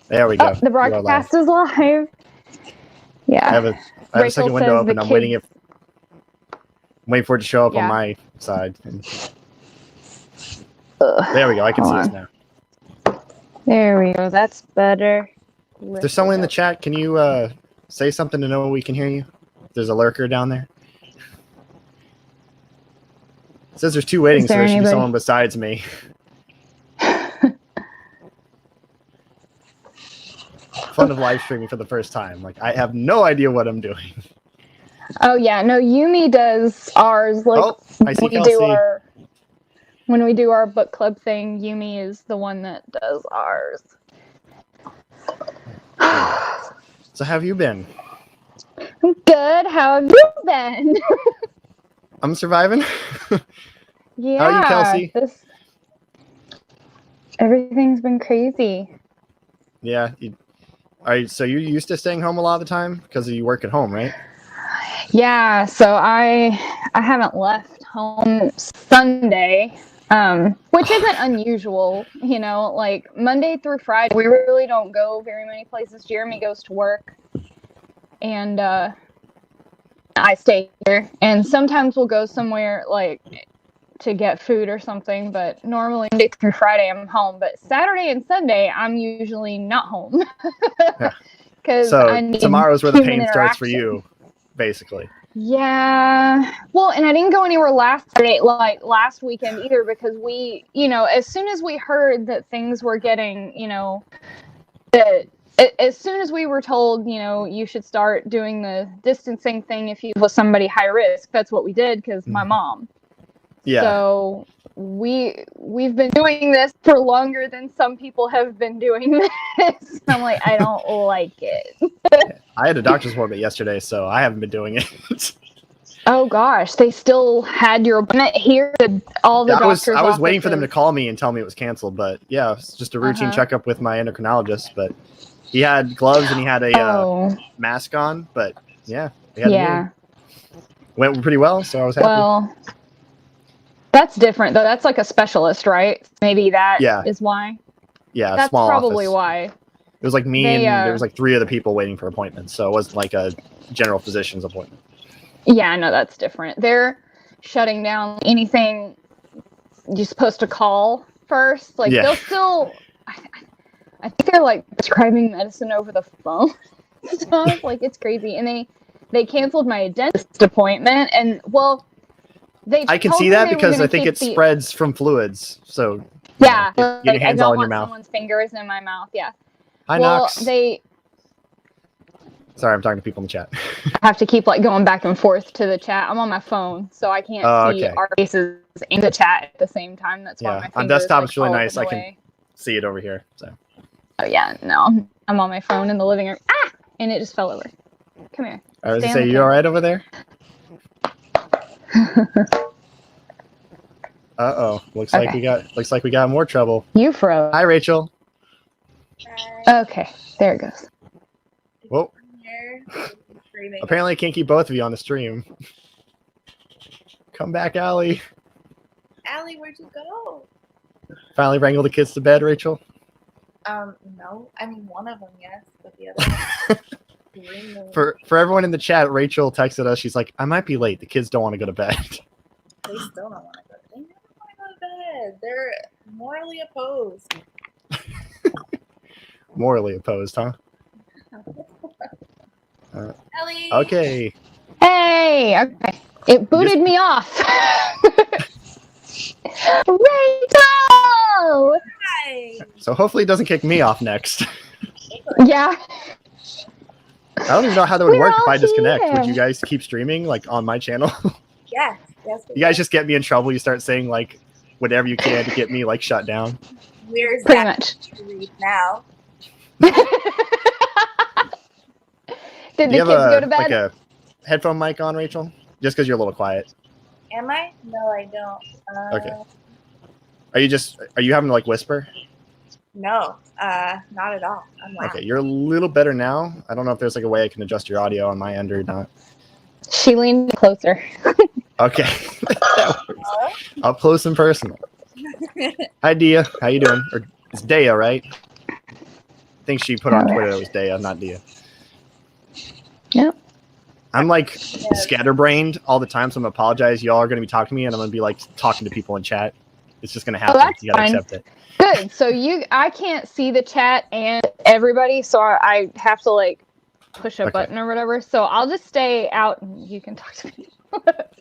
There we go. Oh, the broadcast is live. Yeah. I have a second window open. I'm waiting for it to show up on my side. There we go. I can see us now. There we go. That's better. If there's someone in the chat, can you say something to know we can hear you? If there's a lurker down there. It says there's two waiting, so there should be someone besides me. Fun of live streaming for the first time. Like, I have no idea what I'm doing. Oh yeah, no, Yumi does ours. Like, I see Kelsey. When we do our book club thing, Yumi is the one that does ours. So how have you been? Good. How have you been? I'm surviving. Yeah. How are you, Kelsey? Everything's been crazy. Yeah. So you're used to staying home a lot of the time because you work at home, right? Yeah. So I haven't left home Sunday, which isn't unusual. You know, like Monday through Friday, we really don't go very many places. Jeremy goes to work, and I stay here. And sometimes we'll go somewhere like to get food or something, but normally Monday through Friday I'm home, but Saturday and Sunday I'm usually not home. So tomorrow's where the pain starts for you, basically. Yeah. Well, and I didn't go anywhere last weekend either, because we, as soon as we heard that things were getting, as soon as we were told, you should start doing the distancing thing if you was somebody high risk, that's what we did, because my mom. Yeah. So we've been doing this for longer than some people have been doing this. I'm like, I don't like it. I had a doctor's appointment yesterday, so I haven't been doing it. Oh gosh, they still had your appointment here. All the doctors. I was waiting for them to call me and tell me it was canceled, but yeah, it's just a routine checkup with my endocrinologist. But he had gloves and he had a mask on, but yeah, went pretty well, so I was happy. Well, that's different though. That's like a specialist, right? Maybe that is why. Yeah, that's small probably office. Why. It was like me and there was like 3 other people waiting for appointments, so it wasn't like a general physician's appointment. Yeah, no, that's different. They're shutting down anything you're supposed to call first. Like they'll still, I think they're like prescribing medicine over the phone stuff. Like it's crazy. And they canceled my dentist appointment, and I can see that because I think it spreads from fluids. So get your hands all in your mouth. Someone's fingers in my mouth. Yeah. Hi, Nox. Sorry, I'm talking to people in the chat. I have to keep going back and forth to the chat. I'm on my phone, so I can't see our faces in the chat at the same time. That's why my fingers, on desktop it's really nice. I can see it over here. So. Oh yeah, no, I'm on my phone in the living room. And it just fell over. Come here. I was gonna say, you all right over there? Looks like we got more trouble. You froze. Hi, Rachel. Hi. Okay, there it goes. Whoa. Apparently I can't keep both of you on the stream. Come back, Allie. Allie, where'd you go? Finally wrangle the kids to bed, Rachel? No. I mean, one of them, yes, but the other one... For everyone in the chat, Rachel texted us. She's like, I might be late. The kids don't want to go to bed. They still don't want to go. They never want to go to bed. They're morally opposed. Morally opposed, huh? Ellie. Okay. Hey. Okay. It booted me off. Rachel. Hi. So hopefully it doesn't kick me off next. Yeah. I don't even know how that would work if I disconnect. Would you guys keep streaming on my channel? Yes. You guys just get me in trouble. You start saying whatever you can to get me shut down. Where's pretty that much to read now? Did the kids go to bed? A headphone mic on, Rachel? Just because you're a little quiet. Am I? No, I don't. Okay. Are you having to whisper? No, not at all. I'm loud. Okay, you're a little better now. I don't know if there's a way I can adjust your audio on my end or not. She leaned closer. Okay. Up close and personal. Hi, Dia. How you doing? It's Dea, right? think she put on Twitter that it was Dea, not Dia. Yep. I'm like scatterbrained all the time, so I'm gonna apologize. Y'all are gonna be talking to me, and I'm gonna be like talking to people in chat. It's just gonna happen. That's You gotta fine. accept it. Good. So I can't see the chat and everybody, so I have to like push a button or whatever. So I'll just stay out and you can talk to me.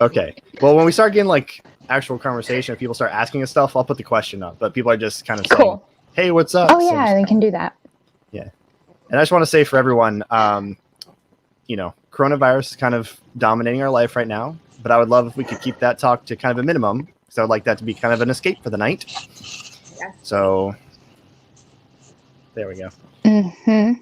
Okay. Well, when we start getting like actual conversation, if people start asking us stuff, I'll put the question up. But people are just kind of saying, "Hey, what's up?" Oh yeah, they can do that. Yeah. And I just want to say for everyone, coronavirus is kind of dominating our life right now. But I would love if we could keep that talk to kind of a minimum, because I would like that to be kind of an escape for the night. Yes. So there we go. Mm-hmm.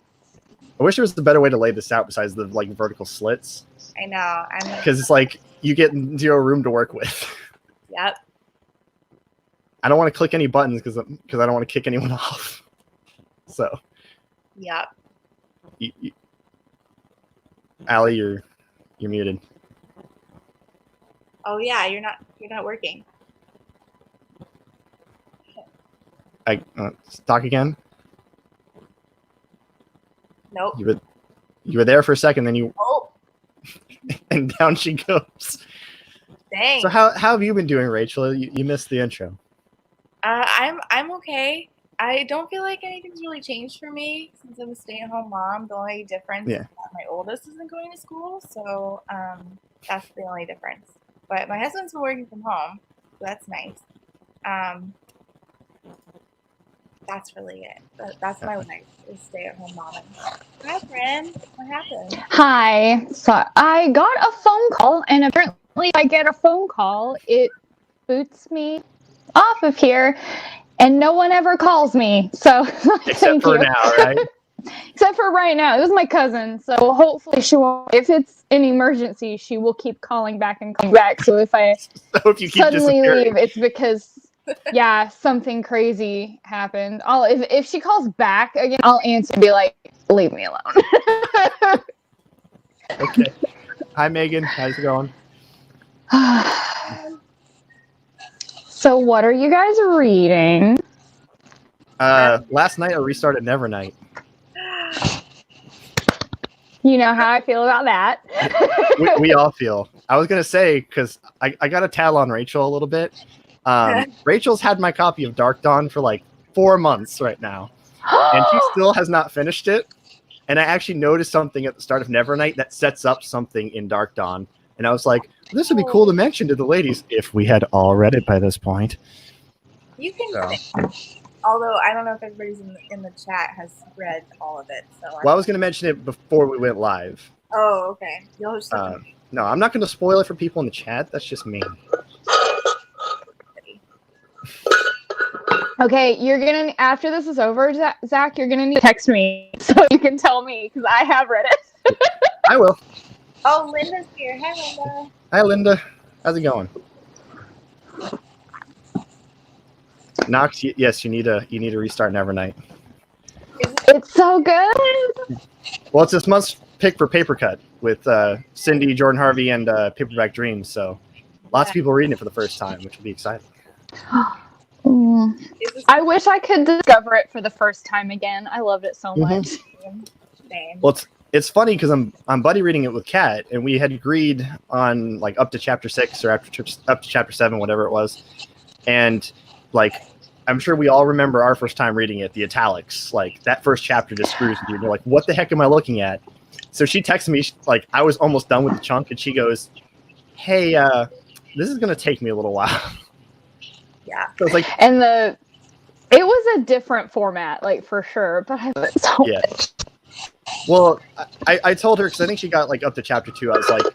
I wish there was a better way to lay this out besides the like vertical slits. I know. Because it's like you get zero room to work with. Yep. I don't want to click any buttons because I don't want to kick anyone off. So. Yep. Allie, you're muted. Oh yeah, you're not working. Talk again. Nope. You were there for a second, then you. Oh. And down she goes. Dang. So how have you been doing, Rachel? You missed the intro. I'm okay. I don't feel like anything's really changed for me since I'm a stay-at-home mom. The only difference is that my oldest isn't going to school, so that's the only difference. But my husband's been working from home, so that's nice. That's really it. That's my life, is stay-at-home mom. Hi, friend. What happened? Hi. So I got a phone call, and apparently if I get a phone call, it boots me off of here, and no one ever calls me. So except for now, right? Except for right now. It was my cousin, so hopefully she won't. If it's an emergency, she will keep calling back and coming back. So if I suddenly leave, it's because something crazy happened. If she calls back again, I'll answer and be like, leave me alone. Okay. Hi, Megan. How's it going? So what are you guys reading? Last night I restarted Nevernight. You know how I feel about that. we all feel. I was going to say, because I got to tell on Rachel a little bit. Rachel's had my copy of Dark Dawn for like 4 months right now. And she still has not finished it. And I actually noticed something at the start of Nevernight that sets up something in Dark Dawn. And I was like, this would be cool to mention to the ladies if we had all read it by this point. You can although I don't know if everybody's in the chat has read all of it. So I was going to mention it before we went live. Oh, okay. No, I'm not going to spoil it for people in the chat. That's just me. Okay, you're gonna, after this is over, Zach, you're gonna need to text me so you can tell me, because I have read it. I will. Oh, Linda's here. Hi, Linda. Hi, Linda. How's it going? Nox, yes, you need to restart Nevernight. It's so good. Well, it's this month's pick for Paper Cut with Cindy, Jordan Harvey, and Paperback Dreams. So lots of people reading it for the first time, which will be exciting. I wish I could discover it for the first time again. I loved it so much. Well, it's funny because I'm buddy reading it with Kat, and we had agreed on like up to chapter 6 or up to chapter 7, whatever it was. And like, I'm sure we all remember our first time reading it, the italics. Like that first chapter just screws with you. And you're like, what the heck am I looking at? So she texted me, like I was almost done with the chunk, and she goes, hey, this is going to take me a little while. Yeah. So it's like, and it was a different format, like for sure, but I love it so much. Well, I told her, because I think she got like up to chapter 2. I was like,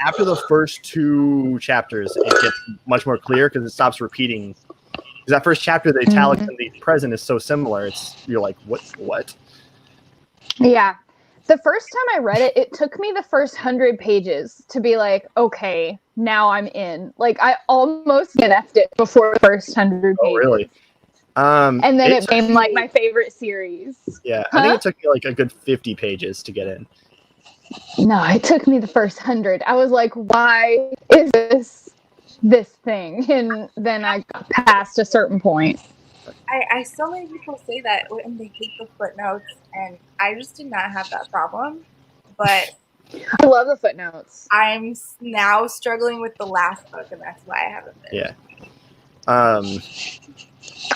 after the first 2 chapters, it gets much more clear because it stops repeating. Because that first chapter, the italics and the present is so similar. You're like, what? Yeah. The first time I read it, it took me the first 100 pages to be like, okay, now I'm in. Like, I almost DNF'd it before the first 100 pages. Oh, really? And then it became like my favorite series. Yeah, I think it took me like a good 50 pages to get in. No, it took me the first 100. I was like, why is this thing? And then I got past a certain point. I so many people say that when they hate the footnotes, and I just did not have that problem. But I love the footnotes. I'm now struggling with the last book, and that's why I haven't been. Yeah.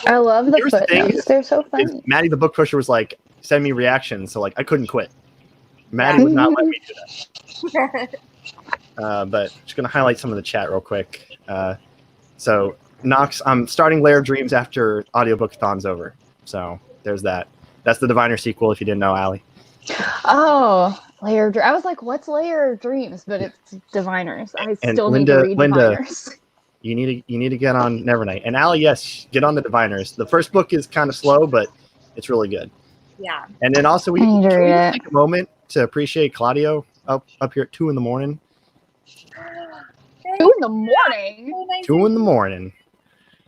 I love the Here's the thing footnotes. They're so funny. Maddie, the book pusher, was like, send me reactions, so like I couldn't quit. Maddie would not let me do that. But just gonna highlight some of the chat real quick. So Nox, I'm starting Lair of Dreams after audiobook-thon's over. So there's that. That's the Diviner sequel, if you didn't know, Allie. Oh, Lair of Dreams. I was like, what's Lair of Dreams? But it's Diviners. I And still need to read Diviners. You need to get on Nevernight. And Allie, yes, get on the Diviners. The first book is kind of slow, but it's really good. Yeah. And then also we need to can read we it. take a moment to appreciate Claudio up here at 2 a.m. 2 a.m? 2 a.m.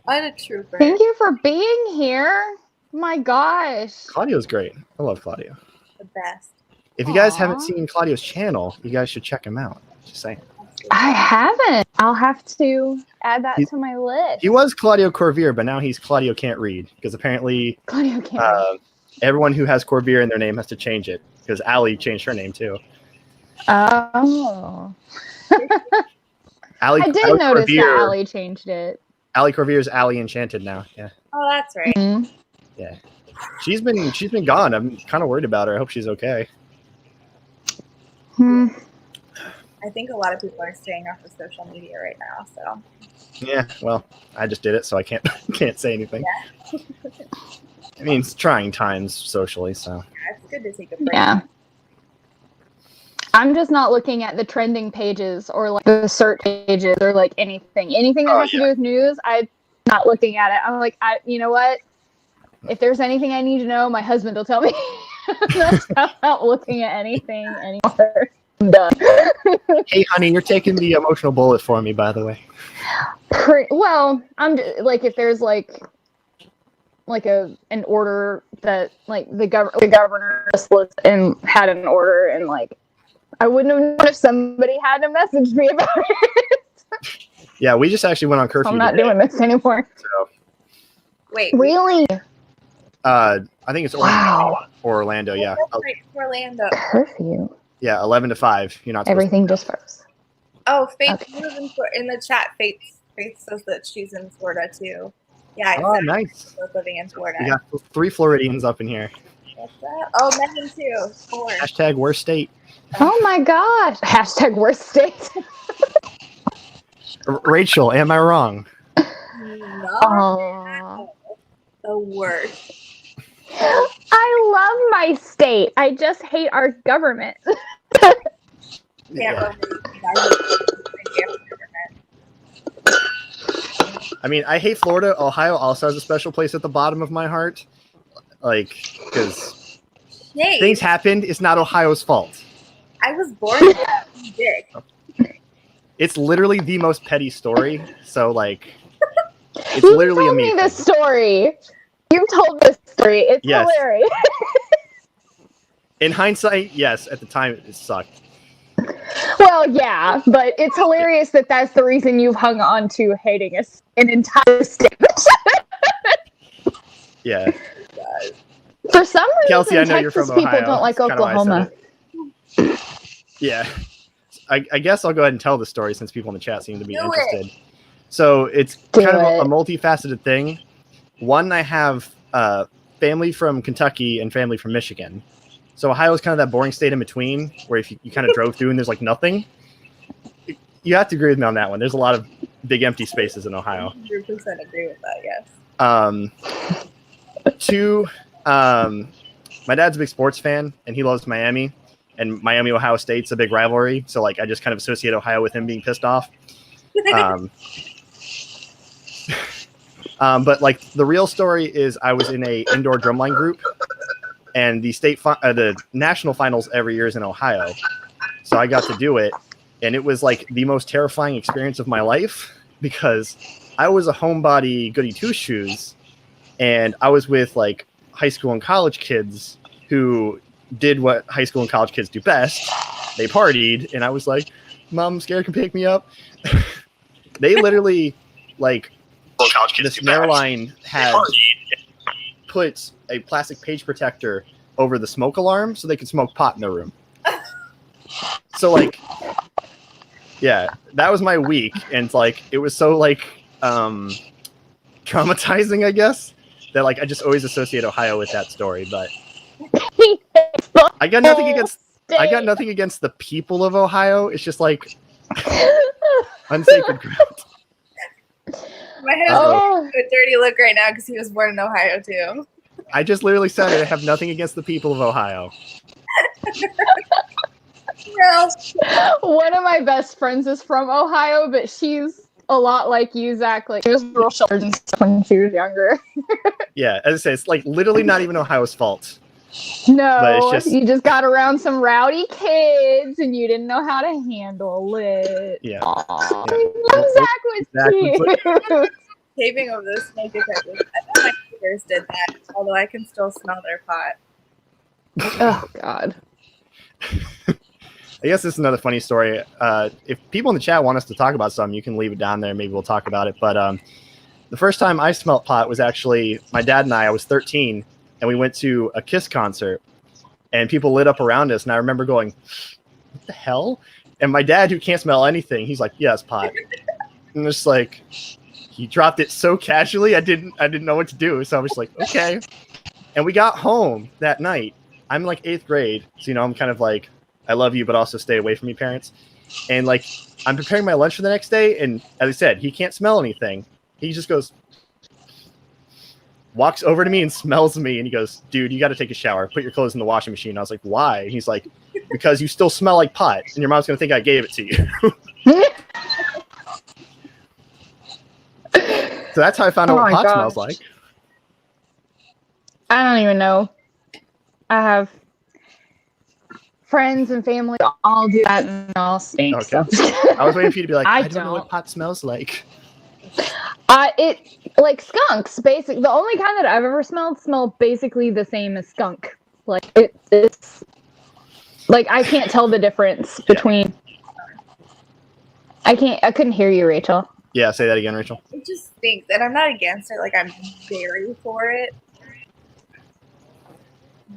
What a trooper. Thank you for being here. My gosh. Claudio's great. I love Claudio. The best. If you guys Aw. haven't seen Claudio's channel, you guys should check him out. Just saying. I haven't. I'll have to add that to my list. He was Claudio Corvier, but now he's Claudio Can't Read because apparently Claudio can't. everyone who has Corvier in their name has to change it because Allie changed her name too. Oh. Allie, I did Allie notice Corvier, that Allie changed it. Allie Corvier is Allie Enchanted now. Yeah. Oh, that's right. Mhm. Yeah. She's been gone. I'm kind of worried about her. I hope she's okay. I think a lot of people are staying off of social media right now, so. Yeah, well, I just did it, so I can't say anything. Yeah. I mean, it's trying times socially, so. Yeah, it's good to take a break. Yeah. I'm just not looking at the trending pages or like the search pages or like anything. Anything that has to do with news, I'm not looking at it. I'm like, you know what? If there's anything I need to know, my husband will tell me. That's how I'm not looking at anything anymore. I'm done. Hey, honey, you're taking the emotional bullet for me, by the way. Well, I'm just, like, if there's like an order that like the governor just looked and had an order, and like I wouldn't have known if somebody hadn't messaged me about it. Yeah, we just actually went on curfew. I'm not today, doing this anymore. So, Wait. Really? I think it's Wow. Orlando. Yeah. Right, Orlando. Curfew. Yeah, 11 to 5. You're not supposed Everything just froze. Oh, Faith Okay. lives in the chat. Faith says that she's in Florida too. Yeah. Oh, exactly. nice. Both living in Florida. We got 3 Floridians up in here. What's that? Oh, Megan too. 4. Hashtag worst state. Oh my gosh. Hashtag worst state. Rachel, am I wrong? No. Oh. The worst. I love my state. I just hate our government. Can't Yeah. relate. I mean, I hate Florida. Ohio also has a special place at the bottom of my heart. Like, because Hey, things happened. It's not Ohio's fault. I was born in Dick. It's literally the most petty story. So, like, it's You literally told me amazing. this story. You've told this story. It's Yes. hilarious. In hindsight, yes. At the time, it sucked. Well, yeah, but it's hilarious that that's the reason you've hung on to hating an entire state. Yeah. For some reason, Kelsey, I know Texas you're from people Ohio. don't like That's kinda why I said Oklahoma. it. Yeah. I guess I'll go ahead and tell the story since people in the chat seem to be Do it. interested. So it's Do kind of it. a multifaceted thing. One, I have family from Kentucky and family from Michigan. So Ohio is kind of that boring state in between where if you kind of drove through and there's like nothing. You have to agree with me on that one. There's a lot of big empty spaces in Ohio. 100% agree with that, yes. 2, my dad's a big sports fan and he loves Miami, and Miami Ohio State's a big rivalry. So like I just kind of associate Ohio with him being pissed off. But like the real story is I was in a indoor drumline group, and the the national finals every year is in Ohio. So I got to do it, and it was like the most terrifying experience of my life because I was a homebody goody two shoes, and I was with like high school and college kids who did what high school and college kids do best. They partied, and I was like, "Mom, I'm scared. Can you pick me up?" They literally like this airline had put a plastic page protector over the smoke alarm so they could smoke pot in their room. So like, yeah, that was my week, and like it was so like traumatizing, I guess, that like I just always associate Ohio with that story. But I got nothing against the people of Ohio. It's just like unsacred ground. My husband a dirty look right now because he was born in Ohio too. I just literally said it. I have nothing against the people of Ohio. No. One of my best friends is from Ohio, but she's a lot like you, Zach. Like, she was real sheltered and stuff when she was younger. Yeah, as I say, it's like literally not even Ohio's fault. No, you just got around some rowdy kids and you didn't know how to handle it. Yeah. Aww. Zach was cute. Taping of this snake detective. I thought my neighbors did that, although I can still smell their pot. Oh, God. I guess this is another funny story. If people in the chat want us to talk about something, you can leave it down there. Maybe we'll talk about it. But the first time I smelt pot was actually my dad and I was 13, and we went to a Kiss concert, and people lit up around us. And I remember going, what the hell? And my dad, who can't smell anything, he's like, yeah, it's pot. And it's like, he dropped it so casually, I didn't know what to do. So I was like, okay. And we got home that night. I'm like 8th grade. So, I'm kind of like, I love you, but also stay away from me, parents. And like, I'm preparing my lunch for the next day. And as I said, he can't smell anything. He just goes, walks over to me and smells me. And he goes, dude, you got to take a shower. Put your clothes in the washing machine. I was like, why? And he's like, because you still smell like pot. And your mom's going to think I gave it to you. So that's how I found out what pot smells like. I don't even know. I have friends and family all do that and all stink. Okay. So. I was waiting for you to be like, I don't know what pot smells like. It like skunks, basically. The only kind that I've ever smelled basically the same as skunk. Like it's like I can't tell the difference between. I couldn't hear you, Rachel. Yeah, say that again, Rachel. It just stinks, and I'm not against it. Like, I'm very for it,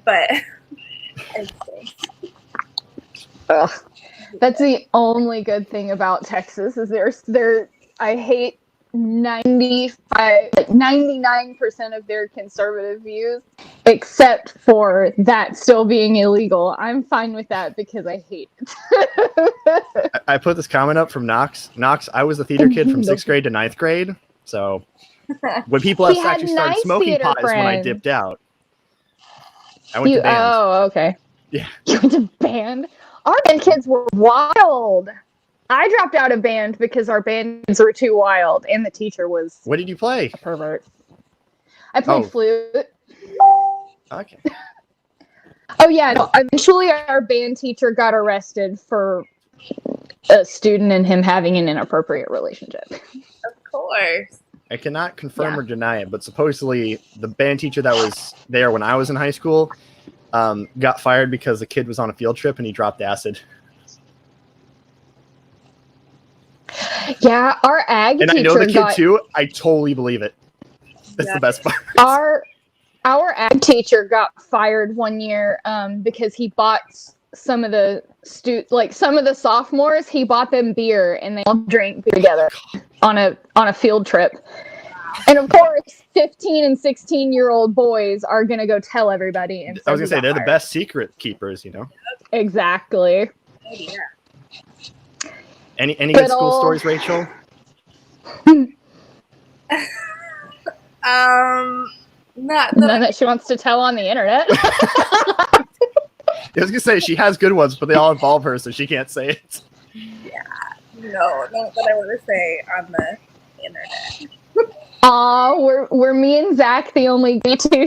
but it stinks. Ugh. That's the only good thing about Texas is I hate 99% of their conservative views, except for that still being illegal. I'm fine with that because I hate it. I put this comment up from Nox. Nox, I was a theater kid from 6th grade to 9th grade. So when people actually started smoking pot is when I dipped out. I went to band. Oh, okay. Yeah. You went to band? Our band kids were wild. I dropped out of band because our bands were too wild, and the teacher was. What did you play? A pervert. I played flute. Okay. Oh yeah. No, eventually, our band teacher got arrested for a student and him having an inappropriate relationship. Of course. I cannot confirm or deny it, but supposedly the band teacher that was there when I was in high school got fired because the kid was on a field trip and he dropped acid. Yeah, our ag teacher. And I know the kid too. I totally believe it. That's the best part. Our ag teacher got fired one year because he bought some of the some of the sophomores. He bought them beer and they all drank beer together on a field trip. And of course, 15 and 16-year-old boys are gonna go tell everybody. And I was gonna say they're the best secret keepers, Exactly. Oh, yeah. Any good school stories, Rachel? None that she wants to tell on the internet. I was gonna say she has good ones, but they all involve her, so she can't say it. Yeah, no, not that I want to say on the internet. Were me and Zach the only two?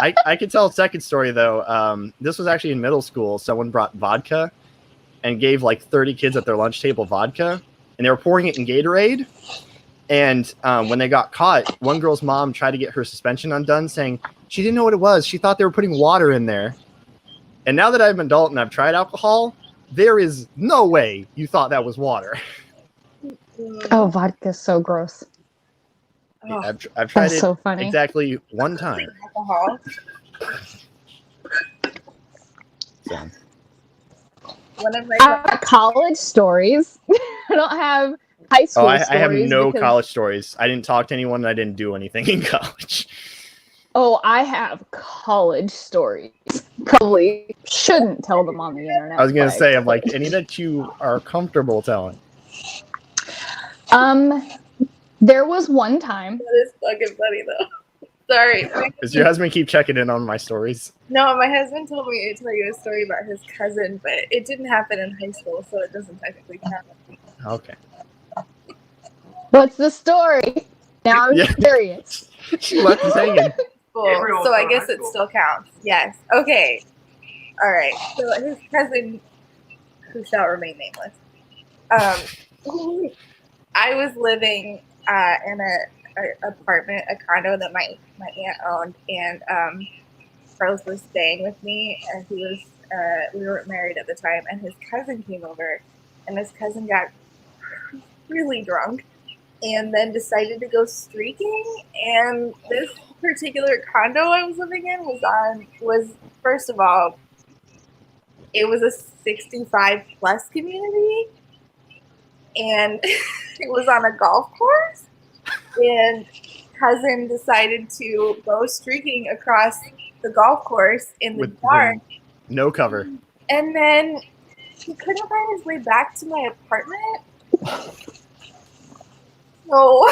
I can tell a second story though. This was actually in middle school. Someone brought vodka and gave like 30 kids at their lunch table vodka, and they were pouring it in Gatorade. And when they got caught, one girl's mom tried to get her suspension undone, saying she didn't know what it was. She thought they were putting water in there. And now that I'm an adult and I've tried alcohol, there is no way you thought that was water. Oh, vodka's so gross. Oh, I've tried That's it so funny. exactly one time. alcohol. So. One of my I have college stories. I don't have high school I stories. have no because, college stories. I didn't talk to anyone, and I didn't do anything in college. Oh, I have college stories. Probably shouldn't tell them on the internet. I was gonna but I say, I'm could. like, any that you are comfortable telling. There was one time. That is fucking funny though. Sorry. Does your husband keep checking in on my stories? No, my husband told me to tell you a story about his cousin, but it didn't happen in high school, so it doesn't technically count. Okay. What's the story? Now I'm curious. She left us hanging. Cool. So I guess it still counts. Yes. Okay. All right. So his cousin, who shall remain nameless, I was living in a apartment, a condo that my aunt owned, and Ferris was staying with me, and he was we weren't married at the time, and his cousin came over, and his cousin got really drunk, and then decided to go streaking, and this particular condo I was living in was first of all, it was a 65 plus community, and it was on a golf course, and cousin decided to go streaking across the golf course in the dark. No cover. And then he couldn't find his way back to my apartment. So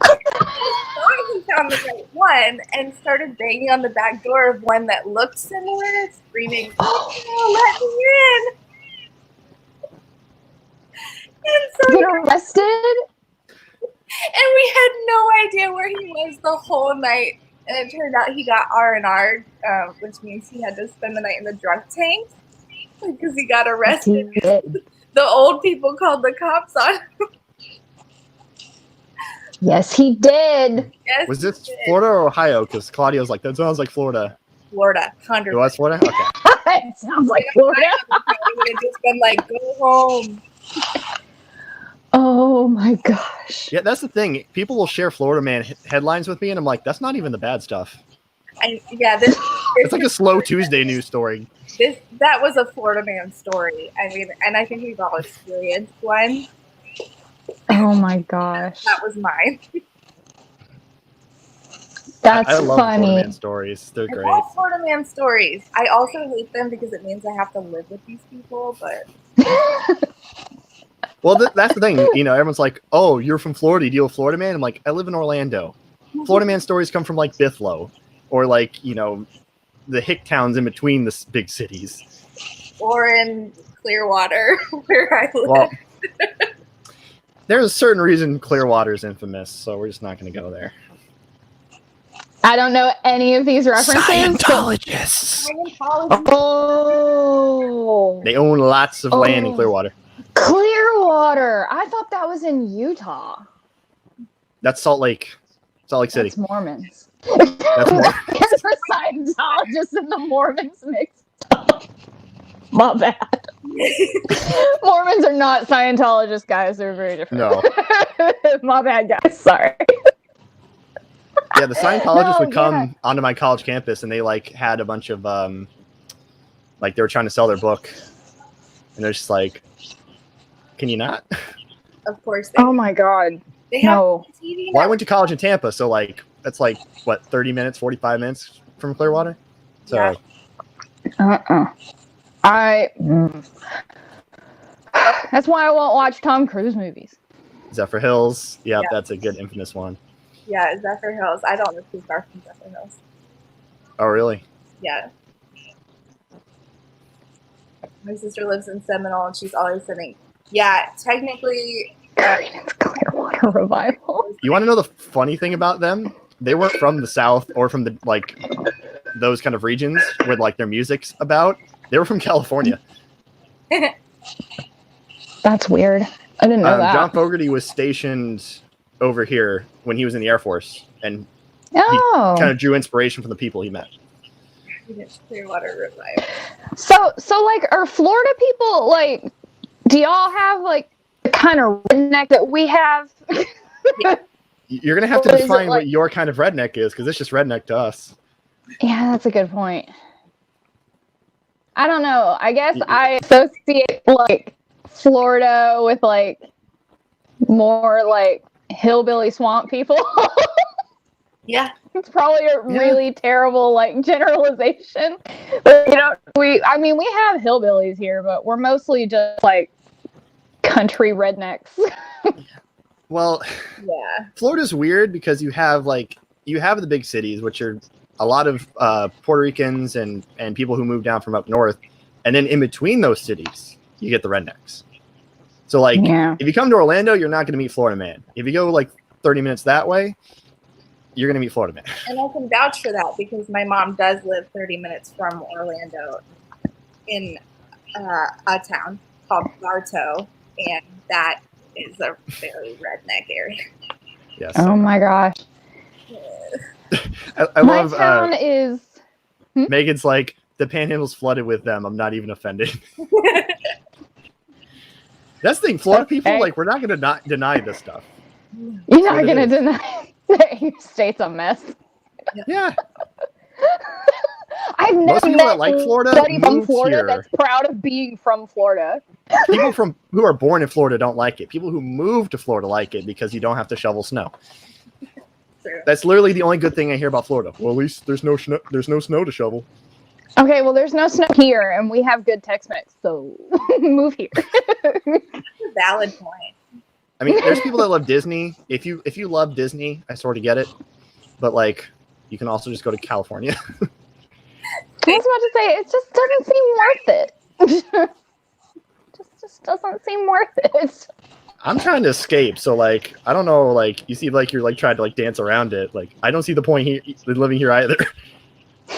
he found the right one and started banging on the back door of one that looked similar, screaming, "Oh, let me in!" And so Get arrested? And we had no idea where he was the whole night. And it turned out he got R&R, which means he had to spend the night in the drunk tank because he got arrested. The old people called the cops on him. Yes, he did. Yes, was this Florida or Ohio? Because Claudio's like, that sounds like Florida. Florida, 100%. It was Florida? Okay. It sounds like Florida. He would have just been like, go home. Oh my gosh. Yeah, that's the thing. People will share Florida Man headlines with me, and I'm like, that's not even the bad stuff. It's like a slow Tuesday news story. That was a Florida Man story. I mean, and I think we've all experienced one. Oh my gosh. That was mine. That's I love funny. Florida Man stories. They're great. I love Florida Man stories. I also hate them because it means I have to live with these people, but... Well, that's the thing. You know, everyone's like, oh, you're from Florida. You deal with Florida Man? I'm like, I live in Orlando. Florida Man stories come from, like, Bithlo. Or, like, you know, the hick towns in between the big cities. Or in Clearwater, where I live. Well, there's a certain reason Clearwater is infamous, so we're just not going to go there. I don't know any of these references. Scientologists. Oh. They own lots of land in Clearwater. Clearwater. I thought that was in Utah. That's Salt Lake City. That's Mormons. That's Mormons. There's the Scientologists and the Mormons mixed up. My bad. Mormons are not Scientologists, guys. They're very different. No. My bad, guys. Sorry. Yeah, the Scientologists would come onto my college campus, and they like had a bunch of like they were trying to sell their book, and they're just like, "Can you not?" Of course. Oh my god. They have TV well, I went to college in Tampa, so like that's like what 30 minutes, 45 minutes from Clearwater. So. Yeah. That's why I won't watch Tom Cruise movies. Zephyr Hills. Yep, Yeah. That's a good infamous one. Yeah, Zephyr Hills. I don't live too far from Zephyr Hills. Oh, really? Yeah. My sister lives in Seminole, and she's always saying, yeah, technically... It's Clearwater Revival. You want to know the funny thing about them? They weren't from the South or from the like those kind of regions where like their music's about. They were from California. That's weird. I didn't know that. John Fogerty was stationed over here when he was in the Air Force, and he kind of drew inspiration from the people he met. It's Clearwater Revival. So like, are Florida people like? Do y'all have like the kind of redneck that we have? You're gonna have to define what your kind of redneck is, because it's just redneck to us. Yeah, that's a good point. I don't know. I guess I associate like Florida with like more like hillbilly swamp people. Yeah. It's probably a really terrible like generalization. But, you know, we have hillbillies here, but we're mostly just like country rednecks. Well, yeah. Florida's weird because you have the big cities, which are a lot of Puerto Ricans and people who move down from up north, and then in between those cities, you get the rednecks. So like, if you come to Orlando, you're not going to meet Florida man. If you go like 30 minutes that way, you're going to meet Florida man. And I can vouch for that because my mom does live 30 minutes from Orlando in a town called Bartow, and that is a very redneck area. Yes. Oh my gosh. I my love town is Megan's like, the panhandle's flooded with them. I'm not even offended. That's the thing. Florida people, like, we're not going to not deny this stuff. You're not going to deny that your state's a mess. Yeah. I've never Most people met that like Florida anybody from moved Florida here. that's proud of being from Florida. People who are born in Florida don't like it. People who move to Florida like it because you don't have to shovel snow. True. That's literally the only good thing I hear about Florida. Well, at least there's no snow to shovel. Okay, well, there's no snow here, and we have good Tex-Mex, so move here. That's a valid point. I mean, there's people that love Disney. If you love Disney, I sort of get it. But like, you can also just go to California. I was about to say, it just doesn't seem worth it. just doesn't seem worth it. I'm trying to escape, so like, I don't know, like, you see, like, you're like trying to like dance around it. Like, I don't see the point here living here either.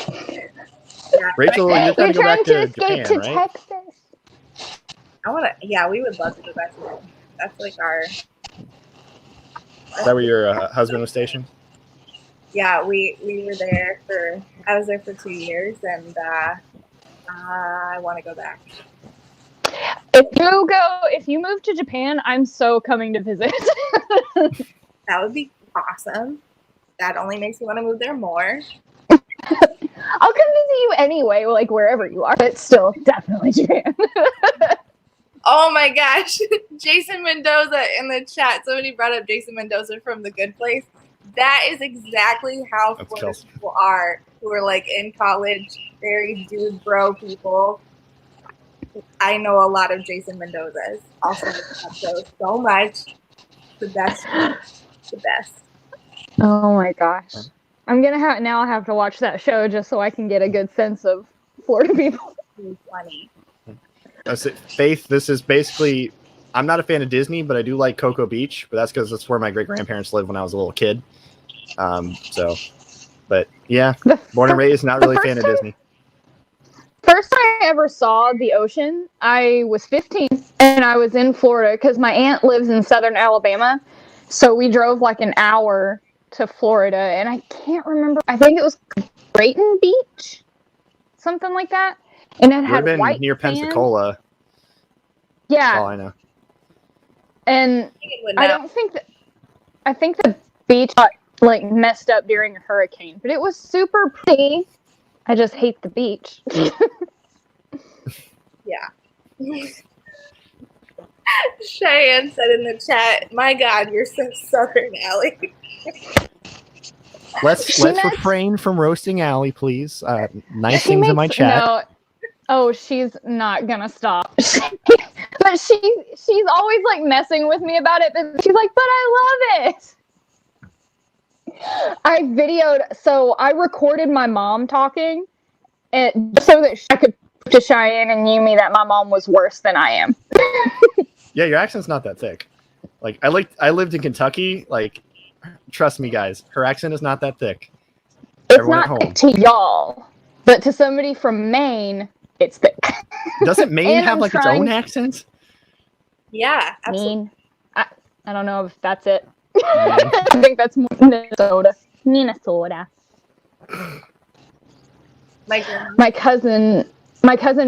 Yeah. Rachel, you're trying to go back to escape Japan, to right? Texas. Yeah, we would love to go back to that. That's like our. Is that where your husband was stationed? Yeah, we were there I was there for 2 years, and I want to go back. If you move to Japan, I'm so coming to visit. That would be awesome. That only makes me want to move there more. I'll come visit you anyway, like wherever you are, but still, definitely Japan. Oh my gosh. Jason Mendoza in the chat. Somebody brought up Jason Mendoza from The Good Place. That is exactly how Florida people are, who are like in college, very dude bro people. I know a lot of Jason Mendozas. Also love those so much. The best. The best. Oh my gosh. I'm gonna have to watch that show just so I can get a good sense of Florida people. Really funny. Faith, this is basically, I'm not a fan of Disney, but I do like Cocoa Beach, but that's because that's where my great-grandparents lived when I was a little kid. But yeah, born and raised, not really a fan of Disney. First time I ever saw the ocean, I was 15, and I was in Florida because my aunt lives in southern Alabama, so we drove like an hour to Florida, and I can't remember, I think it was Brayton Beach, something like that. And it had been white near sand. Pensacola. Yeah. That's all I know. And I think the beach got like messed up during a hurricane, but it was super pretty. I just hate the beach. Yeah. Cheyenne said in the chat, "My God, you're so Southern, Allie." Let's refrain from roasting Allie, please. Nice things in my chat. No. Oh, she's not gonna stop. But she's always like messing with me about it. But she's like, but I love it. So I recorded my mom talking, so that I could prove to Cheyenne and Yumi that my mom was worse than I am. Yeah, your accent's not that thick. Like I lived in Kentucky. Like, trust me, guys, her accent is not that thick. It's Everyone at not home. to y'all, but to somebody from Maine, it's thick. Doesn't Maine have like its own accent? Yeah, absolutely. I don't know if that's it. I think that's more Minnesota. My cousin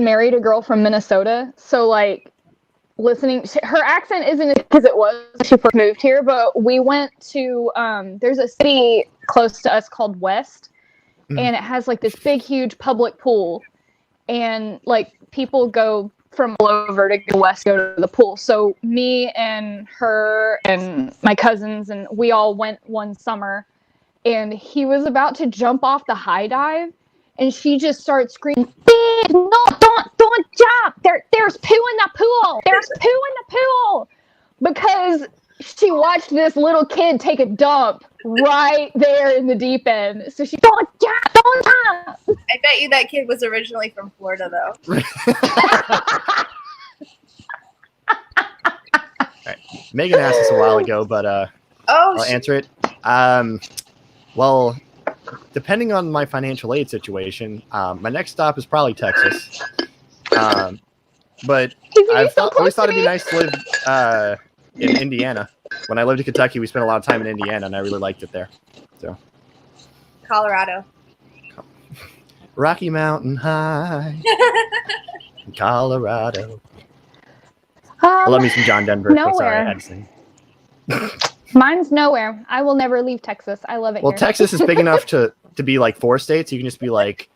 married a girl from Minnesota, so like listening. Her accent isn't as it was when she first moved here, but we went to there's a city close to us called West, and it has like this big, huge public pool, and like people go from all over to go west, go to the pool. So me and her and my cousins and we all went one summer, and he was about to jump off the high dive, and she just started screaming, "No, don't jump! There's poo in the pool! There's poo in the pool!" Because she watched this little kid take a dump right there in the deep end. So she, "Don't jump! Don't jump!" I bet you that kid was originally from Florida, though. Right. Megan asked this a while ago, but I'll answer it. Well, depending on my financial aid situation, my next stop is probably Texas. But I've always thought it'd be nice to live in Indiana. When I lived in Kentucky, we spent a lot of time in Indiana, and I really liked it there. So, Colorado. Rocky Mountain High, Colorado. I love me some John Denver. Nowhere. Sorry, I had to sing. Mine's nowhere. I will never leave Texas. I love it Well, here. Texas is big enough to be like 4 states. You can just be like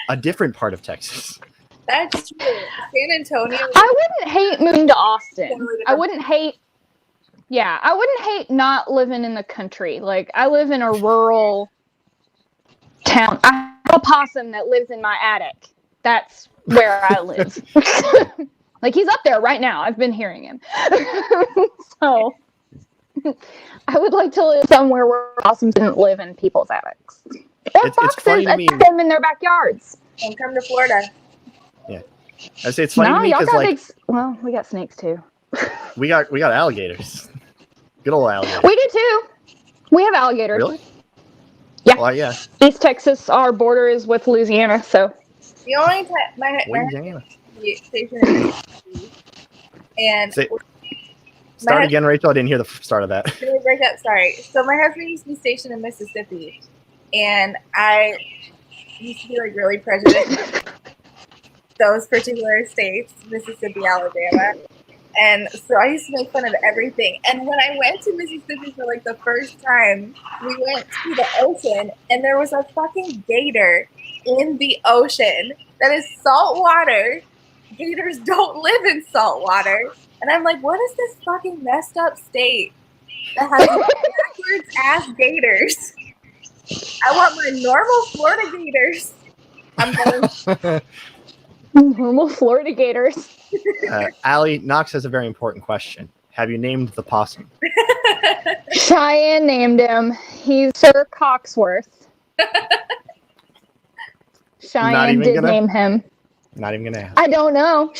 a different part of Texas. That's true. San Antonio. I wouldn't hate moving to Austin. I wouldn't hate not living in the country. Like, I live in a rural town. I have a possum that lives in my attic. That's where I live. Like, he's up there right now. I've been hearing him. So, I would like to live somewhere where possums didn't live in people's attics. Or It's funny to me. them in their backyards. And come to Florida. Yeah, I say it's funny to me y'all because got like well, we got snakes too. we got alligators. Good old alligators. We do too. We have alligators. Really? Yeah. Well, yeah. East Texas, our border is with Louisiana, so. The only time my Louisiana. station in Mississippi, and Start again, Rachel. I didn't hear the start of that. Let me break up. Sorry. So my husband used to be stationed in Mississippi, and I used to be like really prejudiced those particular states, Mississippi, Alabama. And so I used to make fun of everything. And when I went to Mississippi for like the first time, we went to the ocean, and there was a fucking gator in the ocean that is salt water. Gators don't live in salt water. And I'm like, what is this fucking messed up state that has backwards ass gators? I want my normal Florida gators. I'm going. Normal Florida gators. Allie, Nox has a very important question. Have you named the possum? Cheyenne named him. He's Sir Coxworth. Cheyenne did name him. Not even gonna ask. I don't know.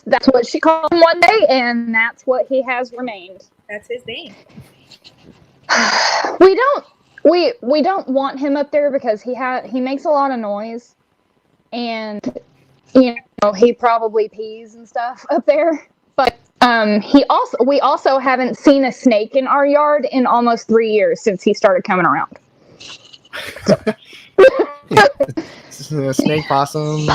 That's what she called him one day, and that's what he has remained. That's his name. We don't want him up there because he makes a lot of noise, and he probably pees and stuff up there. But we also haven't seen a snake in our yard in almost 3 years since he started coming around. Snake, possum,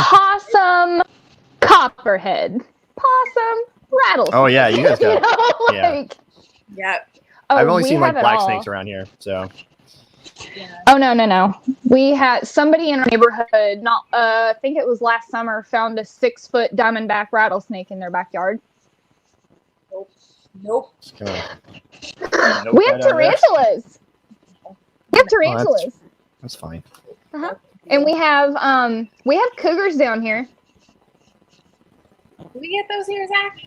copperhead, possum, rattlesnake. Oh yeah, you guys got. Yeah. I've only seen like black snakes around here, so. Yeah. Oh no! We had somebody in our neighborhood. I think it was last summer. Found a 6-foot diamondback rattlesnake in their backyard. Nope. We have tarantulas. That's fine. Uh-huh. And we have cougars down here. Do we get those here, Zach?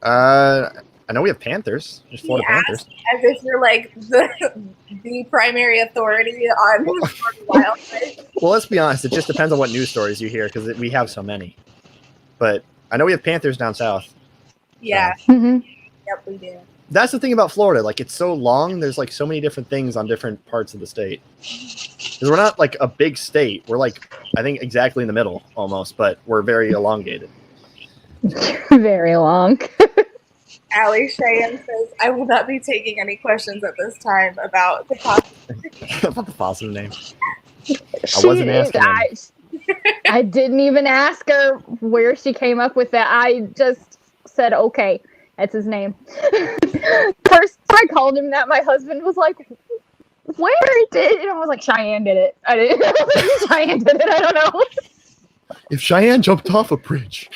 I know we have panthers. There's Florida panthers. As if you're like the primary authority on wildlife. Well, let's be honest. It just depends on what news stories you hear because we have so many. But I know we have panthers down south. Yeah. Mm-hmm. Yep, we do. That's the thing about Florida. Like, it's so long. There's like so many different things on different parts of the state. Because we're not like a big state. We're like, I think, exactly in the middle almost, but we're very elongated. Very long. Allie Cheyenne says, I will not be taking any questions at this time about the possum. About the possum name. I wasn't asking. I didn't even ask her where she came up with that. I just said, okay, that's his name. First I called him that, my husband was like, where did it? And I was like, Cheyenne did it. I didn't. Cheyenne did it. I don't know. If Cheyenne jumped off a bridge.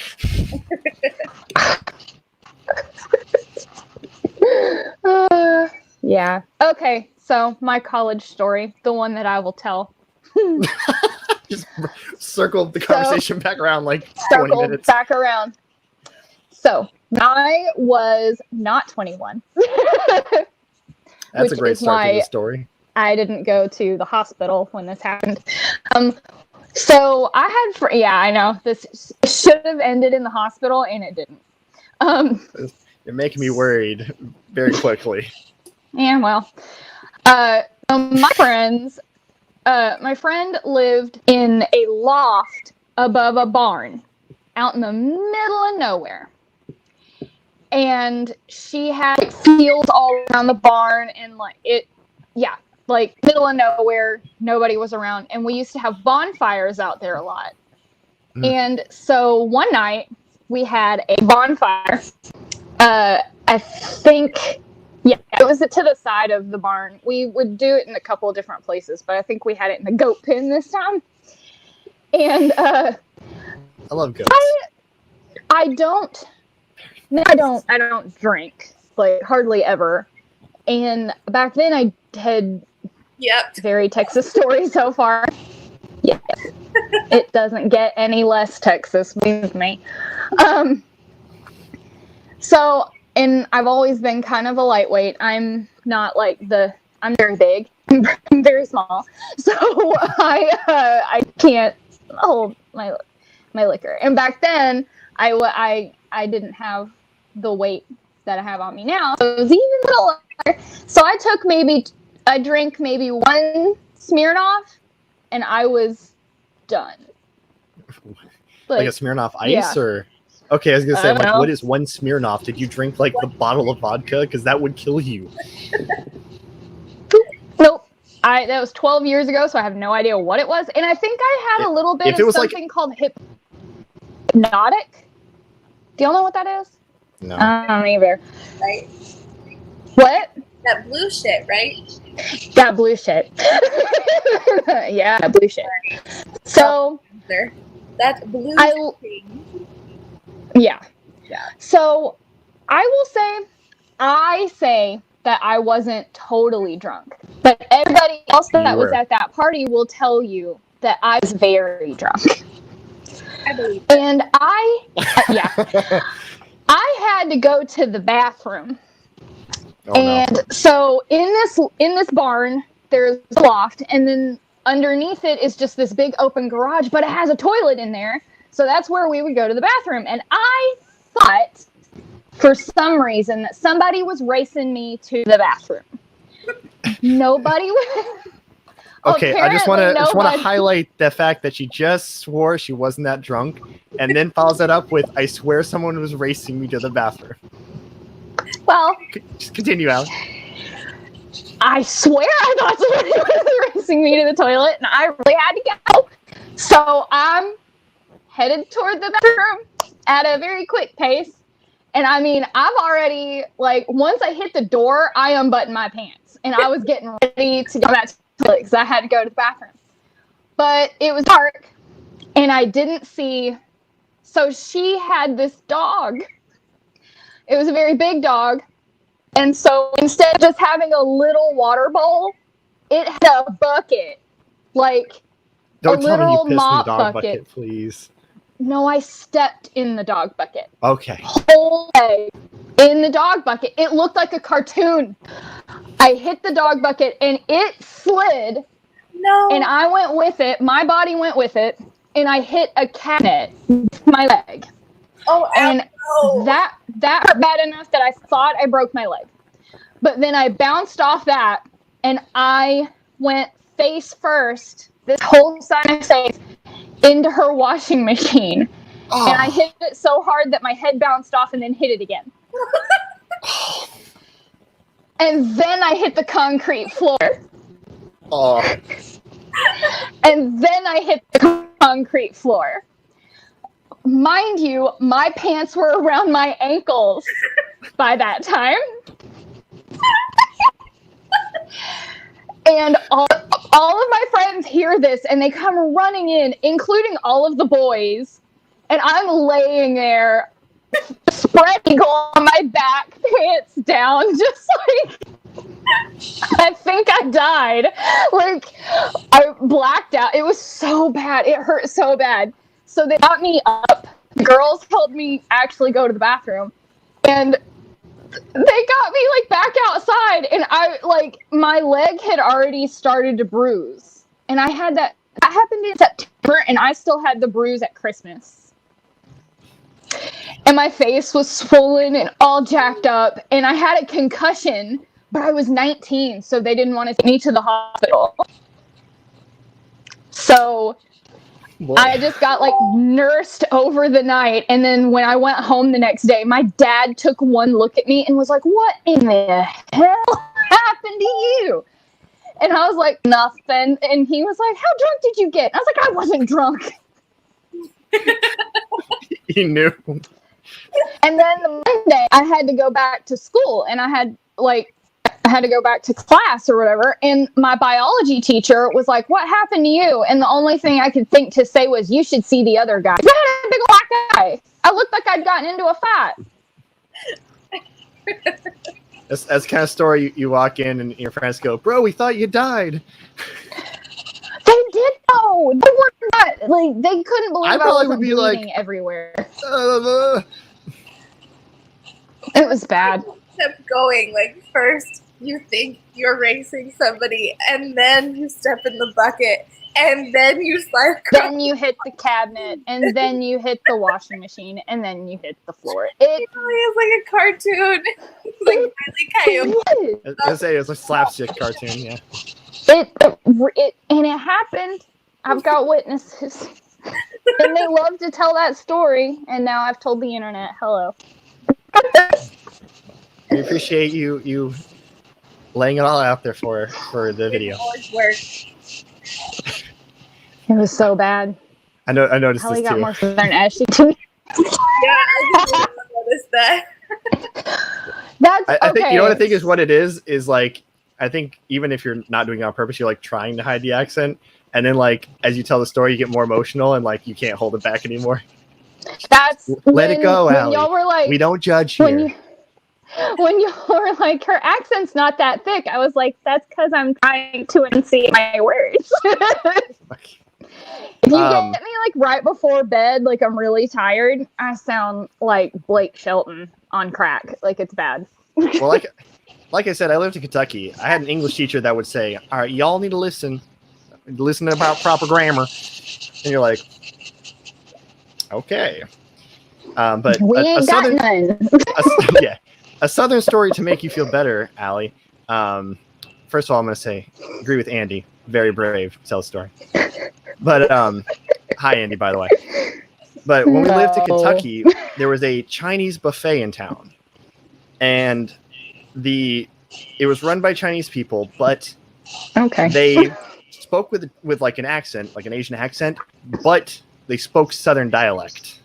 Yeah. Okay. So my college story, the one that I will tell. Just circle the conversation back around like 20 minutes. Back around. So I was not 21. That's a great start to the story. I didn't go to the hospital when this happened. So I had, I know this should have ended in the hospital and it didn't. You're making me worried very quickly. Yeah, well, my friend lived in a loft above a barn out in the middle of nowhere. And she had fields all around the barn and like middle of nowhere, nobody was around. And we used to have bonfires out there a lot. And so one night we had a bonfire. I think, it was to the side of the barn. We would do it in a couple of different places, but I think we had it in the goat pen this time. And I love goats. I don't drink, like hardly ever. And back then I had very Texas story so far. Yes. It doesn't get any less Texas, believe me. So, and I've always been kind of a lightweight. I'm not like I'm very big. I'm very small. So I can't hold my liquor. And back then I didn't have the weight that I have on me now. So it was even lighter. So I drank maybe one Smirnoff and I was done. Like a Smirnoff Ice or... Okay, I was going to say, what is one Smirnoff? Did you drink, like, the bottle of vodka? Because that would kill you. Nope. That was 12 years ago, so I have no idea what it was. And I think I had a little bit of something called hypnotic. Do y'all know what that is? No. I don't either. Right? What? That blue shit, right? That blue shit. Yeah, that blue shit. So... That blue thing. Yeah. So I say that I wasn't totally drunk, but everybody else that was at that party will tell you that I was very drunk. I believe. And I had to go to the bathroom. So in this barn, there's a loft, and then underneath it is just this big open garage, but it has a toilet in there. So that's where we would go to the bathroom. And I thought, for some reason, that somebody was racing me to the bathroom. Nobody was. Okay, I just want to highlight the fact that she just swore she wasn't that drunk, and then follows that up with, I swear someone was racing me to the bathroom. Well. Just continue, Alex. I swear I thought somebody was racing me to the toilet, and I really had to go. So I'm headed toward the bathroom at a very quick pace. And I mean, I've already, once I hit the door, I unbuttoned my pants. And I was getting ready to go back to the toilet because I had to go to the bathroom. But it was dark, and I didn't see. So she had this dog. It was a very big dog. And so instead of just having a little water bowl, it had a bucket. Don't tell me you pissed in the dog bucket, bucket, please. No, I stepped in the dog bucket. Okay. Whole leg in the dog bucket. It looked like a cartoon. I hit the dog bucket and it slid. No. And I went with it. My body went with it. And I hit a cabinet with my leg. Oh, and that hurt bad enough that I thought I broke my leg. But then I bounced off that and I went face first, this whole side of face, into her washing machine. Oh. And I hit it so hard that my head bounced off and then hit it again. And then I hit the concrete floor. Oh. And then I hit the concrete floor. mind you, my pants were around my ankles by that time. And all of my friends hear this and they come running in, including all of the boys. And I'm laying there, spread eagle on my back, pants down, just like, I think I died. Like, I blacked out. It was so bad. It hurt so bad. So they got me up. The girls helped me actually go to the bathroom. And they got me like back outside, and I like my leg had already started to bruise, and I had that happened in September, and I still had the bruise at Christmas, and my face was swollen and all jacked up, and I had a concussion, but I was 19, so they didn't want to take me to the hospital. So boy. I just got like nursed over the night, and then when I went home the next day, my dad took one look at me and was like, "What in the hell happened to you?" And I was like, "Nothing." And he was like, "How drunk did you get?" I was like, "I wasn't drunk." He knew. And then the Monday, I had to go back to school, and I had to go back to class or whatever, and my biology teacher was like, "What happened to you?" And the only thing I could think to say was, "You should see the other guy." I had a big black guy. I looked like I'd gotten into a fight. That's the kind of story you walk in and your friends go, "Bro, we thought you died." They did know. They were not, like, they couldn't believe I wasn't bleeding like, everywhere. It was bad. Kept going, like, first you think you're racing somebody, and then you step in the bucket, and then you slide across. Then you hit the cabinet, and then you hit the washing machine, and then you hit the floor. It really is like a cartoon. It's like really I was gonna say it's a slapstick cartoon, yeah. And it happened. I've got witnesses. And they love to tell that story, and now I've told the internet hello. We appreciate you laying it all out there for the video. It was so bad. I noticed Hallie this got too. more southern Ashley to me. Yeah, I noticed that. I think you know what I think is what it is like, I think even if you're not doing it on purpose, you're like trying to hide the accent, and then like as you tell the story, you get more emotional and like you can't hold it back anymore. That's let it go, Allie. Y'all were like, we don't judge here. When you were like, her accent's not that thick, I was like, that's because I'm trying to enunciate my words. If you get me like right before bed, like I'm really tired, I sound like Blake Shelton on crack. Like it's bad. Well, like I said, I lived in Kentucky. I had an English teacher that would say, "All right, y'all need to listen about proper grammar," and you're like, "Okay." But we ain't got none. Yeah. A southern story to make you feel better, Allie. First of all, I'm going to say, agree with Andy. Very brave to tell a story. But, hi, Andy, by the way. But when we lived in Kentucky, there was a Chinese buffet in town. And it was run by Chinese people, but they spoke with like an accent, like an Asian accent, but they spoke Southern dialect.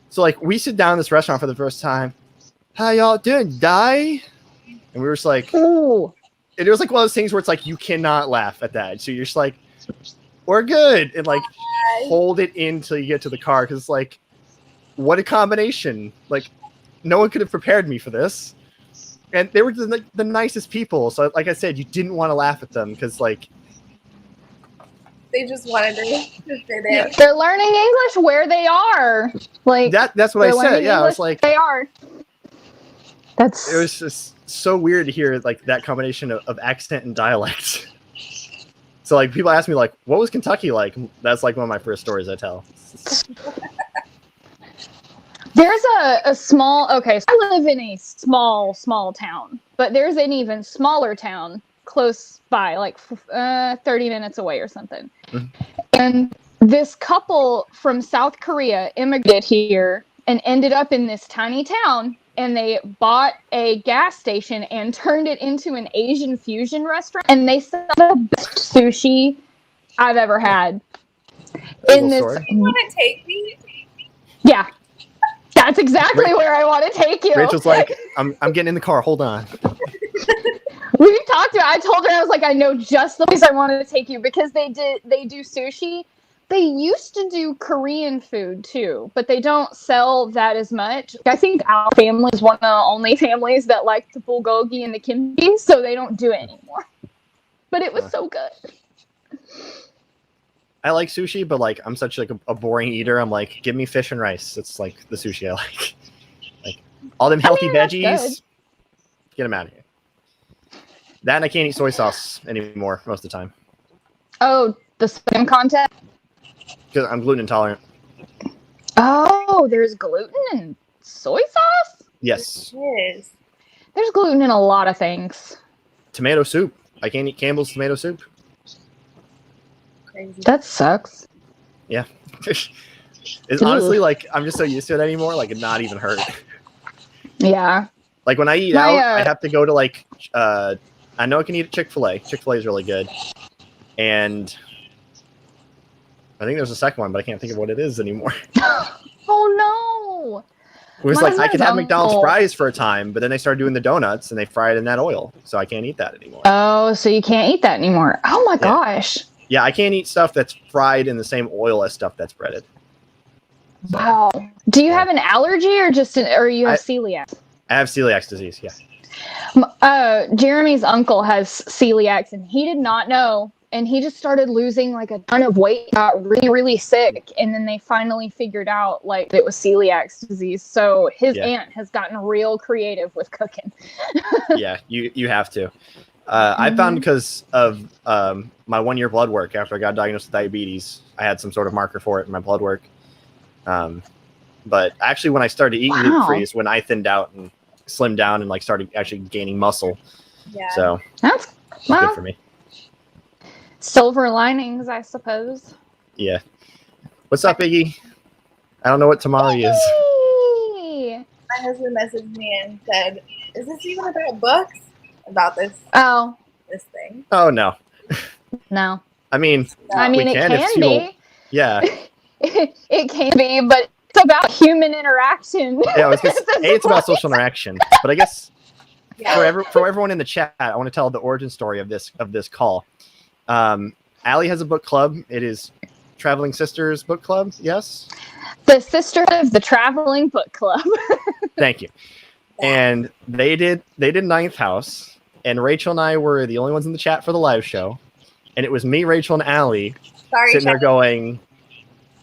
So, like, we sit down in this restaurant for the first time. "How y'all doing, die?" And we were just like, "Ooh." And it was like one of those things where it's like, you cannot laugh at that. So you're just like, "We're good." And like, hold it in till you get to the car. Cause it's like, what a combination. Like, no one could have prepared me for this. And they were the nicest people. So like I said, you didn't want to laugh at them. Cause like, they just wanted to fit in. Yeah. They're learning English where they are. Like that's what I said. Yeah. English, I was like, they are. It was just so weird to hear like that combination of accent and dialect. So like people ask me like, "What was Kentucky like?" That's like one of my first stories I tell. There's a small. Okay, so I live in a small town, but there's an even smaller town close by, like 30 minutes away or something. Mm-hmm. And this couple from South Korea immigrated here and ended up in this tiny town. And they bought a gas station and turned it into an Asian fusion restaurant. And they sell the best sushi I've ever had. You want to take me? Yeah. That's exactly where I want to take you. Rachel's like, I'm getting in the car. Hold on. We talked about. I told her, I was like, I know just the place I wanted to take you because they do sushi. They used to do Korean food too, but they don't sell that as much. I think our family is one of the only families that like the bulgogi and the kimchi, so they don't do it anymore. But it was so good. I like sushi, but like I'm such like a boring eater. I'm like, give me fish and rice. It's like the sushi I like. Like all them healthy veggies. Get them out of here. That and I can't eat soy sauce anymore most of the time. Oh, the sodium content? Because I'm gluten intolerant. Oh, there's gluten in soy sauce? Yes. Yes. There's gluten in a lot of things. Tomato soup. I can't eat Campbell's tomato soup. Crazy. That sucks. Yeah. It's honestly like I'm just so used to it anymore. Like it not even hurt. Yeah. Like when I eat out, I have to go to like I know I can eat at Chick-fil-A. Chick-fil-A is really good. And I think there's a second one, but I can't think of what it is anymore. Oh no. It was like I could have McDonald's fries for a time, but then they started doing the donuts and they fry it in that oil. So I can't eat that anymore. Oh, so you can't eat that anymore. Oh my gosh. Yeah, I can't eat stuff that's fried in the same oil as stuff that's breaded. So, wow. Do you have an allergy or or you have celiac? I have celiac disease, yeah. Jeremy's uncle has celiac and he did not know. And he just started losing like a ton of weight, got really, really sick. And then they finally figured out like it was celiac disease. So his aunt has gotten real creative with cooking. Yeah, you have to. I found because of my 1 year blood work after I got diagnosed with diabetes, I had some sort of marker for it in my blood work. But actually when I started eating gluten-free is when I thinned out and slimmed down and like started actually gaining muscle. Yeah. So that's good for me. Silver linings, I suppose. Yeah. What's up, Iggy? I don't know what tamari is. My husband messaged me and said, "Is this even about books? About this thing?" Oh no. No. I mean, it can be. Yeah. It can be, but it's about human interaction. Yeah, it's about social interaction. But I guess for everyone in the chat, I want to tell the origin story of this call. Allie has a book club. It is Traveling Sisters Book Club. Yes. The Sisterhood of the Traveling Book Club. Thank you. And they did Ninth House, and Rachel and I were the only ones in the chat for the live show, and it was me, Rachel, and Allie sitting there going,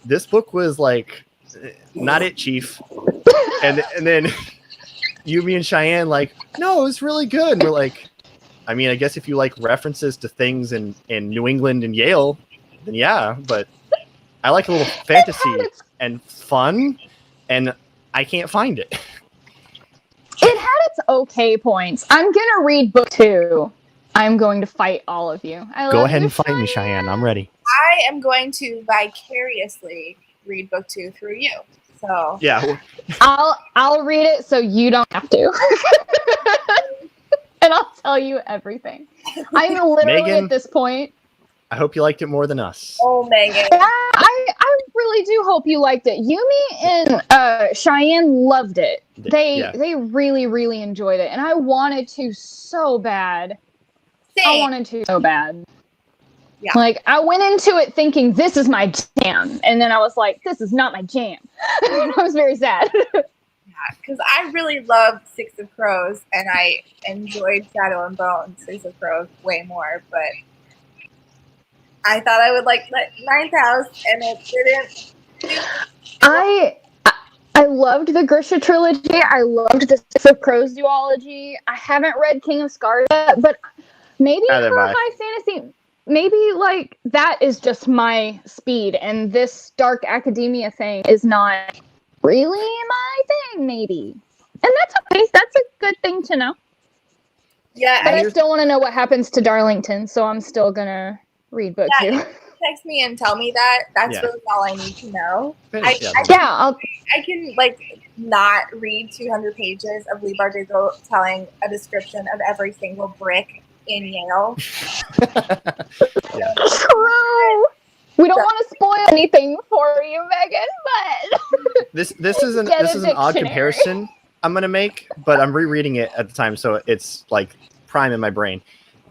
"This book was like not it, Chief," and then you, me, and Cheyenne like, "No, it was really good." And we're like, I mean, I guess if you like references to things in New England and Yale, then yeah, but I like a little fantasy and fun, and I can't find it. It had its okay points. I'm going to read book 2. I'm going to fight all of you. Go ahead and fight me, Cheyenne. I'm ready. I am going to vicariously read book 2 through you. So yeah, I'll read it so you don't have to. And I'll tell you everything. I'm literally Megan, at this point. I hope you liked it more than us. Oh, Megan. Yeah, I really do hope you liked it. Yumi and Cheyenne loved it. They really, really enjoyed it. And I wanted to so bad. Same. I wanted to so bad. Yeah. Like, I went into it thinking, this is my jam. And then I was like, this is not my jam. And I was very sad. Because I really loved Six of Crows, and I enjoyed Shadow and Bone, Six of Crows, way more, but I thought I would like Ninth House, and it didn't. I loved the Grisha trilogy. I loved the Six of Crows duology. I haven't read King of Scars yet, but maybe for high fantasy, maybe like that is just my speed, and this dark academia thing is not really my thing, maybe. And that's okay. That's a good thing to know. Yeah. But I still want to know what happens to Darlington, so I'm still going to read book 2. Text me and tell me that. That's really all I need to know. I can like not read 200 pages of Lee Bardugo telling a description of every single brick in Yale. True. We don't want to spoil anything for you, Megan, but This is an odd comparison I'm gonna make, but I'm rereading it at the time, so it's like prime in my brain.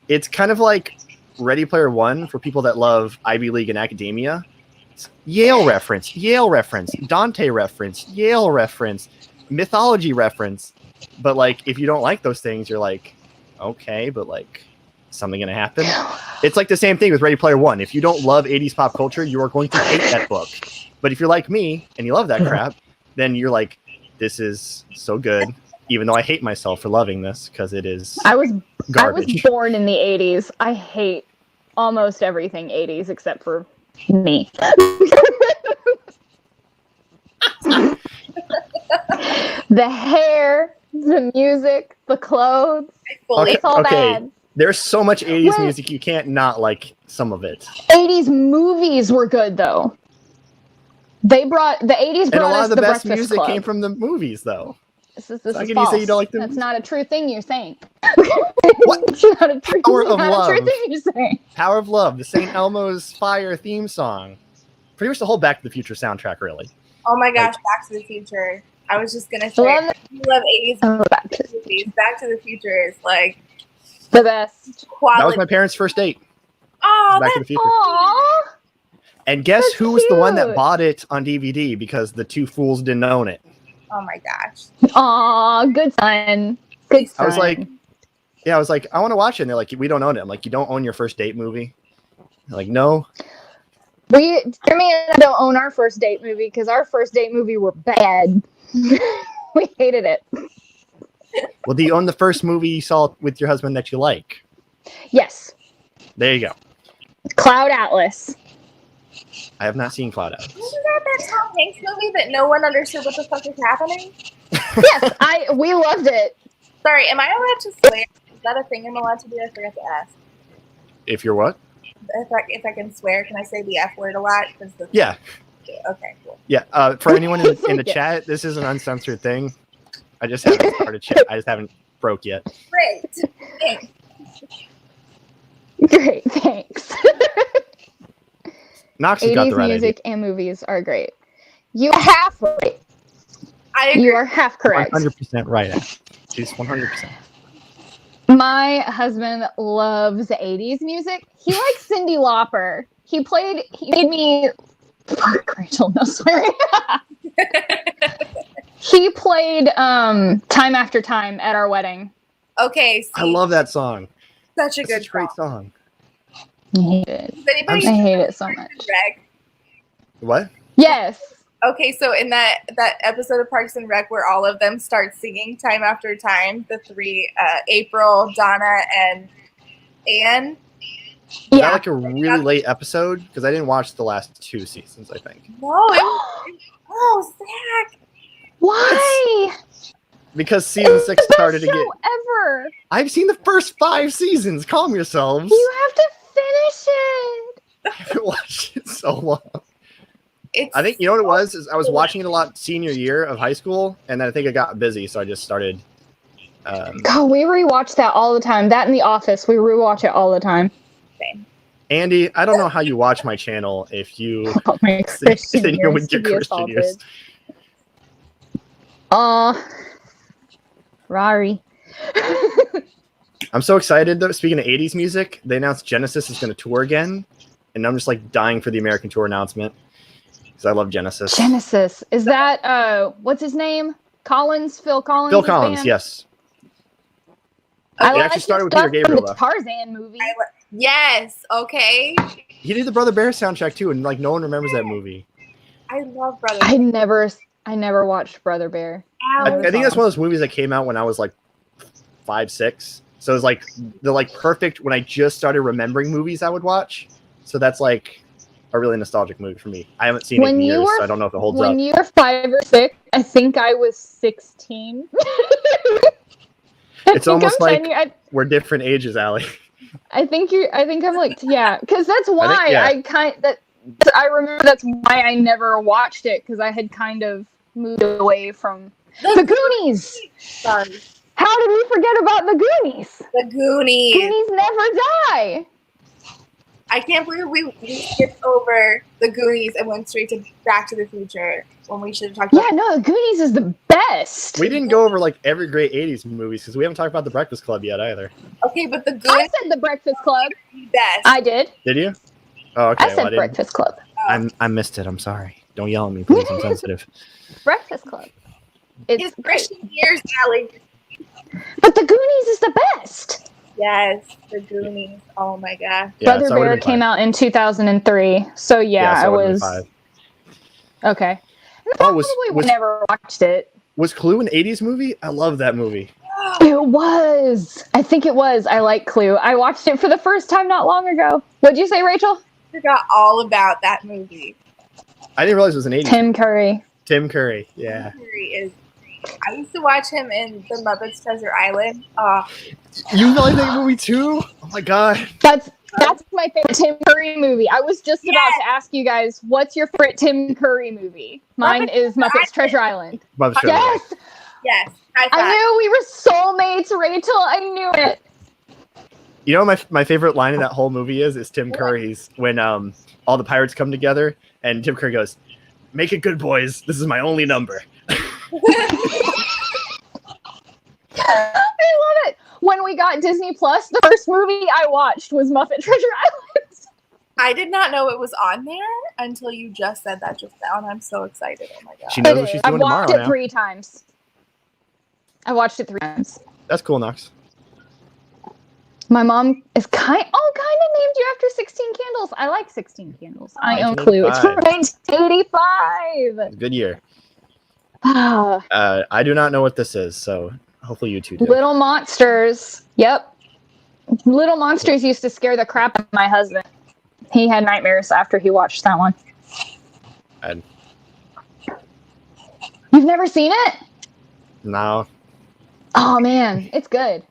It's kind of like Ready Player One for people that love Ivy League and academia. It's Yale reference, Dante reference, Yale reference, mythology reference. But like, if you don't like those things, you're like, okay, but like, something gonna happen? It's like the same thing with Ready Player One. If you don't love 80s pop culture, you are going to hate that book. But if you're like me and you love that crap, then you're like, this is so good, even though I hate myself for loving this because it is garbage. I was born in the 80s. I hate almost everything 80s except for me. The hair, the music, the clothes, it's all bad. There's so much 80s music, you can't not like some of it. 80s movies were good, though. The 80s brought and a lot us of the best Breakfast music Club. came from the movies, though. This is How can false. you say you don't like them? That's not a true thing you're saying. What? It's not a true, Power of not Love. a true thing you're saying. Power of Love, the St. Elmo's Fire theme song. Pretty much the whole Back to the Future soundtrack, really. Oh my gosh, Back to the Future. I was just going to say, you love 80s movies. Back to the Future is like the best. Quality. That was my parents' first date. Oh, Back to the Future. Aww. And guess That's who was the one that cute. bought it on DVD because the two fools didn't own it? Oh my gosh. Aw, good son. Good son. I was like, I want to watch it. And they're like, we don't own it. I'm like, you don't own your first date movie? They're like, no. Jeremy and I don't own our first date movie because our first date movie were bad. We hated it. Well, do you own the first movie you saw with your husband that you like? Yes. There you go. Cloud Atlas. I have not seen Cloud Atlas. Isn't that Tom Hanks movie that no one understood what the fuck is happening? Yes, we loved it. Sorry, am I allowed to swear? Is that a thing I'm allowed to do? I forgot to ask. If you're what? If I can swear, can I say the F word a lot? Yeah. Okay, cool. Yeah. For anyone in the chat, this is an uncensored thing. I just haven't started chat. I just haven't broke yet. Great. Thanks. Great, thanks. Nox has got the right music idea. and movies are great. You are half right. I agree. You are half correct. 100% right. She's 100%. My husband loves 80s music. He likes Cyndi Lauper. He made me... Fuck, Rachel, no swearing. He played Time After Time at our wedding. Okay, see, I love that song. such a That's good a great song. I hate it. Does anybody I hate it so much. Rec? What? Yes. Okay, so in that episode of Parks and Rec where all of them start singing Time After Time, the three, April, Donna, and Anne. Was Yeah. that like a really late episode? Because I didn't watch the last 2 seasons, I think. No, oh, Zach. Why? Because season 6 started to Best get... show ever. I've seen the first 5 seasons. Calm yourselves. You have to finish it. I haven't watched it so long. It's I think, you know what it was? Is I was watching it a lot senior year of high school, and then I think I got busy, so I just started... God, we rewatch that all the time. That in The Office, we rewatch it all the time. same. Andy, I don't know how you watch my channel if you Oh, my sit Christian here with years your to be Christian years. assaulted. Rari. I'm so excited, though. Speaking of 80s music, they announced Genesis is going to tour again, and I'm just like dying for the American tour announcement because I love Genesis. Genesis. Is that, what's his name? Collins? Phil Collins? Phil Collins, band? yes. I It like actually started with his Peter stuff from Gabriel, the though. Tarzan movie. Yes, okay. He did the Brother Bear soundtrack too, and like no one remembers that movie. I love Brother. I never watched Brother Bear. I think that's one of those movies that came out when I was like 5, 6. So it was like the perfect when I just started remembering movies I would watch. So that's like a really nostalgic movie for me. I haven't seen it in years, so I don't know if it holds up. When you were 5 or 6, I think I was 16. It's almost like we're different ages, Allie. I think I'm like, yeah, because that's why yeah. I remember that's why I never watched it, because I had kind of moved away from the Goonies. Sorry. How did we forget about the Goonies? The Goonies. Goonies never die. I can't believe we skipped over the Goonies and went straight to Back to the Future when we should have talked about. Yeah, no, the Goonies is the best. We didn't go over like every great '80s movies because we haven't talked about The Breakfast Club yet either. Okay, but the I Goonies said The Breakfast Club. are the best. I did. Did you? Oh, okay. I said Breakfast Club. I missed it. I'm sorry. Don't yell at me, please. I'm sensitive. Breakfast Club. It's His great. Christian years, Allie. But the Goonies is the best. Yes, the Goonies. Oh my gosh. Yeah, Brother so it would've Bear been came five. out in 2003. So yeah, so I it would've been was five. okay. And Oh, probably was- never watched it. Was Clue an '80s movie? I love that movie. It was. I think it was. I like Clue. I watched it for the first time not long ago. What'd you say, Rachel? I forgot all about that movie. I didn't realize it was an '80s. Tim Curry. Yeah. He is. I used to watch him in The Muppets Treasure Island. Oh, You like that movie too? Oh my god. That's my favorite Tim Curry movie. I was just about to ask you guys, what's your favorite Tim Curry movie? Mine is Muppets Treasure Island. Muppets Treasure Yes! yes. High five. I knew we were soulmates, Rachel. I knew it. You know what my favorite line in that whole movie is Tim Curry's when all the pirates come together and Tim Curry goes, "Make it good, boys. This is my only number." I love it. When we got Disney Plus, the first movie I watched was Muppet Treasure Island. I did not know it was on there until you just said that just now, and I'm so excited. Oh my god. She knows what she's doing I've watched tomorrow it now. 3 times. I watched it 3 times. That's cool, Nox. My mom is kind of named you after 16 Candles. I like 16 Candles. I own 1985. Clue. It's from 1985. Good year. Ah, I do not know what this is, so hopefully you two do. Little Monsters. Yep. Little Monsters used to scare the crap out of my husband. He had nightmares after he watched that one. And You've never seen it? no. Oh man, it's good.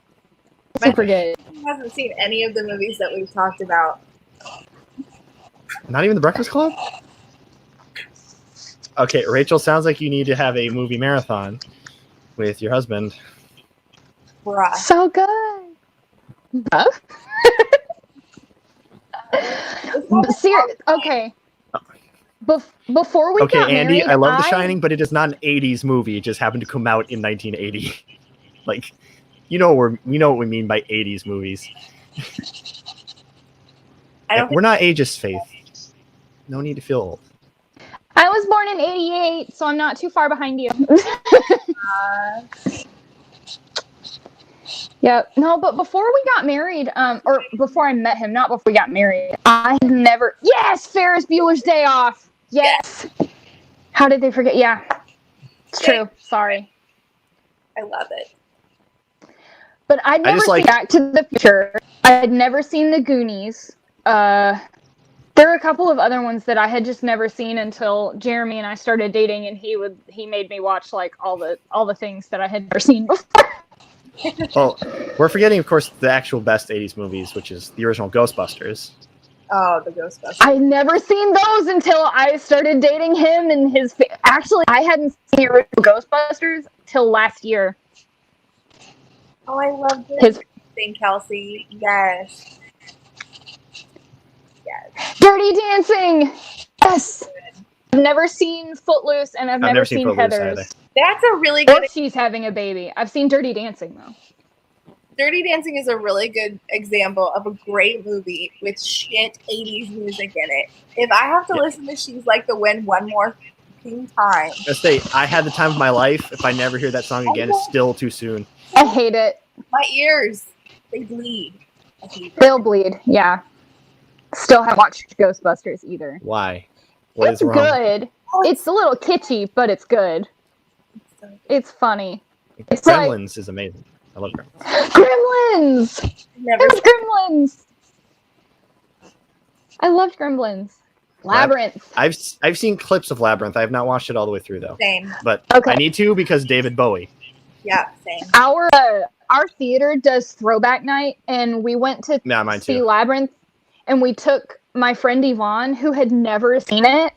Super good. I haven't seen any of the movies that we've talked about. Not even The Breakfast Club? Okay, Rachel, sounds like you need to have a movie marathon with your husband. Bruh. So good. Huh? Okay. Before we Okay, got Andy, married, I love The Shining, but it is not an '80s movie. It just happened to come out in 1980. Like, we know what we mean by '80s movies. We're not ageist, Faith. No need to feel old. I was born in '88, so I'm not too far behind you. Yeah, no, but before we got married, or before I met him, not before we got married, I had never. Yes, Ferris Bueller's Day Off. Yes. How did they forget? Yeah, it's true. Sorry, I love it. but I'd never seen Back to the Future. I had never seen the Goonies. There are a couple of other ones that I had just never seen until Jeremy and I started dating, and he made me watch like all the things that I had never seen before. Well, we're forgetting, of course, the actual best '80s movies, which is the original Ghostbusters. Oh, the Ghostbusters. I'd never seen those until I started dating him, and his. Actually, I hadn't seen the original Ghostbusters till last year. Oh, I love this thing, Kelsey. Yes. Yes. Dirty Dancing. Yes. I've never seen Footloose, and I've never seen Heathers. Either. That's a really good. Or She's Having a Baby. I've seen Dirty Dancing though. Dirty Dancing is a really good example of a great movie with shit 80s music in it. If I have to listen to She's Like the Wind one more time. I had the time of my life. If I never hear that song again, it's still too soon. I hate it. My ears, they bleed. They'll bleed. Yeah. Still haven't watched Ghostbusters either. Why? What It's is wrong? good. It's a little kitschy, but it's good. It's funny. It's Gremlins is amazing. I love Gremlins. Gremlins! Never. There's Gremlins! I loved Gremlins. Labyrinth. I've seen clips of Labyrinth. I have not watched it all the way through though. Same. But Okay. I need to because David Bowie. Yeah, same. Our theater does throwback night, and we went to Mine see too. Labyrinth, and we took my friend Yvonne, who had never seen it.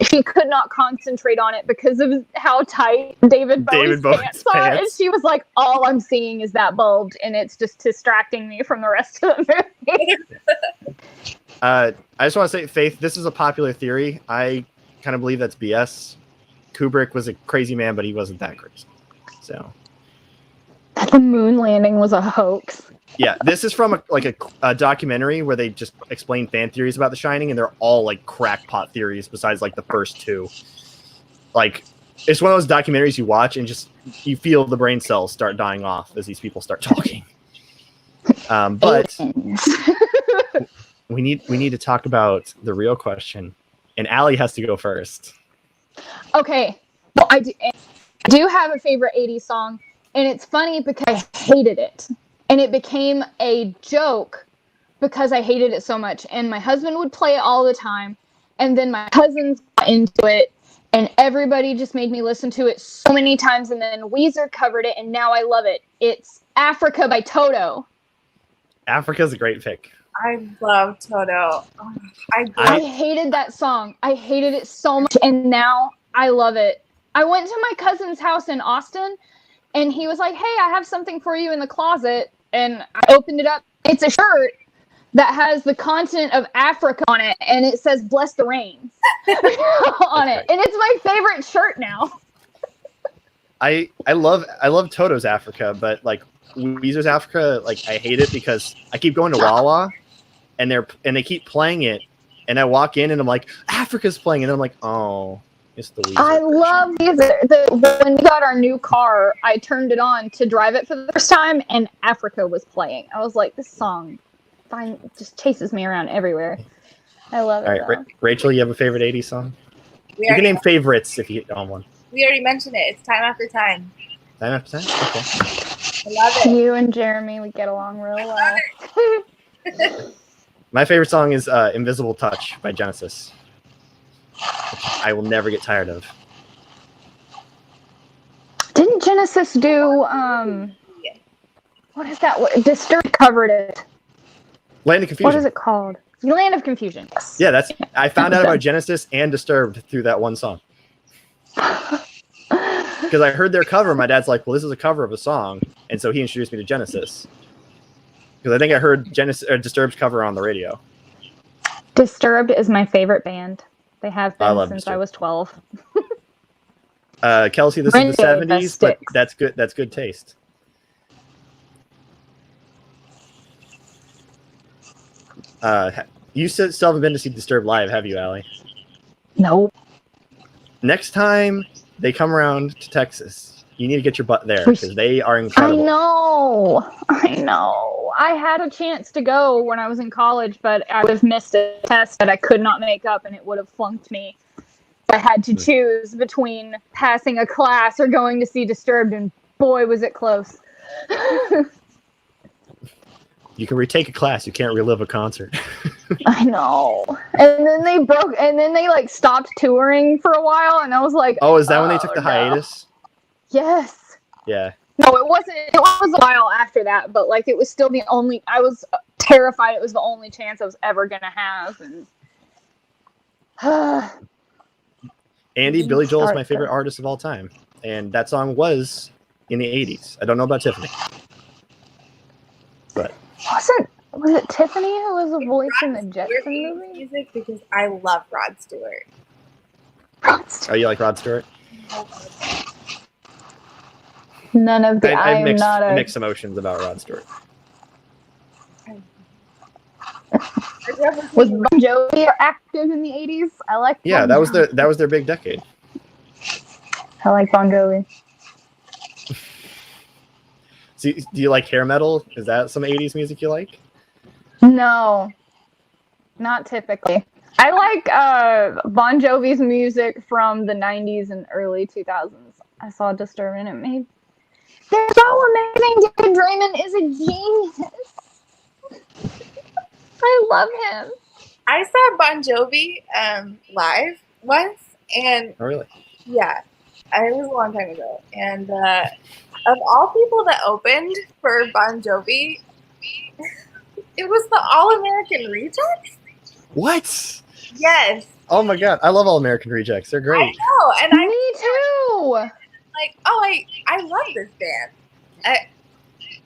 She could not concentrate on it because of how tight David Bowie's pants are. And she was like, all I'm seeing is that bulge, and it's just distracting me from the rest of the movie. I just want to say, Faith, this is a popular theory. I kind of believe that's BS. Kubrick was a crazy man, but he wasn't that crazy. So The moon landing was a hoax. yeah, this is from a documentary where they just explain fan theories about The Shining, and they're all like crackpot theories. Besides like the first two, like it's one of those documentaries you watch and just you feel the brain cells start dying off as these people start talking. But we need to talk about the real question, and Allie has to go first. Okay, well, I do have a favorite 80s song, and it's funny because I hated it. And it became a joke because I hated it so much. And my husband would play it all the time, and then my cousins got into it, and everybody just made me listen to it so many times, and then Weezer covered it, and now I love it. It's Africa by Toto. Africa's a great pick. I love Toto. Oh, I hated that song. I hated it so much, and now I love it. I went to my cousin's house in Austin, and he was like, hey, I have something for you in the closet. And I opened it up. It's a shirt that has the continent of Africa on it, and it says "Bless the Rains" on it. And it's my favorite shirt now. I love Toto's Africa, but like Weezer's Africa, like I hate it because I keep going to Wawa, and they keep playing it, and I walk in and I'm like, Africa's playing, and I'm like, oh, it's the Weezer. I love Weezer. When we got our new car, I turned it on to drive it for the first time, and Africa was playing. I was like, this song just chases me around everywhere. I love it. All right, Rachel, you have a favorite 80s song? You can name favorites if you own one. We already mentioned it. It's Time After Time. Time After Time? Okay. I love it. You and Jeremy, we get along real well. My favorite song is Invisible Touch by Genesis. Which I will never get tired of. Didn't Genesis do what is that? Disturbed covered it. Land of Confusion. What is it called? Land of Confusion. Yes. Yeah, I found out about Genesis and Disturbed through that one song. Because I heard their cover, my dad's like, well, this is a cover of a song, and so he introduced me to Genesis. Because I think I heard Disturbed's cover on the radio. Disturbed is my favorite band. They have been since Disturbed. I was 12. Kelsey, this is the 70s, but that's good. That's good taste. You still haven't been to see Disturbed live, have you, Allie? Nope. Next time they come around to Texas, you need to get your butt there because they are incredible. I know. I had a chance to go when I was in college, but I would have missed a test that I could not make up, and it would have flunked me. I had to choose between passing a class or going to see Disturbed, and boy, was it close. You can retake a class. You can't relive a concert. I know. And then they like stopped touring for a while, and I was like, oh, is that when they took the hiatus? Yes. Yeah. No, it wasn't. It was a while after that, but like it was still the only. I was terrified. It was the only chance I was ever gonna have. And Andy, Billy Joel is my favorite artist of all time, and that song was in the '80s. I don't know about Tiffany, but was it Tiffany who was a voice in the Jetson movie? Music because I love Rod Stewart. Oh, you like Rod Stewart? None of the. I have mixed emotions about Rod Stewart. Was Bon Jovi active in the 80s? I like. Yeah, that was their big decade. I like Bon Jovi. So, do you like hair metal? Is that some 80s music you like? No, not typically. I like Bon Jovi's music from the 90s and early 2000s. I saw Disturbed and it made. They're so amazing. David Draymond is a genius. I love him. I saw Bon Jovi live once, and oh really? Yeah, it was a long time ago. And of all people that opened for Bon Jovi, it was the All American Rejects. What? Yes. Oh my god, I love All American Rejects. They're great. I know, and me too. Like, oh, I love this band.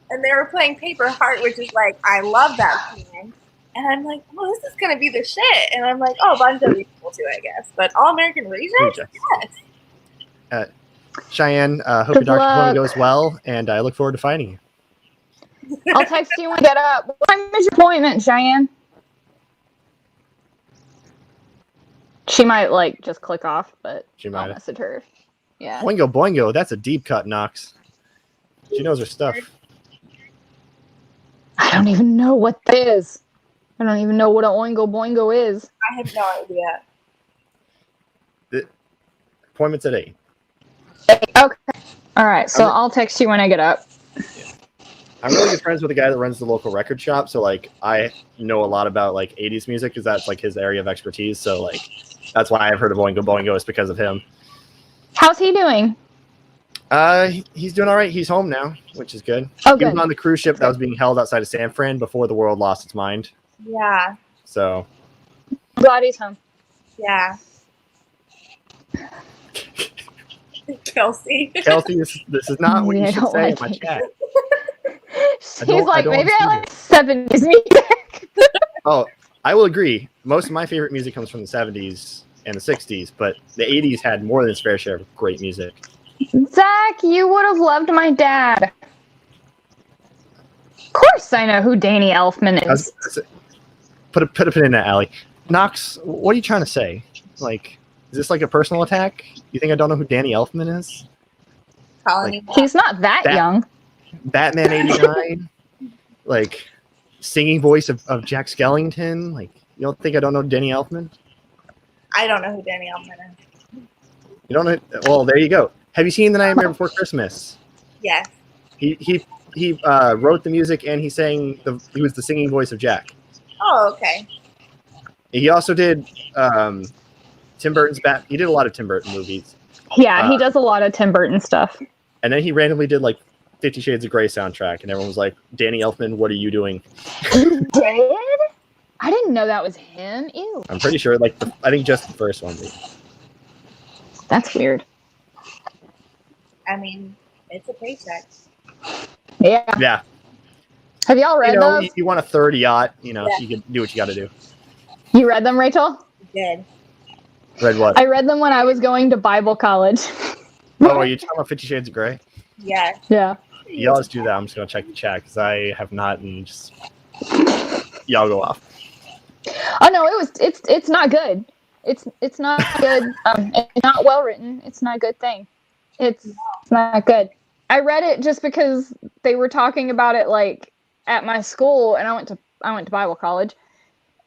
And they were playing Paper Heart, which is like, I love that song. And I'm like, well, this is gonna be the shit. And I'm like, oh, Bon Jovi's cool too, I guess. But All American Rejects, yes. Cheyenne, hope your doctor's appointment goes well, and I look forward to finding you. I'll text you when I get up. What time is your appointment, Cheyenne? She might like just click off, but I'll message her. Yeah. Boingo boingo, that's a deep cut, Nox. She knows her stuff. I don't even know what that is. I don't even know what an oingo boingo is. I have no idea. The appointment's at 8. Okay. All right. So I'll text you when I get up. Yeah. I'm really good friends with the guy that runs the local record shop, so like I know a lot about like 80s music because that's like his area of expertise. So like that's why I've heard of Oingo Boingo is because of him. How's he doing? He's doing all right. He's home now, which is good. Oh, he was on the cruise ship that was being held outside of San Fran before the world lost its mind. Yeah. So. Glad he's home. Yeah. Kelsey, this is not what you should say in my chat. She's like, maybe I like 70s music. Oh, I will agree. Most of my favorite music comes from the 70s and the 60s, but the 80s had more than its fair share of great music. Zach, you would have loved my dad. Of course I know who Danny Elfman is. Put a pin in that, Allie. Nox, what are you trying to say? Like, is this like a personal attack? You think I don't know who Danny Elfman is? Like, he's not that young. Batman 89? Like, singing voice of Jack Skellington? Like, you don't think I don't know Danny Elfman? I don't know who Danny Elfman is. You don't know? Well, there you go. Have you seen The Nightmare Before Christmas? Yes. He wrote the music and he was the singing voice of Jack. Oh, okay. He also did Tim Burton's He did a lot of Tim Burton movies. Yeah, he does a lot of Tim Burton stuff. And then he randomly did like 50 Shades of Grey soundtrack, and everyone was like, "Danny Elfman, what are you doing?" He did? I didn't know that was him. Ew. I'm pretty sure. Like, I think just the first one. That's weird. I mean, it's a paycheck. Yeah. Yeah. Have y'all read those? You want a third yacht, so you can do what you got to do. You read them, Rachel? I did. Read what? I read them when I was going to Bible college. Oh, are you talking about 50 Shades of Grey? Yes. Yeah. Y'all just do that. I'm just going to check the chat because I have not, and just y'all go off. Oh no, it's not good. It's not good. It's not well written. It's not a good thing. It's not good. I read it just because they were talking about it like at my school, and I went to Bible college,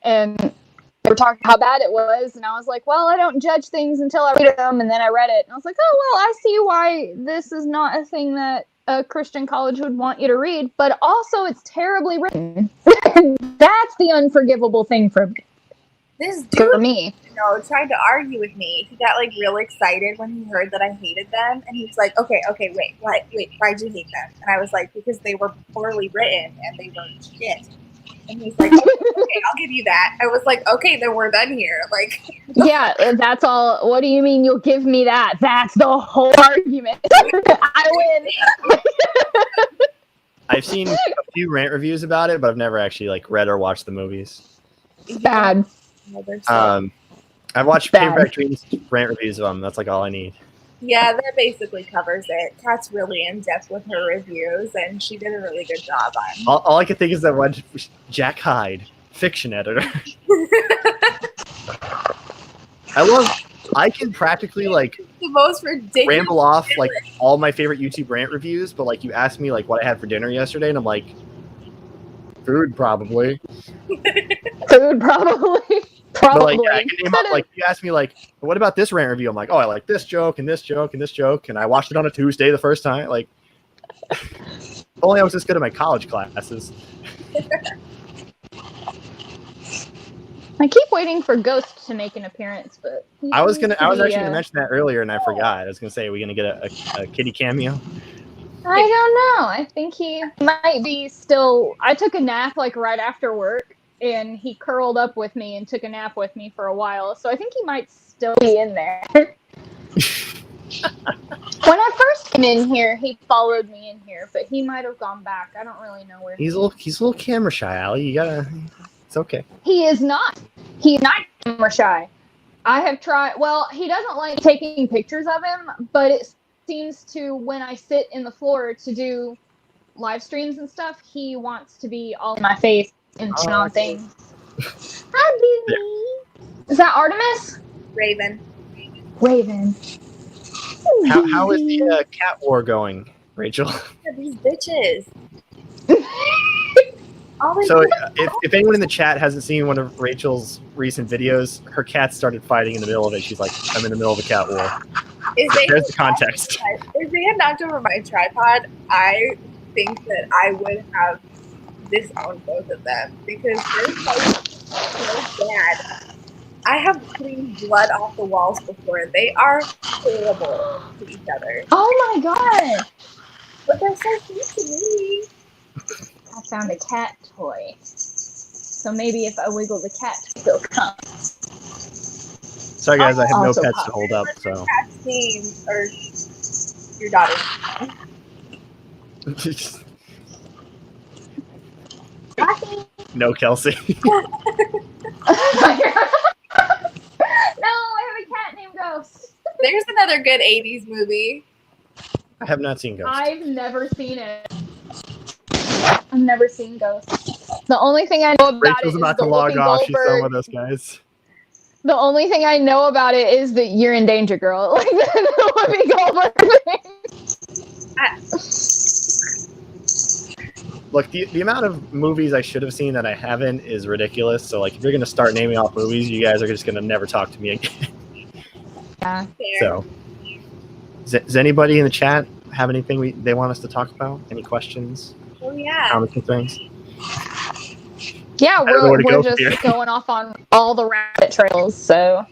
and they were talking how bad it was, and I was like, well, I don't judge things until I read them, and then I read it, and I was like, oh well, I see why this is not a thing that a Christian college would want you to read, but also it's terribly written. That's the unforgivable thing for me. Tried to argue with me. He got like real excited when he heard that I hated them, and he was like, okay, wait, why'd you hate them? And I was like, because they were poorly written and they were shit. And he's like, okay, I'll give you that. I was like, okay, then we're done here. Like, yeah, that's all. What do you mean you'll give me that? That's the whole argument. I win. I've seen a few rant reviews about it, but I've never actually like read or watched the movies. It's bad. I've watched Paperback Dreams rant reviews of them. That's like all I need. Yeah, that basically covers it. Kat's really in depth with her reviews, and she did a really good job on. All I can think is that one Jack Hyde, fiction editor. I can practically like the most ridiculous ramble off like all my favorite YouTube rant reviews, but like you asked me like what I had for dinner yesterday, and I'm like, food probably. Food probably. But like, I can name up, like, you asked me, like, what about this rant review? I'm like, oh, I like this joke and this joke and this joke. And I watched it on a Tuesday the first time. Like, if only I was this good at my college classes. I keep waiting for Ghost to make an appearance, but I was actually gonna mention that earlier, and I forgot. I was gonna say, are we gonna get a kitty cameo? I don't know. I think he might be still. I took a nap like right after work, and he curled up with me and took a nap with me for a while. So I think he might still be in there. When I first came in here, he followed me in here, but he might have gone back. I don't really know where. He's a little camera shy, Allie. You gotta It's okay. He is not. He's not camera shy. I have tried. Well, he doesn't like taking pictures of him, but it seems to when I sit in the floor to do live streams and stuff, he wants to be all in my face and on things. Hi, baby. Is that Artemis? Raven. Raven. How is the cat war going, Rachel? These bitches. So if anyone in the chat hasn't seen one of Rachel's recent videos, her cat started fighting in the middle of it. She's like, I'm in the middle of a cat war. There's the context. If they had knocked over my tripod, I think that I would have disowned both of them because they're so bad. I have cleaned blood off the walls before. They are horrible to each other. Oh my god! But they're so sweet to me. I found a cat toy. So maybe if I wiggle the cat, they'll come. Sorry guys, I have no pets to hold up. What's So. your cat's name or your daughter's name? No, Kelsey. No, I have a cat named Ghost. There's another good 80s movie. I have not seen Ghost. I've never seen it. I've never seen Ghost. The only thing I know about Rachel's it about is to the log Whoopi off. She's done Goldberg. with us, guys. The only thing I know about it is that you're in danger, girl. Like the Whoopi Goldberg thing. Look, the amount of movies I should have seen that I haven't is ridiculous. So, like, if you're going to start naming off movies, you guys are just going to never talk to me again. Yeah. So, does anybody in the chat have anything they want us to talk about? Any questions? Oh, yeah. Comments and things? Yeah, I don't know where to we're go just from here. going off on all the rabbit trails. So,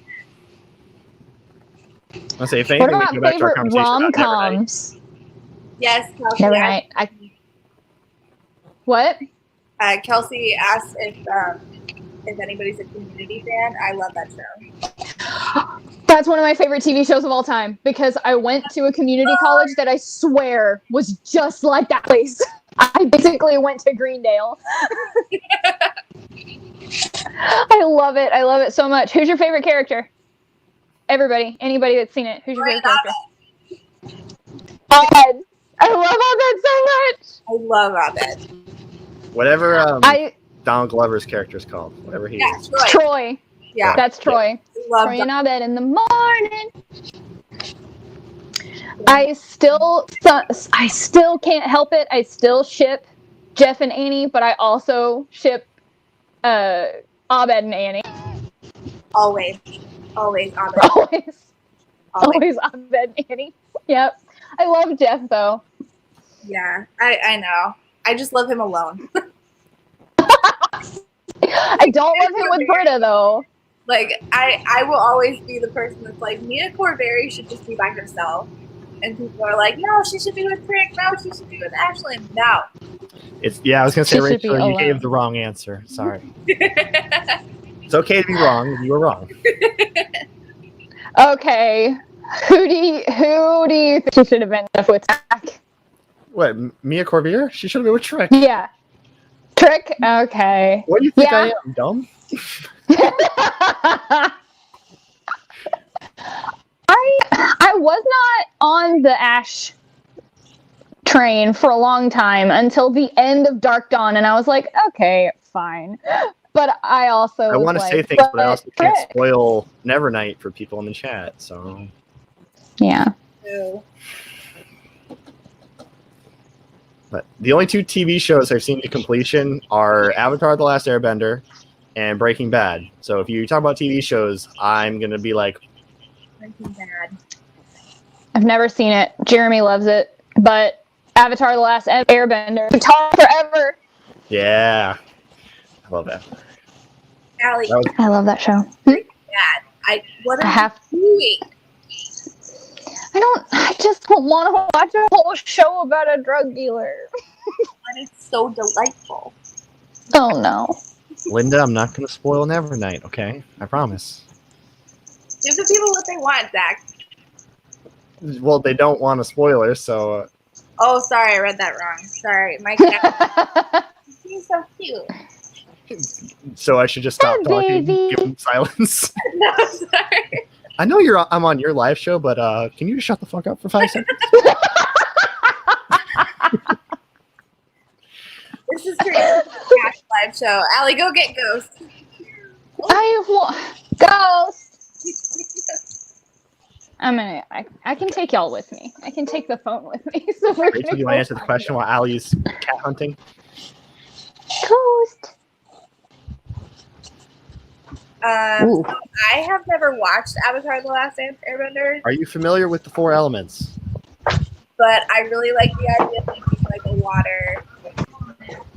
I'll say, if anything, what we about can go back to our favorite conversation about rom-coms? Yes, Kelsey. Nevernight. What? Kelsey asked if anybody's a Community fan. I love that show. That's one of my favorite TV shows of all time because I went to a community college that I swear was just like that place. I basically went to Greendale. I love it. I love it so much. Who's your favorite character? Everybody. Anybody that's seen it. Who's your favorite character? Abed. I love Abed so much. I love Abed. Whatever Donald Glover's character is called. Whatever he is. Troy. Yeah. That's Troy. Love Troy and Abed in the morning. I still can't help it. I still ship Jeff and Annie, but I also ship Abed and Annie. Always Abed. Always Abed and Annie. Yep. I love Jeff though. Yeah, I know. I just love him alone. I don't love him with Britta though. Like I will always be the person that's like, Mia Corberry should just be by herself. And people are like, no, she should be with Rick. No, she should be with Ashlyn. No. I was gonna say, She should be Rachel, you alone. gave the wrong answer. Sorry. It's okay to be wrong. You were wrong. Okay. Who do you think she should have been with Zach? What, Mia Corbier? She should have been with Trick. Yeah. Trick? Okay. What do you think Yeah. I am, dumb? I was not on the Ash train for a long time until the end of Dark Dawn, and I was like, okay, fine. But I also I want to say things, but I also can't spoil Nevernight for people in the chat. So yeah. Ew. But the only two TV shows I've seen to completion are Avatar: The Last Airbender and Breaking Bad. So if you talk about TV shows, I'm gonna be like, Breaking Bad. I've never seen it. Jeremy loves it, but Avatar: The Last Airbender. Talk forever. yeah, I love that. Allie, I love that show. Bad. What are you doing? I just don't want to watch a whole show about a drug dealer. And it's so delightful. Oh no. Linda, I'm not gonna spoil Nevernight, okay? I promise. Give the people what they want, Zach. Well, they don't want a spoiler, so Oh, sorry, I read that wrong. Sorry, my cat. He's so cute. So I should just stop Hey, talking, baby. give him silence. No, sorry. I know I'm on your live show, but can you just shut the fuck up for 5 seconds? This is turning into a cash live show. Allie, go get Ghost. Ghost. I can take y'all with me. I can take the phone with me. So we're Rachel, do you want to answer the question while Allie's cat hunting? Ghost. So I have never watched Avatar: The Last Airbender, Are you familiar with the 4 elements? but I really like the idea of making like a water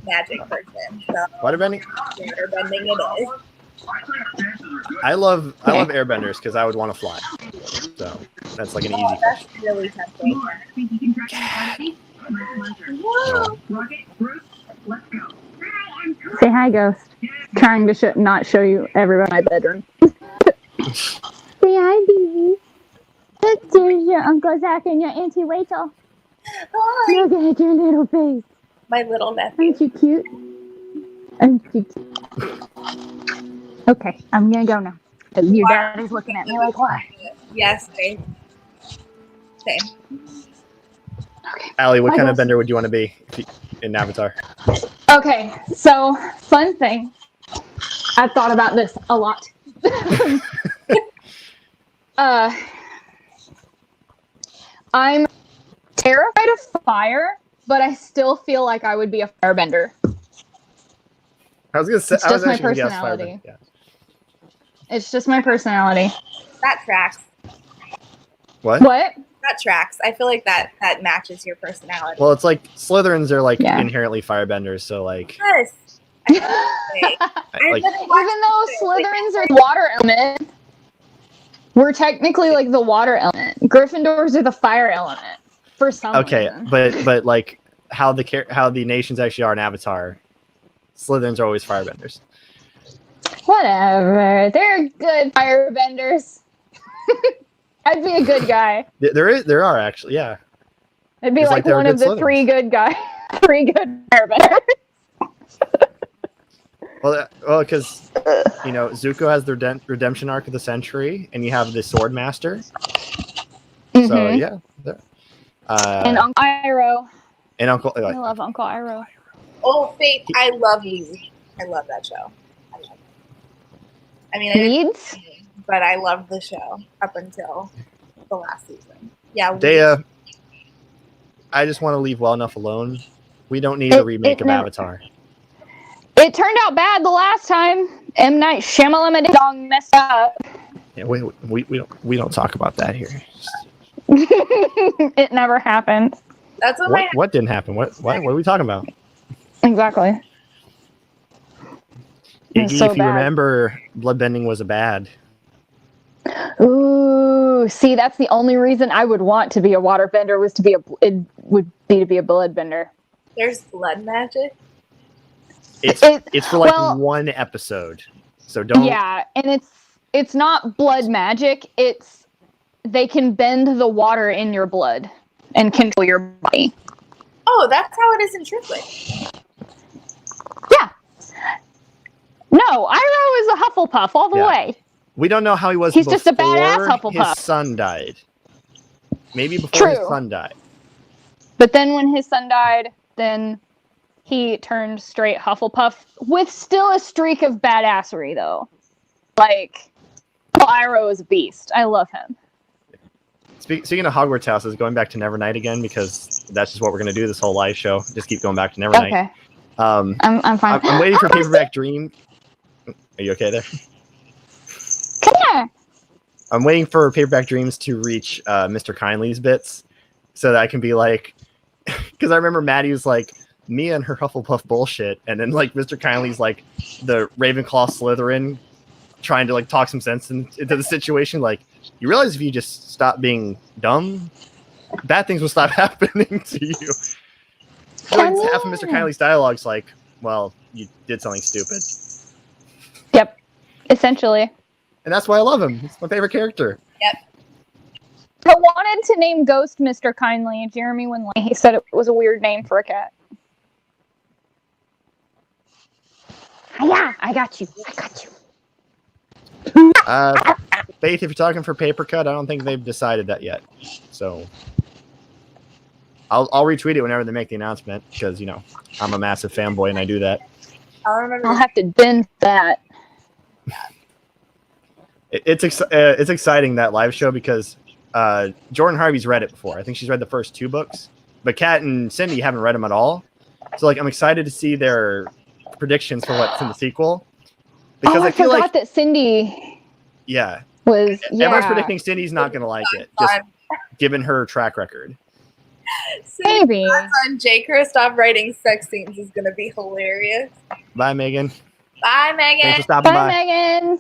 magic person. So Waterbending? waterbending it is. I love airbenders because I would want to fly. So that's like an easy question. That's really tempting. Whoa. Say hi, Ghost. Trying to not show you everyone in my bedroom. Say hi, baby. This is your Uncle Zach and your Auntie Rachel. Hi. Look at your little face. My little nephew. Aren't you cute? Aren't you cute? Okay, I'm gonna go now. Your daddy's looking at me like, what? Yes, same. Same. Okay. Allie, what Hi, kind of Ghost. bender would you want to be in Avatar? Okay, so fun thing. I've thought about this a lot. I'm terrified of fire, but I still feel like I would be a firebender. I was gonna say, It's I was just my actually gonna guess personality. firebender. Yeah. It's just my personality. That tracks. What? What? That tracks. I feel like that matches your personality. Well, it's like Slytherins are like Yeah. inherently firebenders, so like, Yes. Even like though Slytherins are the water element, we're technically like the water element. Gryffindors are the fire element for some okay, reason. but like how the nations actually are in Avatar, Slytherins are always firebenders. Whatever. They're good firebenders. I'd be a good guy. There are actually, yeah. I'd be It's like, like they're one good of the Slytherins. 3 good guys. 3 good firebenders. Well, because you know Zuko has the redemption arc of the century, and you have the sword master. So Mhm. yeah, And Uncle Iroh. and Uncle. I love Uncle Iroh. Oh, Faith, I love Weed. I love that show. I love it. I mean, I didn't, Weeds? but I loved the show up until the last season. Yeah, Weed. Dea, I just want to leave well enough alone. We don't need a remake of Avatar. It turned out bad the last time. M. Night Shyamalan messed up. Yeah, we don't talk about that here. It never happened. That's what What didn't happen? What are we talking about? Exactly. It was Iggy, so if you bad. remember, bloodbending was a bad. Ooh, see, that's the only reason I would want to be a waterbender was to be to be a bloodbender. There's blood magic. It's for like well, one episode, so don't. Yeah, and it's not blood magic. It's they can bend the water in your blood and control your body. Oh, that's how it is in Triplet. Yeah. No, Iroh is a Hufflepuff all the way. We don't know how he was. He's just a badass before Hufflepuff. His son died. Maybe before his True. son died. But then when his son died, then he turned straight Hufflepuff with still a streak of badassery, though. Like, Iroh is a beast. I love him. Speaking of Hogwarts houses, going back to Nevernight again, because that's just what we're going to do this whole live show. Just keep going back to Nevernight. Okay. I'm I'm fine. I'm waiting for Paperback Dream. Are you okay there? Come here. I'm waiting for Paperback Dreams to reach Mr. Kindly's bits, so that I can be like, because I remember Maddie was like, Mia and her Hufflepuff bullshit, and then like Mr. Kindly's like the Ravenclaw Slytherin trying to like talk some sense into the situation. Like, you realize if you just stop being dumb, bad things will stop happening to you. Like, half of Mr. Kindly's dialogue's like, well, you did something stupid. Yep. Essentially. And that's why I love him. He's my favorite character. Yep. I wanted to name Ghost Mr. Kindly. Jeremy Winley. He said it was a weird name for a cat. Yeah, I got you. Faith, if you're talking for paper cut, I don't think they've decided that yet. So I'll retweet it whenever they make the announcement because I'm a massive fanboy and I do that. I'll have to bend that. It's exciting, that live show, because Jordan Harvey's read it before. I think she's read the first 2 books, but Kat and Cindy haven't read them at all. So I'm excited to see their predictions for what's in the sequel. Because I feel like that Cindy. Yeah. Was Everyone's predicting Cindy's not going to like it, just given her track record. Maybe. On J. Kristoff writing sex scenes is going to be hilarious. Bye, Megan. Bye, Megan. Thanks for stopping by. Megan.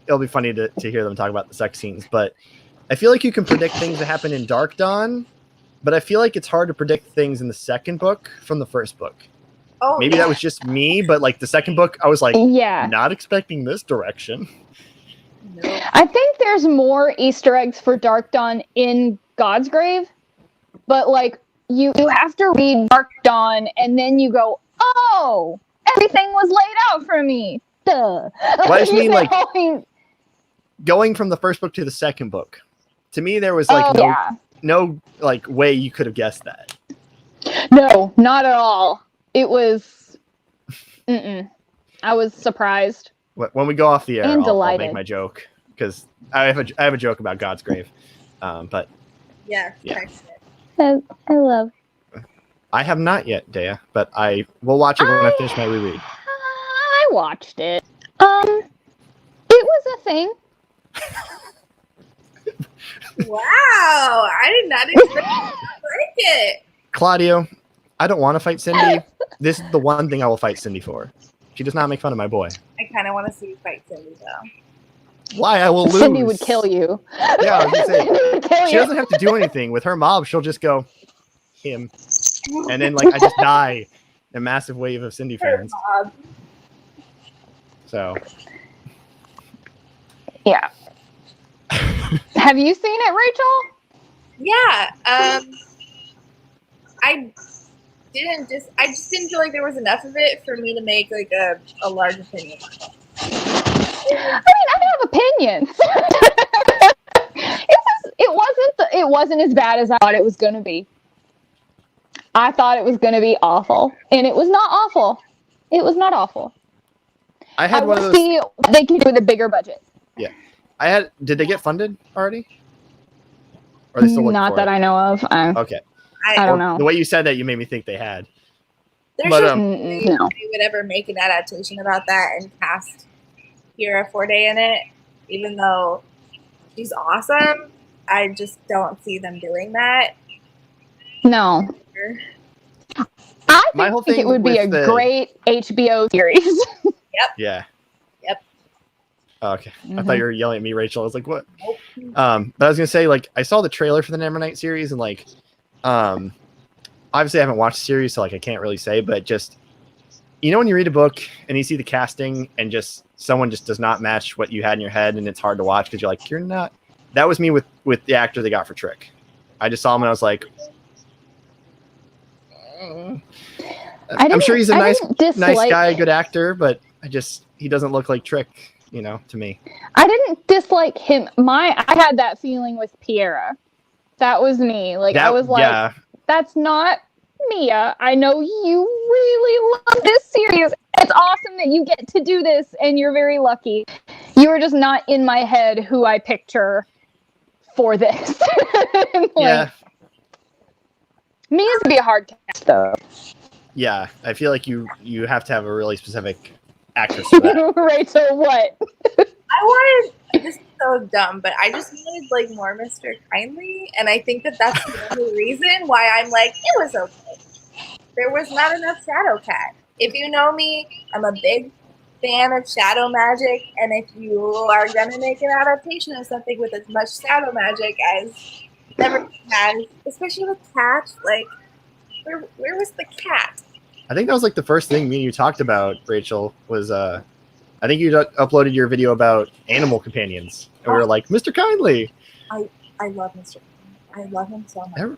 It'll be funny to hear them talk about the sex scenes, but I feel like you can predict things that happen in Dark Dawn, but I feel like it's hard to predict things in the second book from the first book. Oh, maybe that was just me, but the second book, I was not expecting this direction. No. I think there's more Easter eggs for Dark Dawn in God's Grave, but you have to read Dark Dawn and then you go, oh, everything was laid out for me. Duh. Well, I just mean going from the first book to the second book. To me, there was no way you could have guessed that. No, not at all. It was. I was surprised. When we go off the air, I'll make my joke because I have a joke about God's Grave, but yeah. I love. I have not yet, Dea, but I will watch it when I finish my reread. I watched it. It was a thing. Wow, I did not expect to like it. Claudio, I don't want to fight Cindy. This is the one thing I will fight Cindy for. She does not make fun of my boy. I kind of want to see you fight Cindy, though. Why? I will lose. Cindy would kill you. Yeah, I was gonna say, she doesn't have to do anything. With her mob, she'll just go, him. And then, I just die. A massive wave of Cindy fans. So. Yeah. Have you seen it, Rachel? Yeah. I just didn't feel like there was enough of it for me to make a large opinion. I have opinions. It wasn't as bad as I thought it was going to be. I thought it was going to be awful, and it was not awful. It was not awful. I had one of those. See what they can do with a bigger budget. Yeah, Did they get funded already? Or are they still looking not for that it? I know of. Okay. I don't know. The way you said that, you made me think they had. There's no way they would ever make an adaptation about that and cast Kira Forday in it, even though she's awesome. I just don't see them doing that. No. I think it would be a great HBO series. Yep. Yeah. Yep. Oh, okay. I thought you were yelling at me, Rachel. I was like, what? Nope. But I was going to say, I saw the trailer for the Nevernight series and, obviously I haven't watched the series, so, I can't really say, but just, when you read a book and you see the casting and just someone just does not match what you had in your head and it's hard to watch because you're like, you're not. That was me with the actor they got for Trick. I just saw him and I was like, I'm sure he's a nice guy, a good actor, but he doesn't look like Trick, to me. I didn't dislike him. I had that feeling with Piera. That was me. I was like, yeah. That's not Mia. I know you really love this series. It's awesome that you get to do this, and you're very lucky. You are just not in my head who I picture for this. Yeah. Mia's gonna be a hard cast, though. Yeah, I feel like you have to have a really specific actress for that. Rachel, what? This is so dumb, but I just wanted more Mr. Kindly, and I think that's the only reason why I'm it was okay. There was not enough Shadow Cat. If you know me, I'm a big fan of shadow magic, and if you are gonna make an adaptation of something with as much shadow magic as Never has, especially with cats, where was the cat? I think that was the first thing me and you talked about, Rachel, was I think you uploaded your video about animal companions. And we were like, Mr. Kindly. I love Mr. Kindly. I love him so much.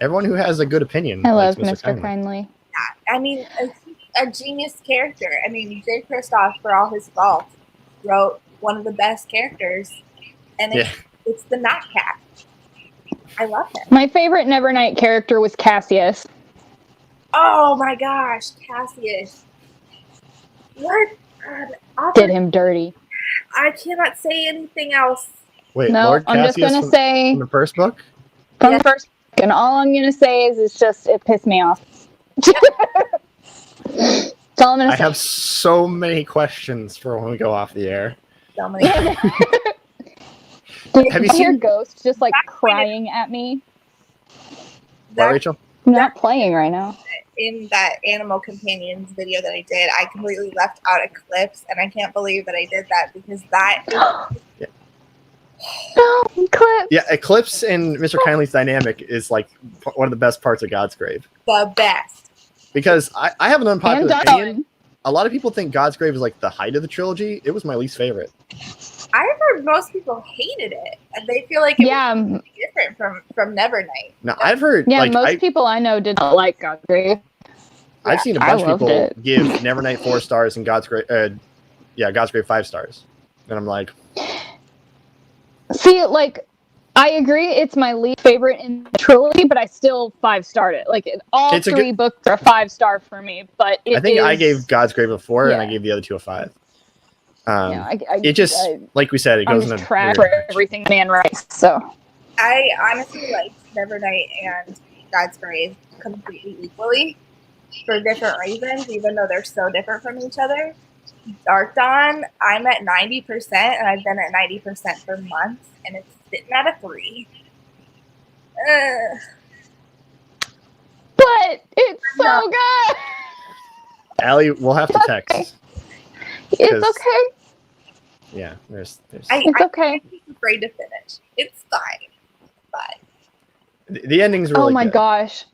Everyone who has a good opinion. I love likes Mr. Kindly. Yeah, I mean, a genius character. I mean, Jay Kristoff, for all his faults, wrote one of the best characters, and it's the Nat Cat. I love him. My favorite Nevernight character was Cassius. Oh my gosh, Cassius. What? Did him dirty. I cannot say anything else. Wait, no, Lord I'm Cassius just going to say... From the first book? From the first book. And all I'm going to say is it's just, it pissed me off. That's all I'm going to say. I have so many questions for when we go off the air. So many questions. Have you hear Ghost just like crying at me? What, Rachel? I'm not playing right now. In that Animal Companions video that I did, I completely left out Eclipse, and I can't believe that I did that because that is... No, Eclipse. Yeah, Eclipse and Mr. Kindly's dynamic is like one of the best parts of God's Grave. The best. Because I have an unpopular opinion. A lot of people think God's Grave is like the height of the trilogy. It was my least favorite. I've heard most people hated it, and they feel like it was different from Nevernight. No, I've heard. Yeah, like, most people I know did not like God's Grave. I've seen a bunch of people give Nevernight 4 stars and God's Grave, God's Grave 5 stars, and I'm like, see, like, I agree, it's my least favorite in the trilogy, but I still 5-starred it. Like, all 3 books are 5-star for me, but I think I gave God's Grave a 4, and I gave the other 2 a 5. It just, like we said, it goes in a trash for everything man writes. So I honestly liked Nevernight and God's Grave completely equally for different reasons, even though they're so different from each other. Dark Dawn, I'm at 90%, and I've been at 90% for months, and it's sitting at a 3. But it's so good. Allie, we'll have to text. It's okay. Yeah, there's. It's okay. I'm afraid to finish. It's fine, but the ending's really good. Oh my gosh!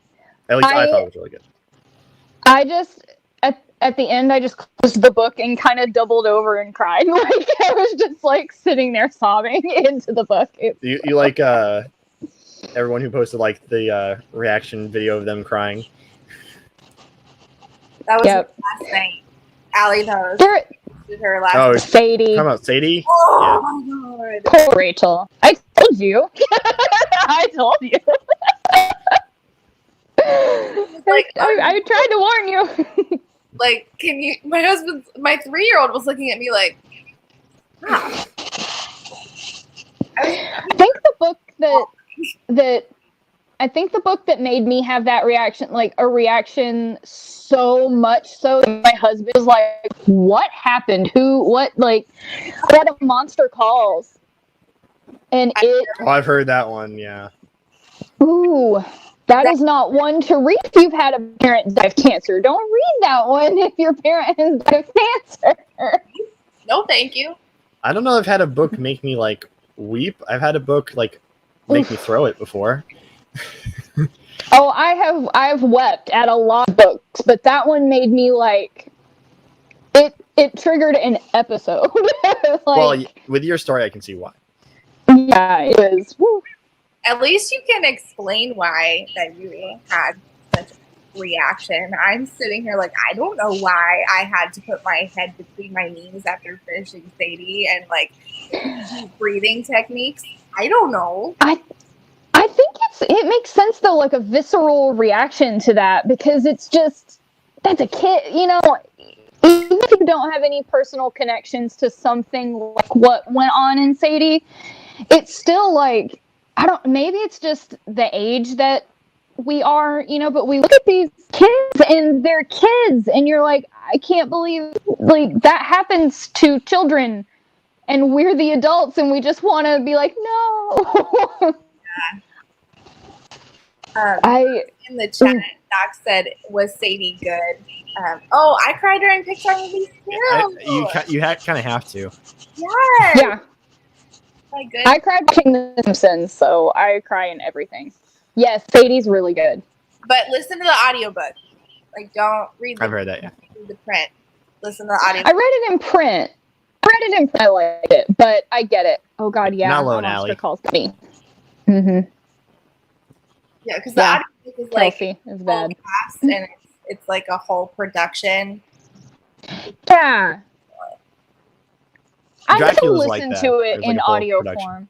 At least I thought it was really good. I just at the end, I just closed the book and kind of doubled over and cried. Like I was just like sitting there sobbing into the book. You like everyone who posted like the reaction video of them crying. That was last night. Allie knows. Her last Sadie. Talking about Sadie? Oh my god. Poor Rachel. I told you. I told you. Like I tried to warn you. Like, can you? My 3-year-old was looking at me like, I think the book that made me have that reaction, like a reaction so much so that my husband was like, what happened? What a Monster Calls. And I've heard that one, yeah. Ooh, that is not one to read if you've had a parent die of cancer. Don't read that one if your parent has died of cancer. No, thank you. I don't know if I've had a book make me like weep. I've had a book like make me throw it before. Oh, I've wept at a lot of books, but that one made me like it triggered an episode. Well, with your story, I can see why. Yeah, it was. Woo. At least you can explain why that you had such a reaction. I'm sitting here like, I don't know why I had to put my head between my knees after finishing Sadie and like breathing techniques. I don't know. I think it makes sense though, like a visceral reaction to that, because it's just, that's a kid, you know, even if you don't have any personal connections to something like what went on in Sadie, it's still like, maybe it's just the age that we are, you know, but we look at these kids and they're kids and you're like, I can't believe like that happens to children and we're the adults and we just want to be like, no. In the chat, Nox said, "Was Sadie good?" I cried during Pixar movies too. You kind of have to. Yes. Yeah. Good. I cried watching The Simpsons, so I cry in everything. Yes, Sadie's really good. But listen to the audiobook. Like, don't read. I've heard that. Yeah. Read the print. Listen to the audiobook. I read it in print. I liked it, but I get it. Oh God, yeah. Not alone, Allie. Calls me. Mm-hmm. Yeah, because the audiobook is like Kelsey is bad. Cast, and it's like a whole production. Yeah. I need to Dracula's listen like to it There's in like a full audio production. form.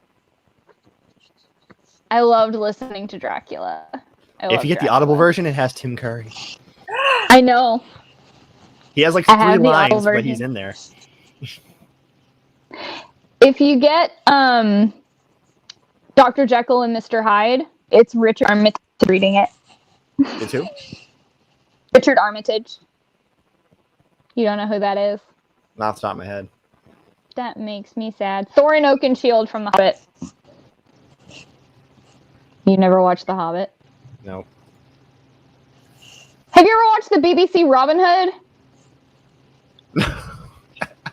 I loved listening to Dracula. If you get the Audible version, it has Tim Curry. I know. He has like I 3 have the lines, Audible but he's version. in there. If you get Dr. Jekyll and Mr. Hyde, it's Richard Armitage reading it. It's who? Richard Armitage. You don't know who that is? Not off the top of my head. That makes me sad. Thorin Oakenshield from The Hobbit. You never watched The Hobbit? No. Have you ever watched the BBC Robin Hood?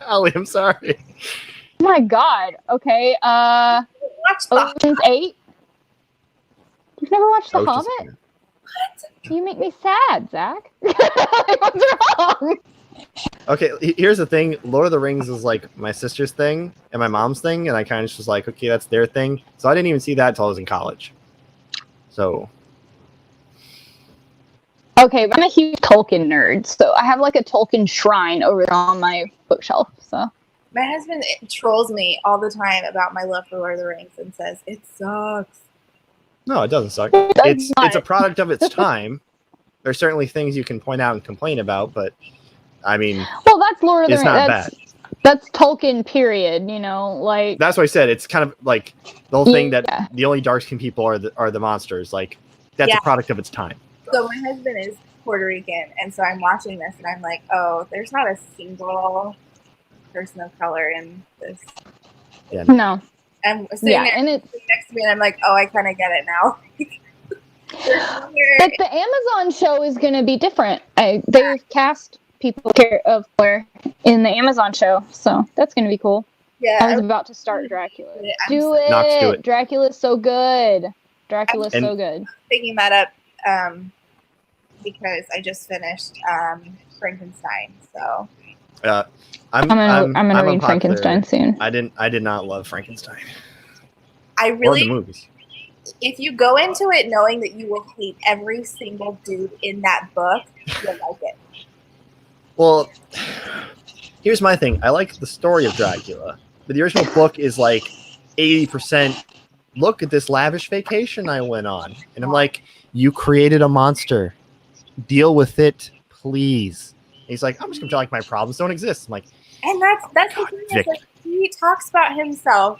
Ollie, I'm sorry. Oh my god. Okay. Watch Ocean's 8? You've never watched The Ocean's Hobbit? 8. What? You make me sad, Zach. What's wrong? Okay, here's the thing. Lord of the Rings is like my sister's thing and my mom's thing, and I kind of just was like, okay, that's their thing. So I didn't even see that until I was in college. So. Okay, I'm a huge Tolkien nerd, so I have like a Tolkien shrine over there on my bookshelf. So My husband trolls me all the time about my love for Lord of the Rings and says it sucks. No, it doesn't suck. It does It's not. a product of its time. There's certainly things you can point out and complain about, but I mean, well, that's Lord of the it's Rings. not bad. That's Tolkien, period. You know, like That's what I said. It's kind of like the whole thing Yeah. that the only dark-skinned people are the monsters. Like that's Yeah. a product of its time. So my husband is Puerto Rican, and so I'm watching this, and I'm like, oh, there's not a single person of color in this. Yeah. no, I'm sitting there and it's next to me, and I'm like, oh, I kind of get it now. but the Amazon show is going to be different. They've cast people of color in the Amazon show, so that's going to be cool. Yeah, I was about to start Dracula. Do Knox, do it. it. Dracula's so good. Dracula's And- so good. picking that up because I just finished Frankenstein. So I'm gonna read unpopular. Frankenstein soon. I did not love Frankenstein I or the really, movies. if you go into it knowing that you will hate every single dude in that book, you'll like it. Well, here's my thing. I like the story of Dracula, but the original book is like 80%. Look at this lavish vacation I went on, and I'm like, you created a monster. Deal with it, please. And he's like, I'm just gonna tell like my problems don't exist. I'm like, And that's the thing. Is, like, he talks about himself.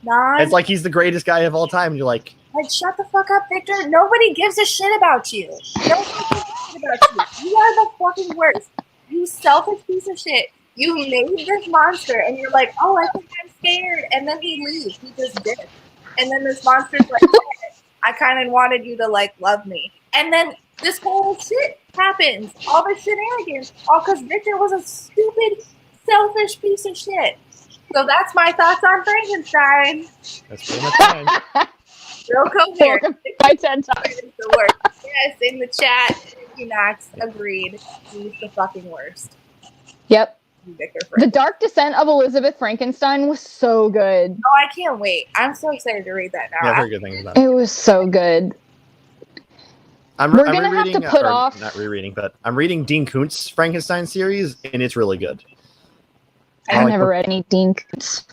it's like he's the greatest guy of all time. And you're like, Shut the fuck up, Victor. Nobody gives a shit about you. Nobody gives a shit about you. You are the fucking worst. You selfish piece of shit. You made this monster, and you're like, oh, I think I'm scared. And then he leaves. He just did. And then this monster's like, I kind of wanted you to, like, love me. And then this whole shit happens. All this shenanigans. All because Victor was a stupid, selfish piece of shit. So that's my thoughts on Frankenstein. that's pretty much fine. Real coherent. Welcome to my TED Talk. It's the worst. Yes, in the chat, thank you, Nox. Agreed. He's the fucking worst. Yep. Victor The Frank. Dark Descent of Elizabeth Frankenstein was so good. Oh, I can't wait. I'm so excited to read that now. Yeah, I've heard good things about it. It was so good. I'm We're gonna have to rereading, put or off- not rereading, but I'm reading Dean Koontz Frankenstein series, and it's really good. I've like never what- read any Dean Koontz.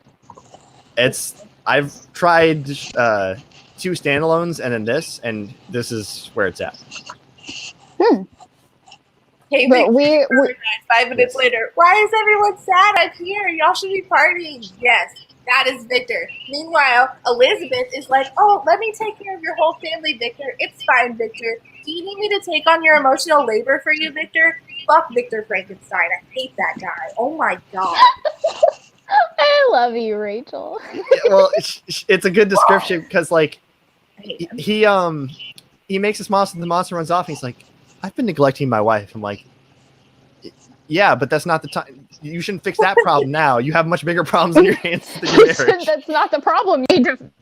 I've tried 2 standalones and then this, and this is where it's at. Hey, But Victor, we're 5 minutes later. Why is everyone sad? I'm here. Y'all should be partying. Yes, that is Victor. Meanwhile, Elizabeth is like, oh, let me take care of your whole family, Victor. It's fine, Victor. Do you need me to take on your emotional labor for you, Victor? Fuck Victor Frankenstein. I hate that guy. Oh my god. I love you, Rachel. Yeah, well, it's a good description because like I hate him. he makes this monster, and the monster runs off, and he's like, I've been neglecting my wife. I'm like, yeah, but that's not the time. You shouldn't fix that problem now. You have much bigger problems in your hands than your marriage. That's not the problem you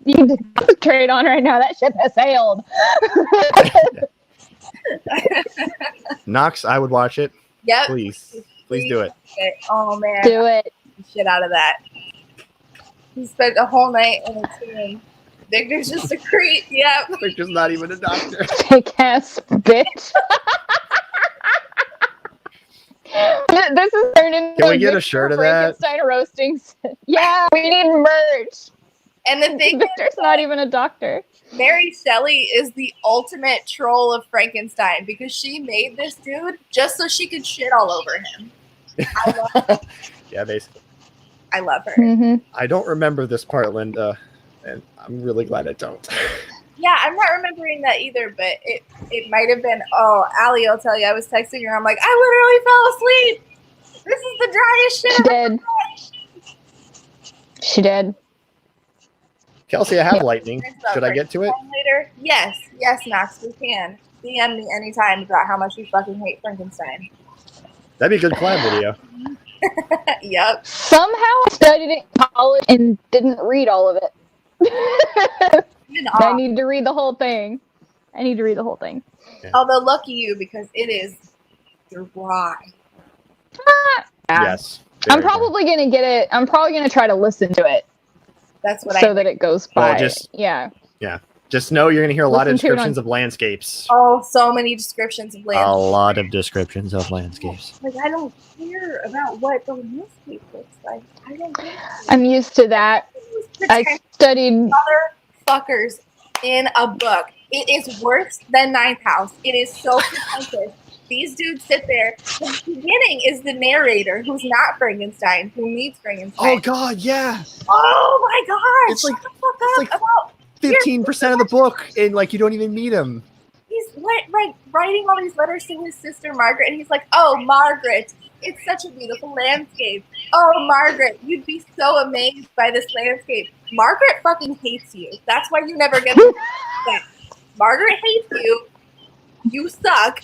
need to concentrate on right now. That ship has sailed. Nox, I would watch it. Yep. Please do it. Oh man. Do it. Shit out of that. He spent a whole night in a tomb Victor's just a creep. Yep. Victor's not even a doctor. Fake ass bitch. This is turned into Can we get a shirt of that? Frankenstein roasting. Yeah, we need merch. And the thing Victor's not even a doctor. Mary Shelley is the ultimate troll of Frankenstein because she made this dude just so she could shit all over him. I love her. Yeah, basically. I love her. Mm-hmm. I don't remember this part, Linda, and I'm really glad I don't. Yeah, I'm not remembering that either, but it might have been, Allie will tell you, I was texting her, I'm like, I literally fell asleep. This is the driest shit. She did. She did. Kelsey, I have lightning. Should I get to it? Later? Yes, Nox, we can. DM me anytime about how much you fucking hate Frankenstein. That'd be a good collab video. Yep. Somehow I studied it in college and didn't read all of it. I need to read the whole thing. Yeah. Although lucky you, because it is dry. Yes. I'm probably gonna get it. I'm probably gonna try to listen to it. That's what so that it goes by. Well, just know you're gonna hear a lot of descriptions of landscapes. Oh, so many descriptions of landscapes. A lot of descriptions of landscapes. Like, I don't care about what the landscape looks like. I don't care. I'm used to that. I studied motherfuckers in a book. It is worse than Ninth House. It is so pretentious. These dudes sit there. The beginning is the narrator, who's not Frankenstein, who meets Frankenstein. Oh God, yeah. Oh my God! It's like, shut the fuck up about 15% of the book, and like you don't even meet him. He's writing all these letters to his sister Margaret, and he's like, "Oh, Margaret, it's such a beautiful landscape. Oh, Margaret, you'd be so amazed by this landscape. Margaret fucking hates you. That's why you never get that. Margaret hates you. You suck.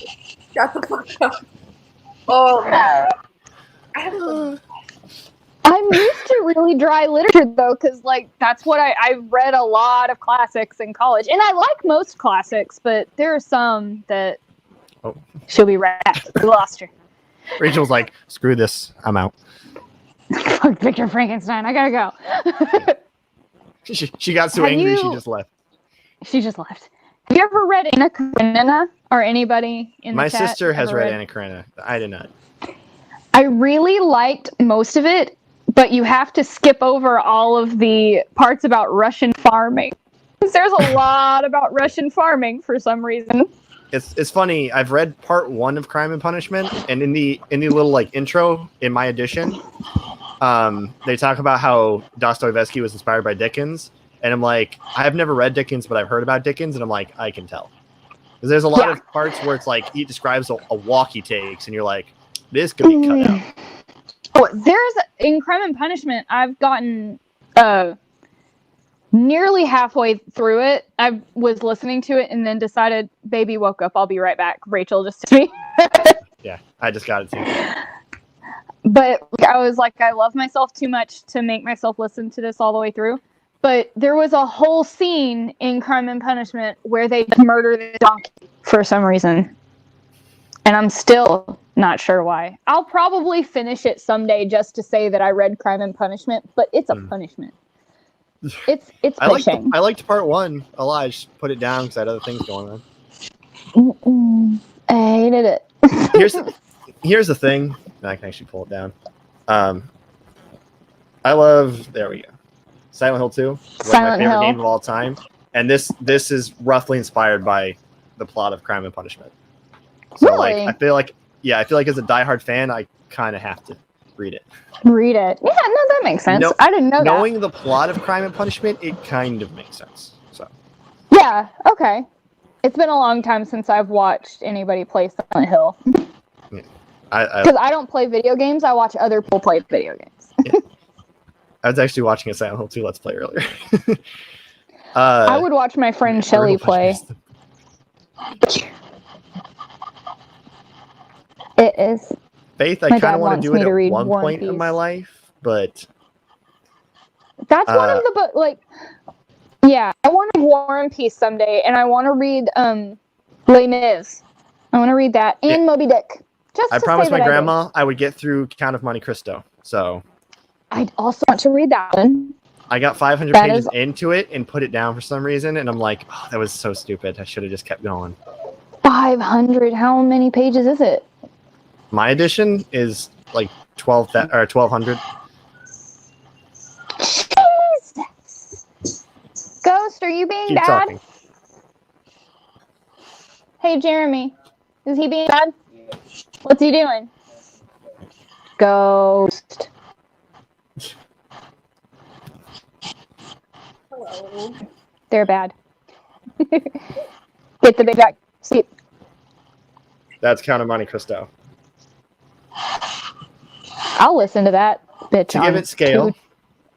Shut the fuck up." Oh, man. I'm used to really dry literature, though, because, like, that's what I read a lot of classics in college. And I like most classics, but there are some that she'll be right back. We lost her. Rachel's like, screw this. I'm out. Fuck Victor Frankenstein. I gotta go. She got so angry, she just left. She just left. Have you ever read Anna Karenina? Or anybody in the My chat sister has ever read Anna Karenina. I did not. I really liked most of it, but you have to skip over all of the parts about Russian farming. Because there's a lot about Russian farming for some reason. It's funny. I've read part 1 of Crime and Punishment, and in the little like intro in my edition, they talk about how Dostoevsky was inspired by Dickens, and I'm like, I have never read Dickens, but I've heard about Dickens, and I'm like, I can tell. Because there's a lot of parts where it's like he describes a walk he takes, and you're like, this could be cut out. Oh, in Crime and Punishment, I've gotten nearly halfway through it. I was listening to it and then decided, baby woke up, I'll be right back. Rachel just to me. Yeah, I just got it too. But I was like, I love myself too much to make myself listen to this all the way through. But there was a whole scene in Crime and Punishment where they murder the donkey for some reason. And I'm still not sure why. I'll probably finish it someday just to say that I read Crime and Punishment, but it's a punishment. It's pushing. I liked part 1 a lot. I just put it down because I had other things going on. I hated it. Here's the thing. I can actually pull it down. I love. There we go. Silent Hill 2. My favorite game of all time. And this is roughly inspired by the plot of Crime and Punishment. So really? I feel like as a diehard fan, I kind of have to read it. Read it. Yeah, no, that makes sense. I didn't know that. Knowing the plot of Crime and Punishment, it kind of makes sense. So. Yeah, okay. It's been a long time since I've watched anybody play Silent Hill. Yeah. Because I don't play video games, I watch other people play video games. Yeah. I was actually watching a Silent Hill 2 Let's Play earlier. I would watch my friend Shelly play. It is. Faith, I kind of want to do it at one point in my life, but... That's one of the books, like... Yeah, I want to War and Peace someday, and I want to read Les Mis. I want to read that, and Moby Dick. I promised my grandma I would get through Count of Monte Cristo, so... I'd also want to read that one. I got 500 pages into it and put it down for some reason, and I'm like, oh, that was so stupid. I should have just kept going. 500? How many pages is it? My edition is like 1,200. Jesus! Ghost, are you being Keep bad? talking. Hey, Jeremy. Is he being bad? What's he doing? Ghost. Hello. They're bad. Get the big back seat. That's Count of Monte Cristo. I'll listen to that bitch To on give it scale.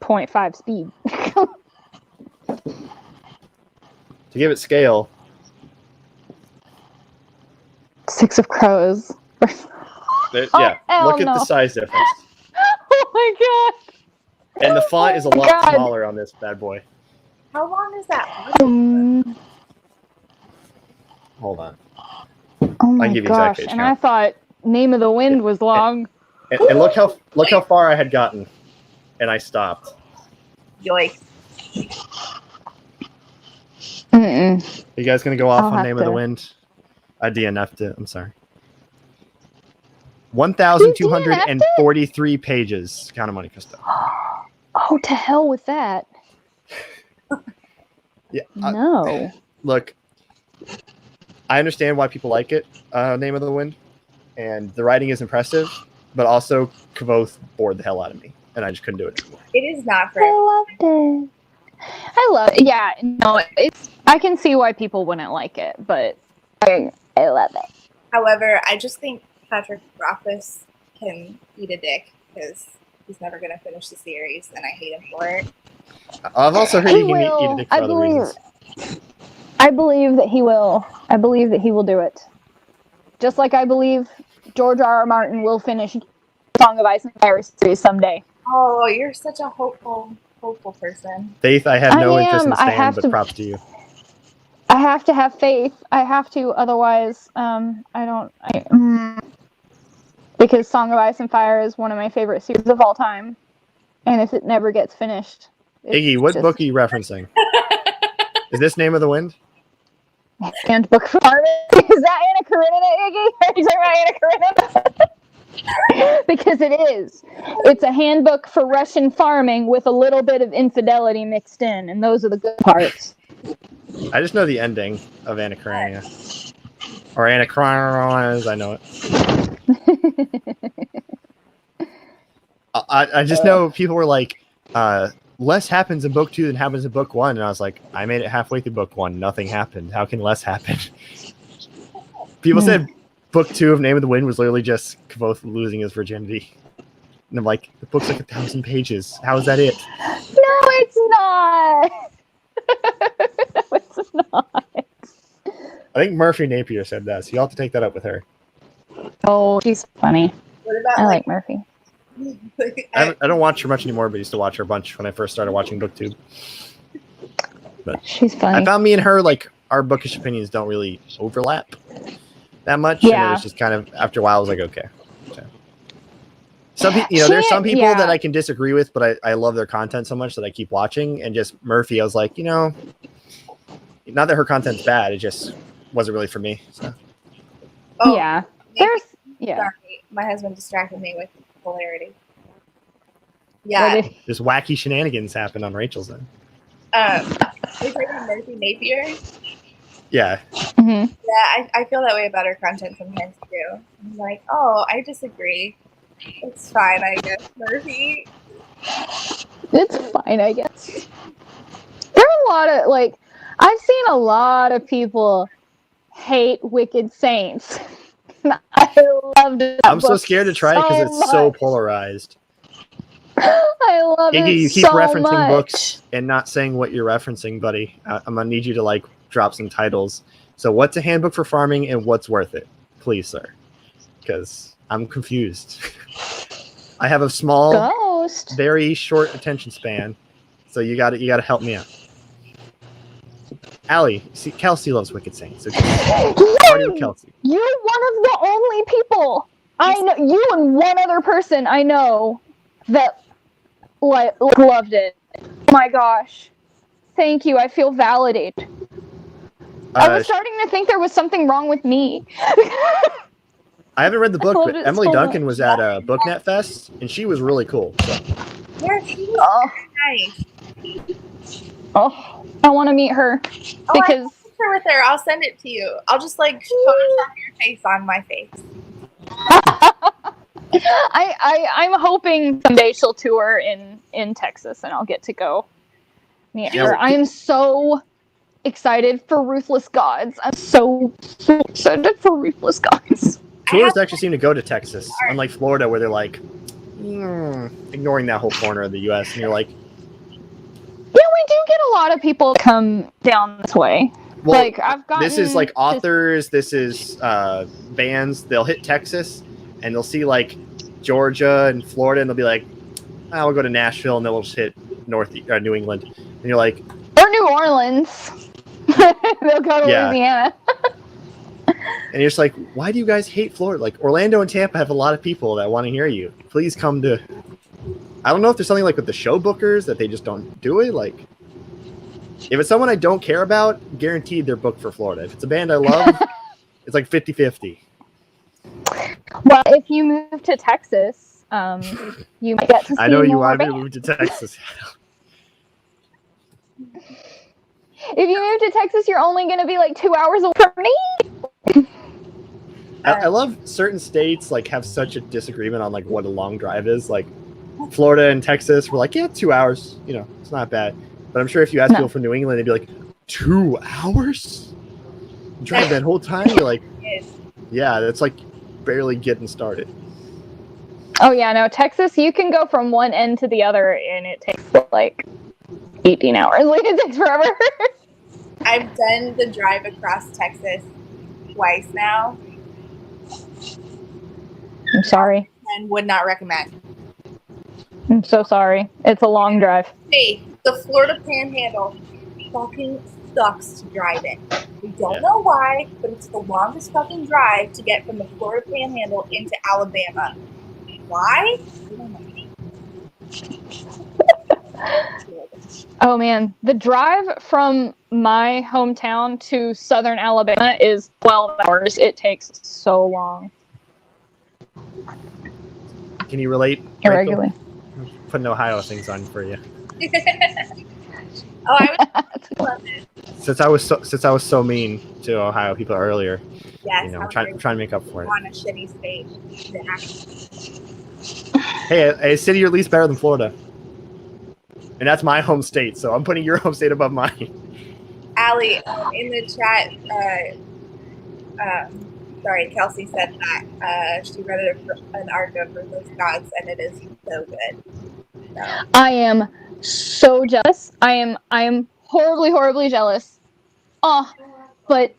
2.5 speed. To give it scale. 6 of Crows. Yeah, look at the size difference. Oh my god. And the font is a lot smaller on this bad boy. How long is that? Hold on. Oh my gosh! And I thought Name of the Wind was long. And look how far I had gotten, and I stopped. Yoink. Mm-mm. You guys gonna go off on Name of the Wind? I DNF'd it. I'm sorry. 1,243 pages. Count of Monte Cristo. Oh, to hell with that. Yeah. No. Look, I understand why people like it. Name of the Wind, and the writing is impressive, but also Kavoth bored the hell out of me, and I just couldn't do it anymore. It is not for I loved it. I love it. Yeah, no, I can see why people wouldn't like it, but I love it. However, I just think Patrick Rothfuss can eat a dick because he's never going to finish the series, and I hate him for it. I've also heard he can eat a dick for other reasons. I believe that he will. I believe that he will do it. Just like I believe George R.R. Martin will finish Song of Ice and Fire series someday. Oh, you're such a hopeful person. Faith, I have no interest in Stan, but props to you. I have to have faith. I have to, otherwise, because Song of Ice and Fire is one of my favorite series of all time, and if it never gets finished, Iggy, what book are you referencing? Is this Name of the Wind? Handbook for Farming. Is that Anna Karenina, Iggy? Are you talking about Anna Karenina? Because it is. It's a handbook for Russian farming with a little bit of infidelity mixed in, and those are the good parts. I just know the ending of Anna Karenina. Or Anna Karenina, as I know it. I just know people were like, less happens in book 2 than happens in book 1, and I was like, I made it halfway through book 1, nothing happened. How can less happen? People said book 2 of Name of the Wind was literally just Kavoth losing his virginity. And I'm like, the book's like 1,000 pages. How is that it? No, it's not. No, it's not. I think Murphy Napier said that, so you'll have to take that up with her. Oh, she's funny. What about I like Murphy. I don't watch her much anymore, but I used to watch her a bunch when I first started watching BookTube. But she's funny. I found me and her, like, our bookish opinions don't really overlap that much. Yeah. And it was just kind of, after a while, I was like, okay. There's some people that I can disagree with, but I love their content so much that I keep watching. And just Murphy, I was like, not that her content's bad, it just wasn't really for me. So. Oh, yeah. Sorry, my husband distracted me with polarity. Yeah. Just wacky shenanigans happen on Rachel's end. Is her Murphy Napier? Yeah. Mm-hmm. Yeah, I feel that way about her content sometimes too. I'm like, oh, I disagree. It's fine, I guess, Murphy. It's fine, I guess. There are a lot of, I've seen a lot of people hate Wicked Saints. I loved it. I'm so scared to try it because it's so polarized. I love it. You keep referencing much. books and not saying what you're referencing, buddy. I'm gonna need you to drop some titles. So, what's a handbook for farming and what's worth it, please, sir? Because I'm confused. I have a small, very short attention span, so you got to help me out. Allie, see, Kelsey loves Wicked Saints. So party with Kelsey. You're one of the only people I know. You and one other person I know that loved it. my gosh. Thank you. I feel validated. I was starting to think there was something wrong with me. I haven't read the book, but Emily Duncan was at BookNet Fest, and she was really cool. So. Yeah, she was very nice. Oh, I want to meet her because I have a picture with her. I'll send it to you. I'll just like Photoshop your face on my face. I'm hoping someday she'll tour in Texas and I'll get to go meet her. I am so excited for Ruthless Gods. I'm so excited for Ruthless Gods. Tours actually seem to go to Texas, unlike Florida, where they're like ignoring that whole corner of the U.S. And you're like, yeah, we do get a lot of people come down this way. Well, like I've gotten this is like authors, this is bands. They'll hit Texas and they'll see like Georgia and Florida, and they'll be like, "We'll go to Nashville," and then we'll just hit New England, and you're like, or New Orleans. They'll go to Louisiana. And you're just like, why do you guys hate Florida? Like Orlando and Tampa have a lot of people that want to hear you. Please come to. I don't know if there's something like with the show bookers that they just don't do it. Like, if it's someone I don't care about, guaranteed they're booked for Florida. If it's a band I love, it's like 50-50. Well, if you move to Texas, you might get to see I know you want bands. to move to Texas. If you move to Texas, you're only going to be like 2 hours away from me. I love certain states like have such a disagreement on like what a long drive is. Like Florida and Texas, we're like, yeah, 2 hours. You know, it's not bad. But I'm sure if you ask people from New England, they'd be like, 2 hours? You drive that whole time? You're like, yeah, that's like barely getting started. Oh, yeah, no, Texas, you can go from one end to the other, and it takes like 18 hours. Like, it takes forever. I've done the drive across Texas twice now. I'm sorry. And would not recommend. I'm so sorry. It's a long drive. Hey, the Florida Panhandle fucking sucks to drive in. We don't know why, but it's the longest fucking drive to get from the Florida Panhandle into Alabama. Why? I don't know. Oh man, the drive from my hometown to southern Alabama is 12 hours. It takes so long. Can you relate? Irregularly. Putting Ohio things on for you. Oh, I would love it. Since I was so mean to Ohio people earlier. Yes, you know, I'm trying to make up for it. On a shitty state. Hey, a city you're at least better than Florida. And that's my home state, so I'm putting your home state above mine. Allie, in the chat, sorry, Kelsey said that she read an arc of Ruthless Gods, and it is so good. So. I am so jealous. I am horribly jealous. Oh, but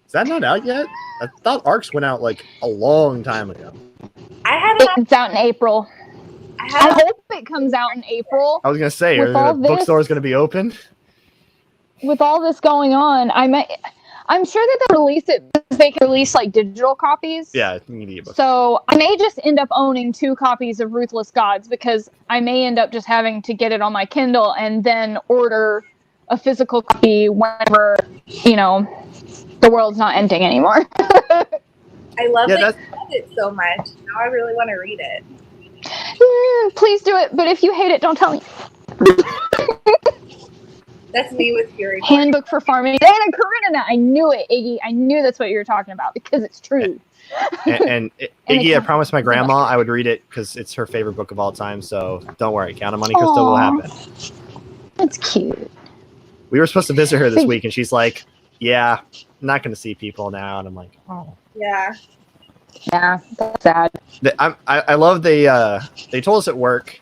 is that not out yet? I thought arcs went out like a long time ago. It's out in April. I hope it comes out in April. I was gonna say, are the bookstores gonna be open? With all this going on, I'm sure that they'll release it because they can release like digital copies. Yeah, media books. So I may just end up owning 2 copies of Ruthless Gods because I may end up just having to get it on my Kindle and then order a physical copy whenever, you know, the world's not ending anymore. I love that you love it so much. Now I really want to read it. Please do it, but if you hate it, don't tell me. That's me with Fury. Handbook for Farming. Anna Karenina. I knew it, Iggy. I knew that's what you were talking about because it's true. And Iggy, I promised my grandma I would read it because it's her favorite book of all time. So don't worry, Count of Monte Cristo will happen. That's cute. We were supposed to visit her this week, and she's like, "Yeah, I'm not going to see people now." And I'm like, "Oh, yeah." Yeah, that's sad. I love they told us at work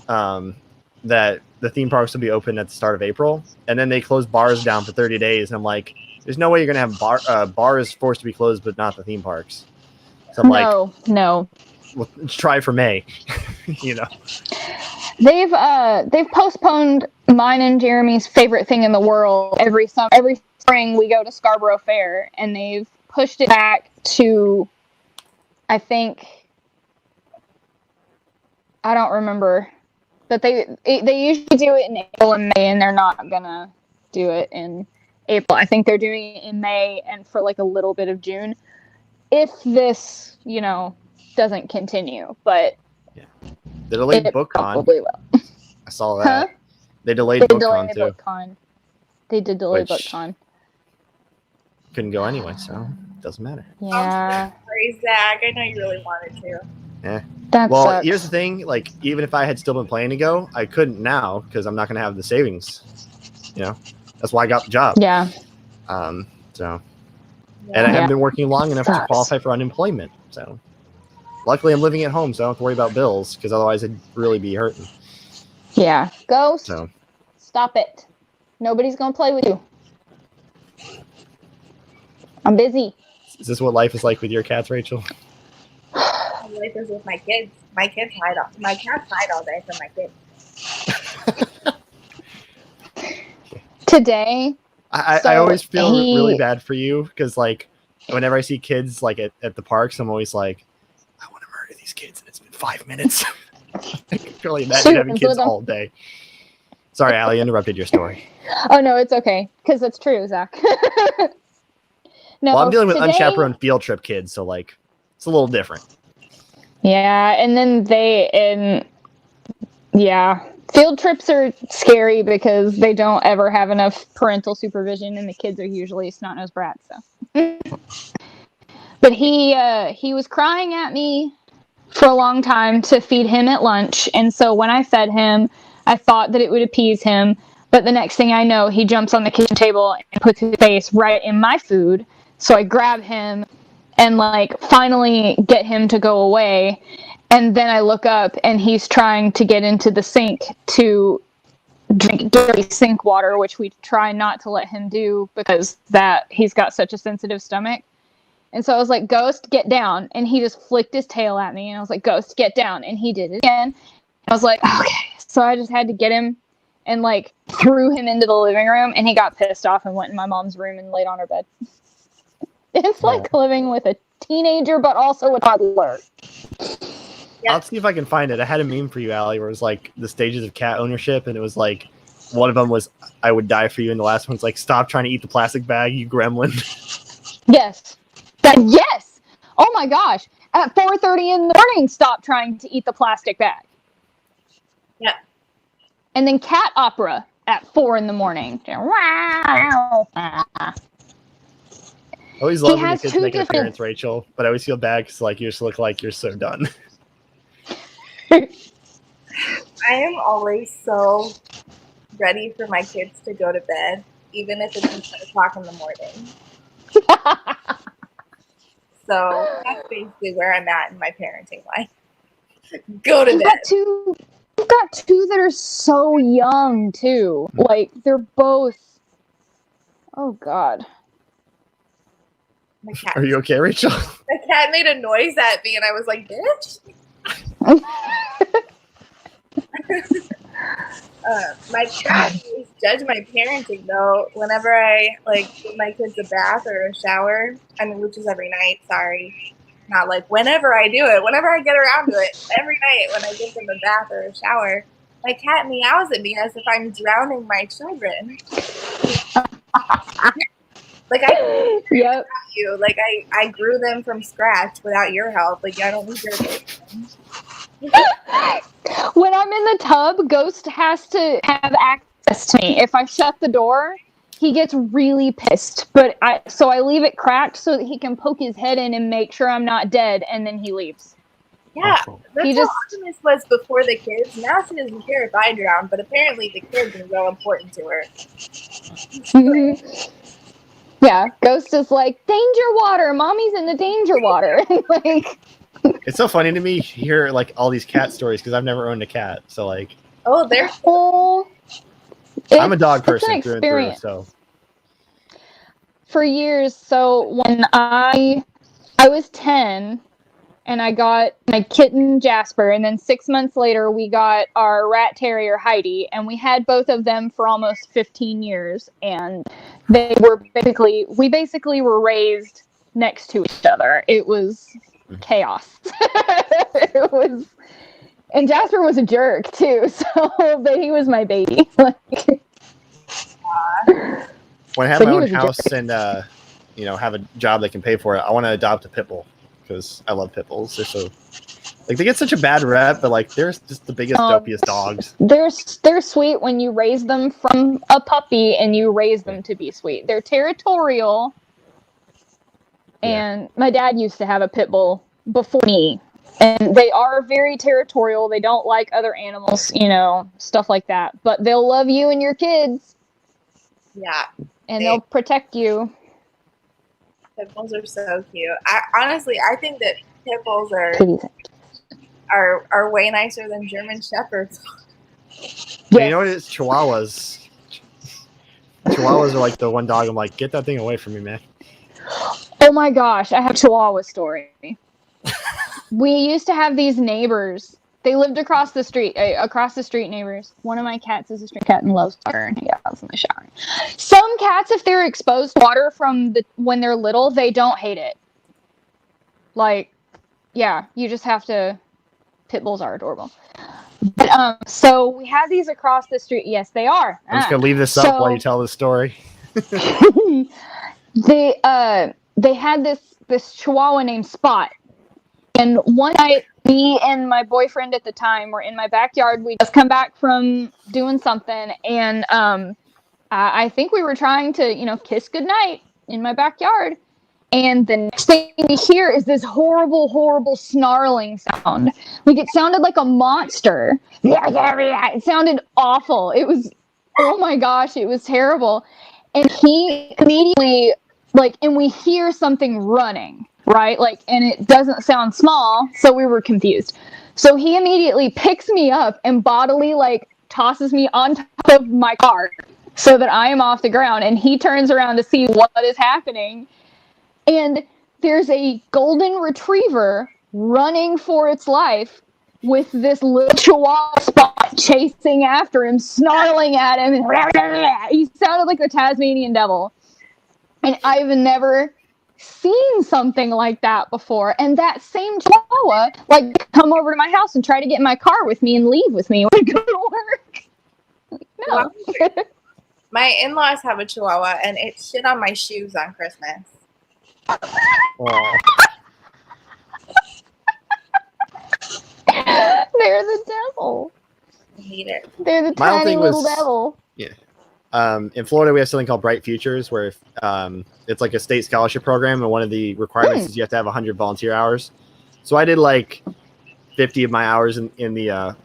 that the theme parks will be open at the start of April, and then they closed bars down for 30 days. And I'm like, there's no way you're gonna have bars forced to be closed, but not the theme parks. So I'm no. Well, let's try for May. You know, they've postponed mine and Jeremy's favorite thing in the world every summer. Every spring we go to Scarborough Fair, and they've pushed it back to, I think, I don't remember But they usually do it in April and May, and they're not gonna do it in April. I think they're doing it in May and for like a little bit of June, if this, doesn't continue. But they delayed BookCon. Probably will. I saw that. Huh? They delayed BookCon too. They did delay BookCon. Couldn't go anyway, so it doesn't matter. Yeah. Sorry, Zach. I know you really wanted to. Yeah. That sucks. Here's the thing. Like, even if I had still been planning to go, I couldn't now because I'm not going to have the savings. That's why I got the job. Yeah. And I haven't been working long enough to qualify for unemployment. So, luckily, I'm living at home, so I don't have to worry about bills because otherwise I'd really be hurting. Yeah. Ghost. Stop it. Nobody's going to play with you. I'm busy. Is this what life is like with your cats, Rachel? Life is with my kids. My cats hide all day from my kids. Today, I always feel really bad for you because, like, whenever I see kids like at the parks, I'm always like, I want to murder these kids, and it's been 5 minutes. I can really imagine having kids all day. Sorry, Allie, interrupted your story. Oh no, it's okay because it's true, Zach. No, I'm dealing with unchaperoned field trip kids, so like it's a little different. Yeah, and then field trips are scary because they don't ever have enough parental supervision, and the kids are usually snot-nosed brats. So, but he was crying at me for a long time to feed him at lunch, and so when I fed him, I thought that it would appease him. But the next thing I know, he jumps on the kitchen table and puts his face right in my food. So I grab him and like finally get him to go away. And then I look up and he's trying to get into the sink to drink dirty sink water, which we try not to let him do because he's got such a sensitive stomach. And so I was like, Ghost, get down. And he just flicked his tail at me. And I was like, Ghost, get down. And he did it again. I was like, okay. So I just had to get him and like threw him into the living room, and he got pissed off and went in my mom's room and laid on her bed. It's like living with a teenager, but also a toddler. Yeah. I'll see if I can find it. I had a meme for you, Allie, where it was like the stages of cat ownership, and it was like one of them was I would die for you, and the last one's like stop trying to eat the plastic bag, you gremlin. Yes. Yes. Oh my gosh. At 4:30 in the morning, stop trying to eat the plastic bag. Yeah. And then cat opera at 4 in the morning. Wow. I always love when the kids make an appearance, Rachel, but I always feel bad because like you just look like you're so done. I am always so ready for my kids to go to bed, even if it's 10 o'clock in the morning. So that's basically where I'm at in my parenting life. Go to bed. You've got two that are so young too. Like they're both. Oh God. Are you okay, Rachel? The cat made a noise at me, and I was like, "Bitch." My cat always judge my parenting though. Whenever I give my kids a bath or a shower, which is every night. Sorry, not like whenever I do it. Whenever I get around to it, every night when I give them a bath or a shower, my cat meows at me as if I'm drowning my children. Yep. You. I grew them from scratch without your help. I don't need your attention. When I'm in the tub, Ghost has to have access to me. If I shut the door, he gets really pissed. But I leave it cracked so that he can poke his head in and make sure I'm not dead, and then he leaves. Yeah, that's how Optimus was before the kids. Now she doesn't care if I drown, but apparently the kids are real important to her. Yeah, Ghost is like, danger water, mommy's in the danger water. It's so funny to me to hear all these cat stories because I've never owned a cat. So I'm a dog person through and through. So for years, when I was 10 and I got my kitten Jasper, and then 6 months later we got our rat terrier Heidi, and we had both of them for almost 15 years, and we basically were raised next to each other. It was chaos. And Jasper was a jerk too, but he was my baby. When I have my own house and have a job that can pay for it, I want to adopt a pit bull because I love pit bulls. They're so they get such a bad rep, but they're just the biggest, dopiest dogs. They're sweet when you raise them from a puppy and you raise them to be sweet. They're territorial. And my dad used to have a pit bull before me. And they are very territorial. They don't like other animals, stuff like that. But they'll love you and your kids. Yeah. And they'll protect you. Pit bulls are so cute. I think that pit bulls are way nicer than German Shepherds. Yes. You know what it is? Chihuahuas. Chihuahuas are the one dog I'm like, get that thing away from me, man. Oh my gosh, I have a Chihuahua story. We used to have these neighbors. They lived across the street neighbors. One of my cats is a street cat and loves water, and he gets in the shower. Some cats, if they're exposed to water from when they're little, they don't hate it. You just have to. Pit bulls are adorable. But, so we have these across the street. Yes, they are. I'm just gonna leave this up while you tell the story. They had this Chihuahua named Spot. And one night, me and my boyfriend at the time were in my backyard. We just come back from doing something, and I think we were trying to, kiss goodnight in my backyard. And the next thing we hear is this horrible, horrible snarling sound. It sounded like a monster. It sounded awful. It was, oh my gosh, it was terrible. And he immediately, and we hear something running. Right? And it doesn't sound small, so we were confused. So he immediately picks me up and bodily, tosses me on top of my car so that I am off the ground. And he turns around to see what is happening. And there's a golden retriever running for its life with this little Chihuahua Spot chasing after him, snarling at him. And he sounded like the Tasmanian devil. And I've never seen something like that before, and that same Chihuahua come over to my house and try to get in my car with me and leave with me when I go to work. No. My in-laws have a Chihuahua, and it shit on my shoes on Christmas. They're the devil. I hate it. They're the tiny little devil. Yeah. In Florida, we have something called Bright Futures, where it's like a state scholarship program, and one of the requirements is you have to have 100 volunteer hours. So I did 50 of my hours in the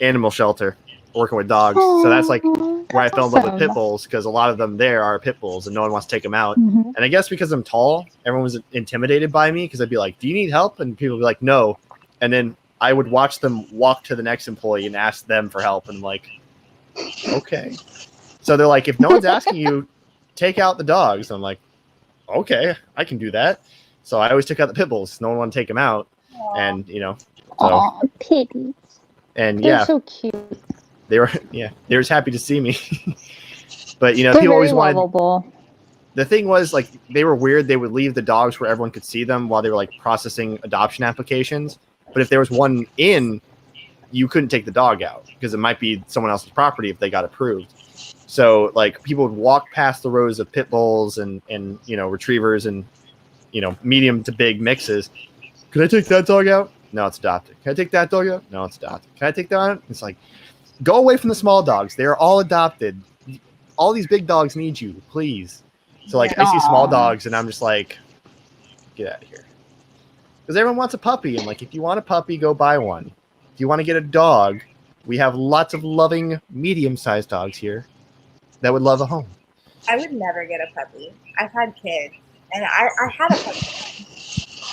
animal shelter, working with dogs. So that's where I fell in love with pit bulls, because a lot of them there are pit bulls, and no one wants to take them out. Mm-hmm. And I guess because I'm tall, everyone was intimidated by me, because I'd be like, "Do you need help?" And people would be like, "No." And then I would watch them walk to the next employee and ask them for help, and I'm like, okay. So they're like, if no one's asking you, take out the dogs. I'm like, okay, I can do that. So I always took out the pit bulls. No one wanted to take them out. Aww. And, Aw, piggies. And they're so cute. They were just happy to see me. But, they're people always lovable. wanted. The thing was, they were weird. They would leave the dogs where everyone could see them while they were, processing adoption applications. But if there was one in, you couldn't take the dog out because it might be someone else's property if they got approved. So people would walk past the rows of pit bulls and retrievers and medium to big mixes. Can I take that dog out? No, it's adopted. Can I take that dog out? No, it's adopted. Can I take that out? It's go away from the small dogs. They're all adopted. All these big dogs need you, please. So I see small dogs and I'm just get out of here. Because everyone wants a puppy, and if you want a puppy, go buy one. If you want to get a dog, we have lots of loving medium-sized dogs here that would love a home. I would never get a puppy. I've had kids, and I had a puppy.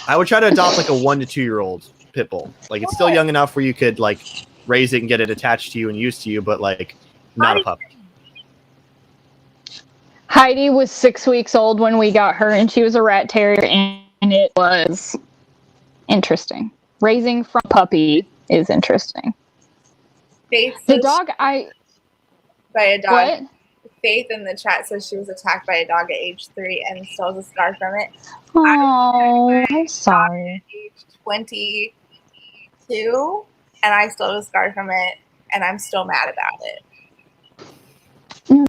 I would try to adopt a 1 to 2 year old pit bull. It's still young enough where you could raise it and get it attached to you and used to you, but not a puppy. Heidi was 6 weeks old when we got her, and she was a rat terrier, and it was interesting. Raising from a puppy is interesting. Faith the dog by a dog. What? Faith in the chat says she was attacked by a dog at age 3 and still has a scar from it. Oh, I'm sorry. At age 22, and I still have a scar from it, and I'm still mad about it.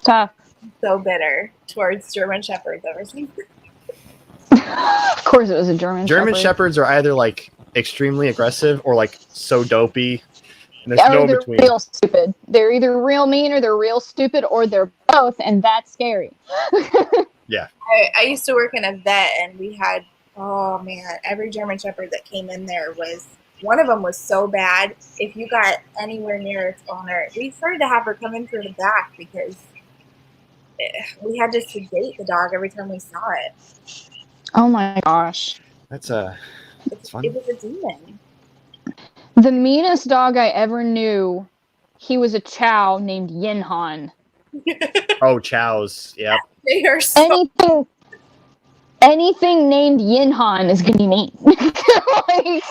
Tough. So bitter towards German Shepherds ever since. Of course, it was a German Shepherd. German Shepherds are either like extremely aggressive or like so dopey. And there's no they're between. Real stupid. They're either real mean or they're real stupid, or they're both, and that's scary. Yeah. I used to work in a vet, and we had, oh man, every German Shepherd that came in there one of them was so bad. If you got anywhere near its owner, we started to have her come in through the back because we had to sedate the dog every time we saw it. Oh my gosh. That's fun. It was a demon. The meanest dog I ever knew, he was a chow named Yinhan. Oh, chows. Yep. They are so anything named Yinhan is gonna be mean. Like,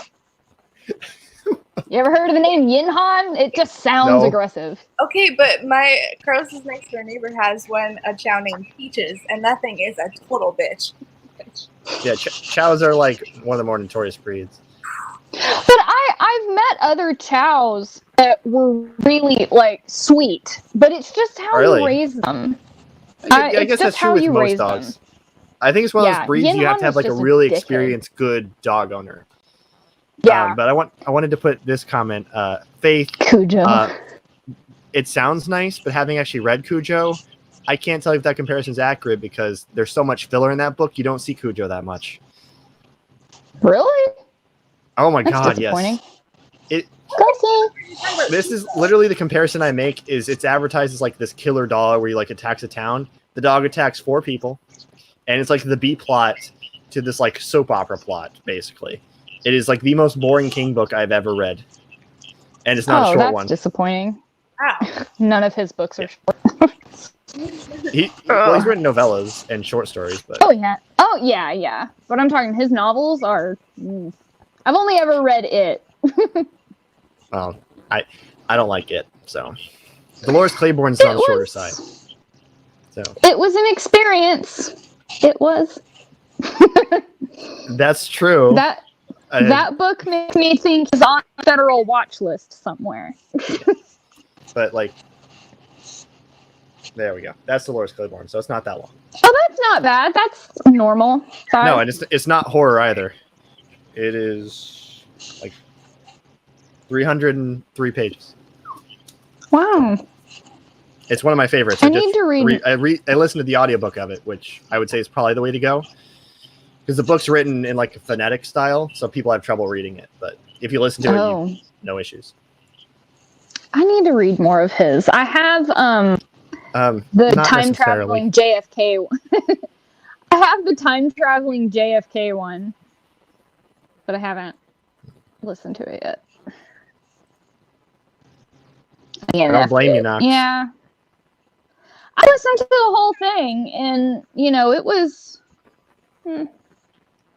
you ever heard of the name Yinhan? It just sounds aggressive. Okay, but my Carlos's next door neighbor has a chow named Peaches, and that thing is a total bitch. Yeah, chows are like one of the more notorious breeds. But I've met other chows that were really like sweet, but it's just how you raise them. I guess that's true with most dogs. I think it's one of those breeds you have to have like a really experienced, good dog owner. Yeah. But I wanted to put this comment. Faith. Cujo. It sounds nice, but having actually read Cujo, I can't tell if that comparison is accurate because there's so much filler in that book. You don't see Cujo that much. Really? Oh my God! Yes. This is literally the comparison I make. Is it's advertised as like this killer dog where he like attacks a town. The dog attacks 4 people, and it's like the B plot to this like soap opera plot. Basically, it is like the most boring King book I've ever read, and it's not a short one. That's disappointing. Wow. None of his books are short. He's written novellas and short stories, but oh yeah. But I'm talking his novels are. I've only ever read it. Well, I don't like it. So, Dolores Claiborne's on the shorter side. So it was an experience. It was. That's true. That book made me think it's on a federal watch list somewhere. But like, there we go. That's Dolores Claiborne, so it's not that long. Oh, that's not bad. That's normal. Sorry. No, and it's not horror either. It is like 303 pages. Wow. It's one of my favorites. I need to read it. I listened to the audiobook of it, which I would say is probably the way to go. Because the book's written in like a phonetic style, so people have trouble reading it. But if you listen to it, no issues. I need to read more of his. I have the time traveling JFK one. I have the time traveling JFK one, but I haven't listened to it yet. I don't blame you, Nox. Yeah. I listened to the whole thing, and, it was...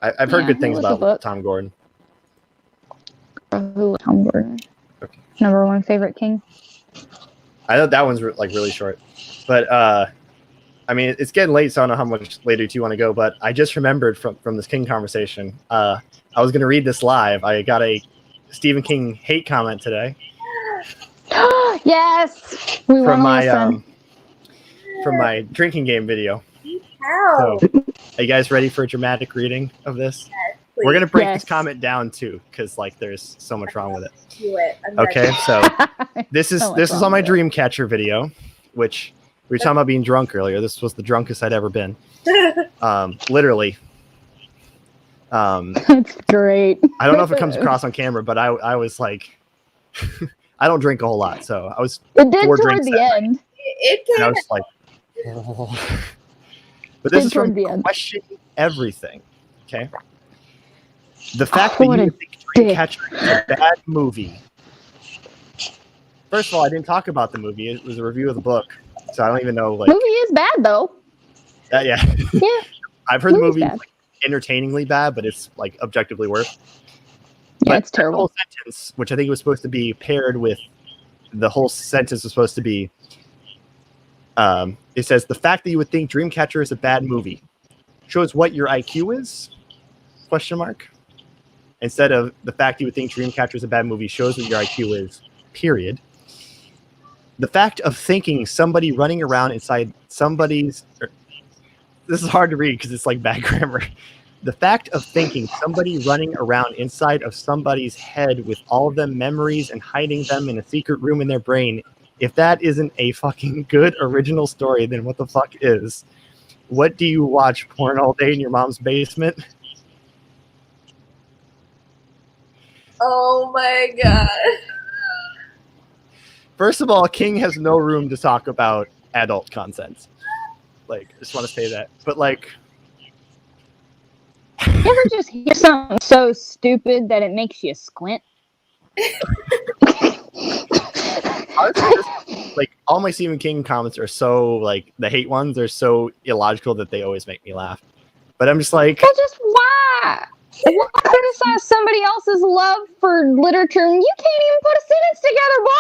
I've heard good things about Tom Gordon. Tom Gordon. Okay. Number 1 favorite King. I thought that one's like really short. But, I mean, it's getting late, so I don't know how much later do you want to go, but I just remembered from this King conversation, I was going to read this live. I got a Stephen King hate comment today. Yes, we want to listen. From my drinking game video. Wow. So, are you guys ready for a dramatic reading of this? Yes, we're gonna break this comment down too, because like there's so much wrong with it. Do it. Okay, so this is on my Dreamcatcher video, which we were talking about being drunk earlier. This was the drunkest I'd ever been. Literally. That's great. I don't know if it comes across on camera, but I was like. I don't drink a whole lot, so I was. It did toward the end. It did. And I was like, oh. But this is from Questioning Everything. Okay. The fact that you think Dreamcatcher is a bad movie. First of all, I didn't talk about the movie. It was a review of the book, so I don't even know. Like, movie is bad though. Yeah. Yeah. I've heard the movie is like, entertainingly bad, but it's like objectively worse. Yeah, it's terrible. The whole sentence, which I think was supposed to be paired with the whole sentence was supposed to be, it says, the fact that you would think Dreamcatcher is a bad movie shows what your IQ is? Question mark. instead of the fact you would think Dreamcatcher is a bad movie shows what your IQ is, period. The fact of thinking somebody running around inside somebody's... This is hard to read because it's like bad grammar. The fact of thinking somebody running around inside of somebody's head with all of them memories and hiding them in a secret room in their brain, if that isn't a fucking good original story, then what the fuck is? What do you watch porn all day in your mom's basement? Oh my god. First of all, King has no room to talk about adult content. Like, I just want to say that. But like, You ever just hear something so stupid that it makes you squint? like all my Stephen King comments are so like the hate ones are so illogical that they always make me laugh. But I'm just like, Well, just why? Why criticize somebody else's love for literature and you can't even put a sentence together, boy?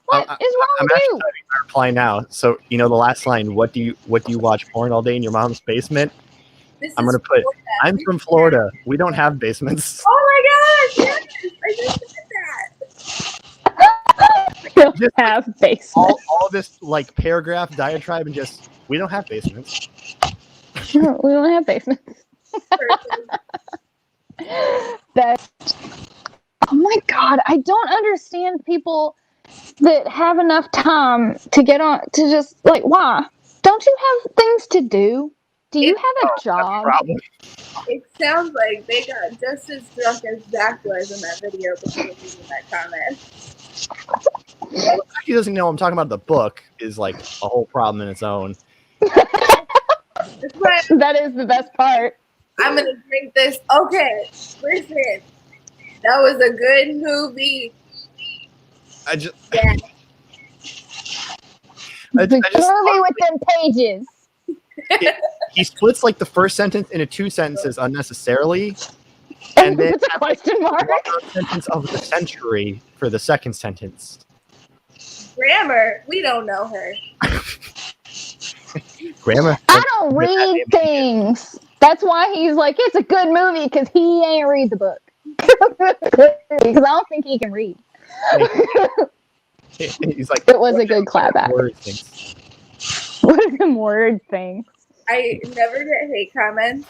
What is wrong with you? I'm actually typing my reply now. So the last line. What do you watch porn all day in your mom's basement? I'm gonna put. Florida. I'm from Florida. We don't have basements. Oh my gosh! Yes, I just did that. We don't have basements. All this like paragraph diatribe and just we don't have basements. We don't have basements. That's. Oh my god! I don't understand people that have enough time to get on to just like why? Don't you have things to do? Do you have a job? It sounds like they got just as drunk as Zach was in that video before reading that comment. He doesn't know I'm talking about the book is like a whole problem in its own. That is the best part. I'm gonna drink this. Okay, listen. That was a good movie. The movie with them pages. He splits like the first sentence into two sentences unnecessarily, and then it's a question mark. Sentence of the century for the second sentence. Grammar, we don't know her. Grammar. I don't read things. That's why he's like, it's a good movie because he ain't read the book. Because I don't think he can read. He's like, it was a good clapback. What are them word things? I never get hate comments.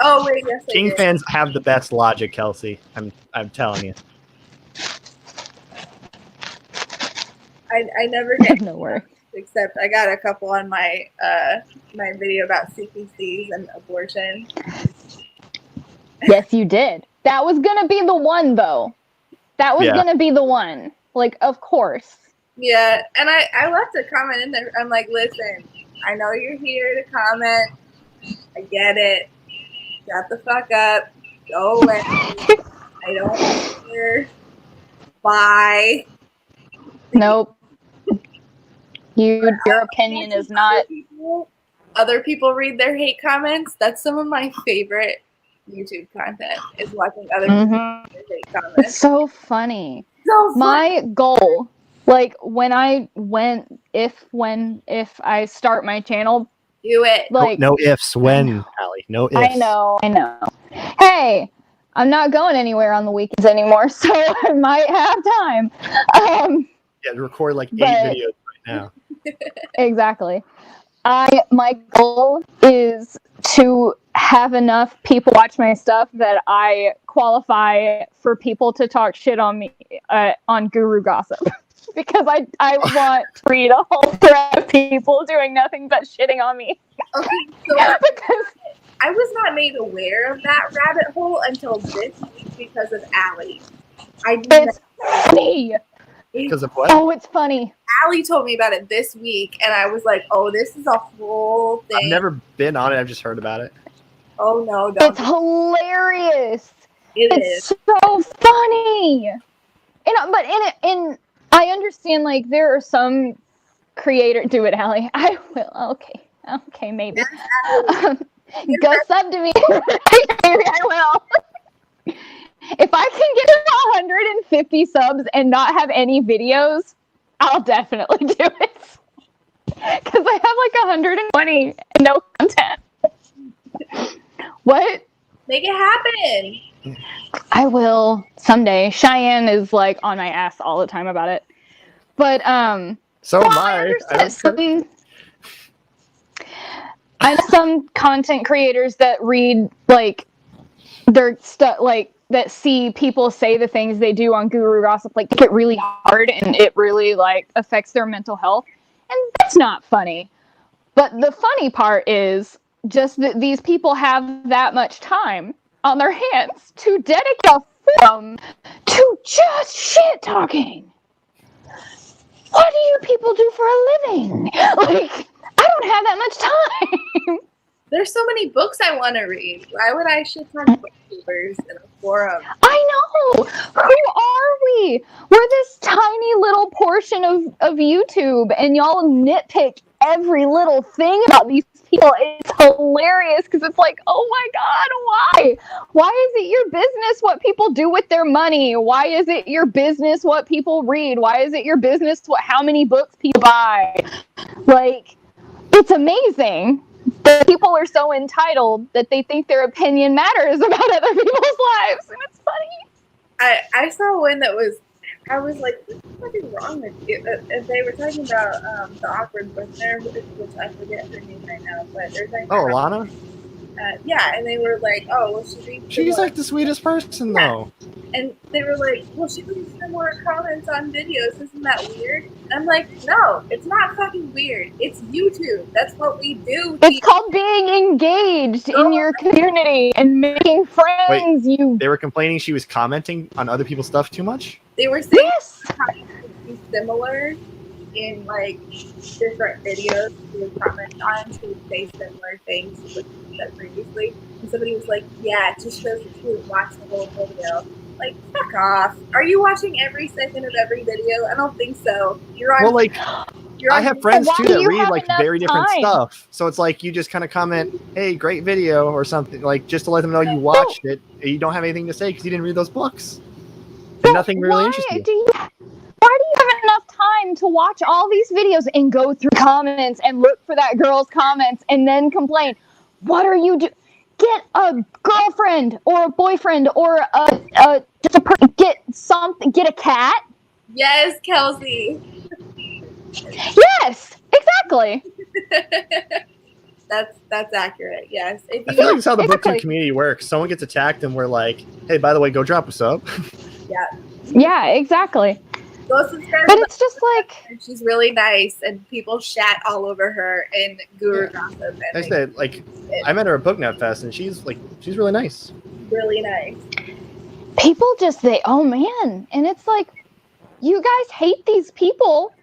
Oh wait, yes. King fans have the best logic, Kelsey. I'm telling you. I never get no worries. Except I got a couple on my my video about CPCs and abortion. Yes, you did. That was gonna be the one, though. That was gonna be the one. Like, of course. Yeah, and I left a comment in there. I'm like, listen, I know you're here to comment. I get it. Shut the fuck up. Go away. I don't care. Bye. Nope. Your opinion is not. Other people read their hate comments. That's some of my favorite YouTube content is watching other people read their hate comments. It's so funny. So funny. My goal, like if I start my channel, do it. Like no ifs, when, Allie. No ifs. I know. Hey, I'm not going anywhere on the weekends anymore, so I might have time. Record like 8 videos right now. Exactly. My goal is to have enough people watch my stuff that I qualify for people to talk shit on me on Guru Gossip. Because I want to read a whole thread of people doing nothing but shitting on me. Okay, so I was not made aware of that rabbit hole until this week because of Allie. It's funny. Because of what? Oh, it's funny. Allie told me about it this week, and I was like, oh, this is a whole thing. I've never been on it. I've just heard about it. Oh, no. It's hilarious. It's so funny. But I understand, like, there are some creators... Do it, Allie. I will. Okay, maybe. Go sub to me. Maybe I will. If I can get to 150 subs and not have any videos, I'll definitely do it. Because I have like 120 and no content. What? Make it happen. I will someday. Cheyenne is like on my ass all the time about it. But so am I. I know some content creators that read like their stuff, like that see people say the things they do on Guru Gossip, like take it really hard and it really like affects their mental health, and that's not funny. But the funny part is just that these people have that much time on their hands to dedicate a forum to just shit talking. What do you people do for a living? Like, I don't have that much time. There's so many books I want to read. Why would I shit talk booktubers in a forum? I know. Who are we? We're this tiny little portion of YouTube, and y'all nitpick every little thing about these people. It's hilarious because it's like, oh my God, why? Why is it your business what people do with their money? Why is it your business what people read? Why is it your business how many books people buy? Like, it's amazing that people are so entitled that they think their opinion matters about other people's lives, and it's funny. I saw one that was, I was like, what is wrong with you? And they were talking about the awkward listener, which I forget her name right now, but they're talking about Alana? Yeah, and they were like, oh, well, she's like the sweetest person, though. And they were like, well, she leaves similar comments on videos. Isn't that weird? And I'm like, no, it's not fucking weird. It's YouTube. That's what we do. It's called being engaged in your community and making friends. Wait, they were complaining she was commenting on other people's stuff too much? They were saying how you could be similar in like different videos. She would comment on, she would say similar things to what she said previously. And somebody was like, yeah, it just shows that she would watch the whole video. Like, fuck off. Are you watching every second of every video? I don't think so. You're on. Well, like, I have friends too that read like very different time? stuff. So it's like you just kind of comment, hey, great video or something, like just to let them know you watched it. And you don't have anything to say because you didn't read those books. And nothing really interesting. Why do you have enough time to watch all these videos and go through comments and look for that girl's comments and then complain? What are you doing? Get a girlfriend or a boyfriend or get something. Get a cat. Yes, Kelsey. Yes, exactly. That's accurate. Yes. I feel like that's how the booktube community works. Someone gets attacked and we're like, hey, by the way, go drop us up. Yeah. Yeah, exactly. Go subscribe. But it's just like, she's really nice, and people shat all over her in Guru Gossip. I said, like, I met her at BookNet Fest, and she's really nice. Really nice. People just say, oh man, and it's like, you guys hate these people.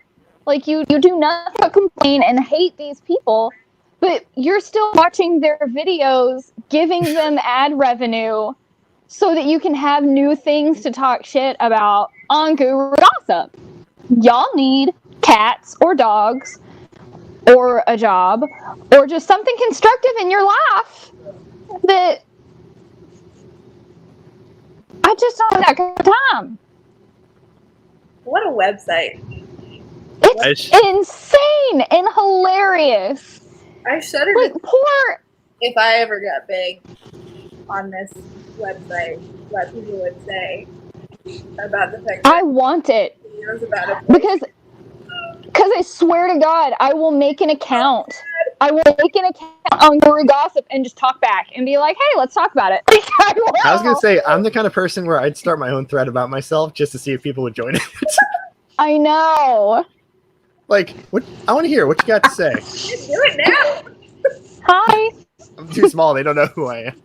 Like, you do nothing but complain and hate these people, but you're still watching their videos, giving them ad revenue so that you can have new things to talk shit about on Guru Gossip. Y'all need cats or dogs or a job or just something constructive in your life that I just don't have that kind of time. What a website. It's insane and hilarious. I shudder like, poor. If I ever got big on this website, what people would say about the fact I want it. Because I swear to God, I will make an account. I will make an account on Guru Gossip and just talk back and be like, hey, let's talk about it. I was going to say, I'm the kind of person where I'd start my own thread about myself just to see if people would join it. I know. Like, what? I want to hear what you got to say. Do it now. Hi. I'm too small. They don't know who I am.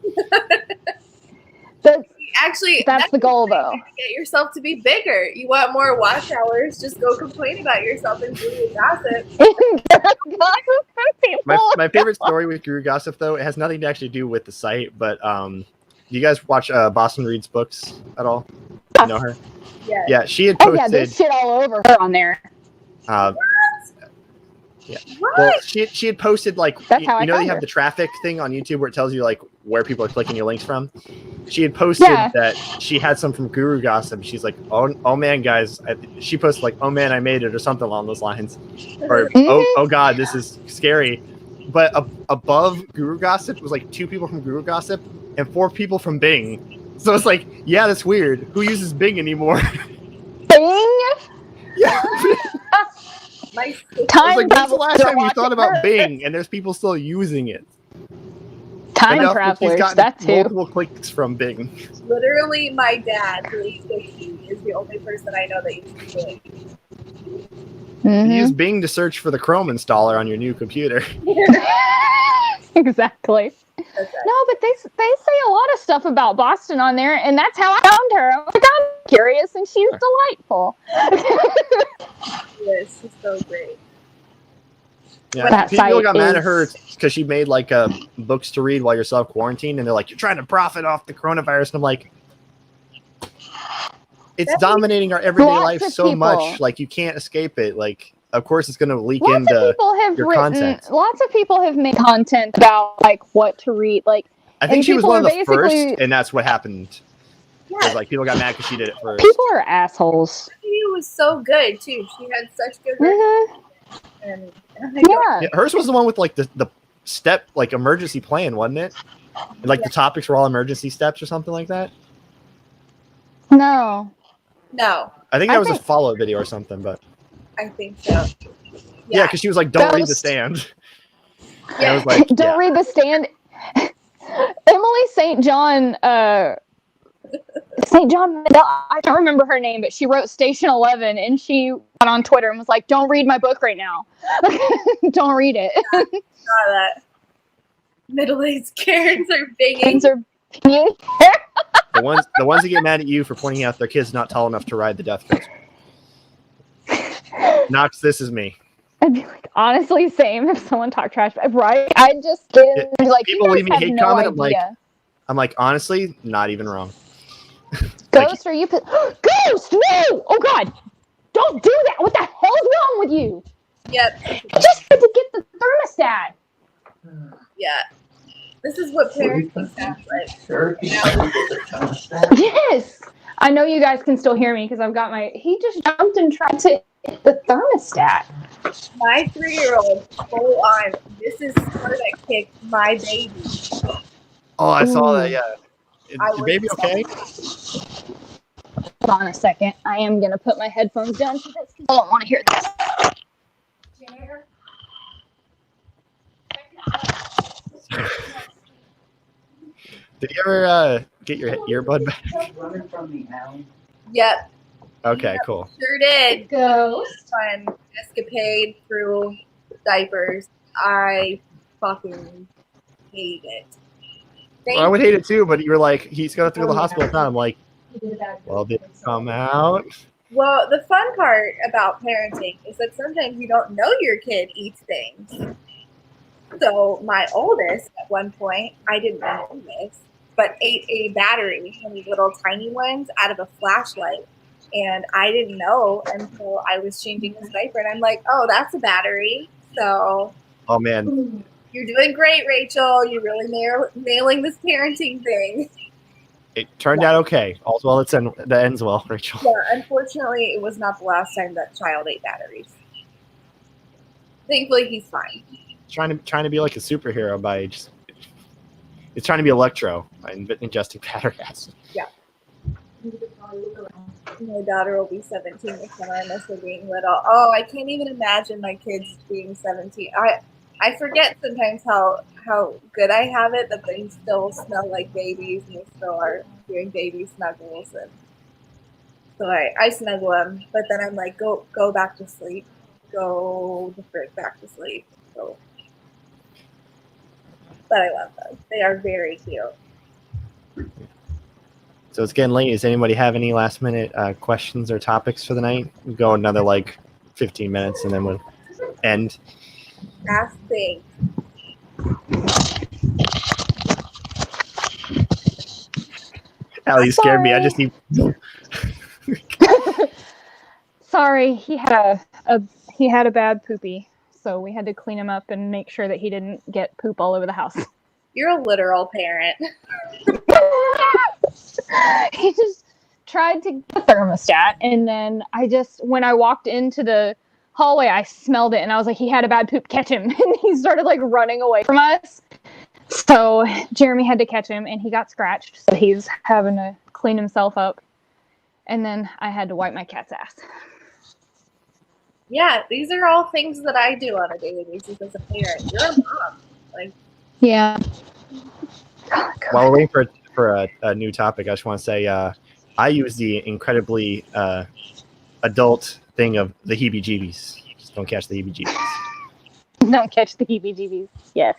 That's the goal, though. Get yourself to be bigger. You want more watch hours? Just go complain about yourself and Guru Gossip. My favorite story with Guru Gossip, though, it has nothing to actually do with the site, but do you guys watch Boston Reads Books at all? You know her? Yeah. Yeah, she had posted. Oh, yeah, there's shit all over her on there. Yeah. Well, she had posted like That's how I you found have her. the traffic thing on YouTube where it tells you like where people are clicking your links from. She had posted that she had some from Guru Gossip. She's like, oh man, guys. She posted like, oh man, I made it or something along those lines, or oh god, this is scary. But above Guru Gossip was like two people from Guru Gossip, and 4 people from Bing. So it's like, yeah, that's weird. Who uses Bing anymore? Bing? Yeah. My Time When's the last time you thought about her. Bing and there's people still using it? Time Enough travelers, that she's that gotten too. multiple clicks from Bing. Literally, my dad, who is 50, is the only person I know that uses Bing. Mm-hmm. You use Bing to search for the Chrome installer on your new computer. Exactly. Right. No, but they say a lot of stuff about Boston on there, and that's how I found her. I was like, I'm curious, and she's delightful. Yes, she's so great. Yeah, people got mad at her because she made like books to read while you're self-quarantined, and they're like, you're trying to profit off the coronavirus. And I'm like, it's dominating our everyday life so much, like you can't escape it. Like, of course, it's going to leak into your content. Lots of people have made content about like what to read. Like, I think she was one of the first, and that's what happened. Yeah, was like people got mad because she did it first. People are assholes. She was so good too. She had such good. And hers was the one with like the step like emergency plan, wasn't it? And, like the topics were all emergency steps or something like that. No. I think that was a follow-up video or something, but I think so. Yeah, because she was like, "Don't read the stand." Yeah, I was like, "Don't read the stand." Emily St. John. St. John, I don't remember her name, but she wrote Station 11, and she got on Twitter and was like, "Don't read my book right now. Don't read it." Saw that. Middle-aged Karens are banging. The ones that get mad at you for pointing out their kids not tall enough to ride the death coast. Nox, this is me. I'd be like, honestly, same. If someone talked trash, right? I'd just get like, people leave me hate comment. I'm like, honestly, not even wrong. Ghost, are you? Ghost, no! Oh God, don't do that! What the hell's wrong with you? Yep. I just had to get the thermostat. Yeah. This is what parenting sounds like. Yes, I know you guys can still hear me because I've got my. He just jumped and tried to hit the thermostat. My 3-year-old, full on. This is her that kicked my baby. Oh, I saw that. Yeah. Is your baby okay? Hold on a second. I am going to put my headphones down for this because I don't want to hear this. Did you ever get your earbud back? Yep. Okay, cool. Sure did. Ghost. Fun escapade through diapers. I fucking hate it. Well, I would hate it too, but you were like, he's going to go to the hospital now. I'm like, well, did it come out? Well, the fun part about parenting is that sometimes you don't know your kid eats things. So my oldest, at one point, I didn't know this, but ate a battery, one of these little tiny ones, out of a flashlight. And I didn't know until I was changing his diaper. And I'm like, oh, that's a battery. So. Oh, man. You're doing great, Rachel. You're really nailing this parenting thing. It turned out okay. All's well that ends well, Rachel. Yeah, unfortunately, it was not the last time that child ate batteries. Thankfully, he's fine. Trying to be like a superhero by just. It's trying to be Electro by ingesting battery acid. Yeah. My daughter will be 17 this summer. I miss her being little. Oh, I can't even imagine my kids being 17. I forget sometimes how good I have it, that they still smell like babies and they still are doing baby snuggles. And so I snuggle them, but then I'm like, go back to sleep. Go the frick back to sleep. So, but I love them. They are very cute. So it's getting late. Does anybody have any last minute questions or topics for the night? We'll go another like 15 minutes and then we'll end. Last thing. Allie scared me. I just need. Sorry, he had a bad poopy, so we had to clean him up and make sure that he didn't get poop all over the house. You're a literal parent. He just tried to get the thermostat, and then when I walked into the hallway, I smelled it, and I was like, he had a bad poop, catch him. And he started like running away from us. So Jeremy had to catch him, and he got scratched, so he's having to clean himself up. And then I had to wipe my cat's ass. Yeah, these are all things that I do on a daily basis as a parent. You're a mom. Like, yeah. While we're waiting for a new topic, I just want to say I use the incredibly adult thing of the heebie-jeebies. Just don't catch the heebie-jeebies. Don't catch the heebie-jeebies. Yes.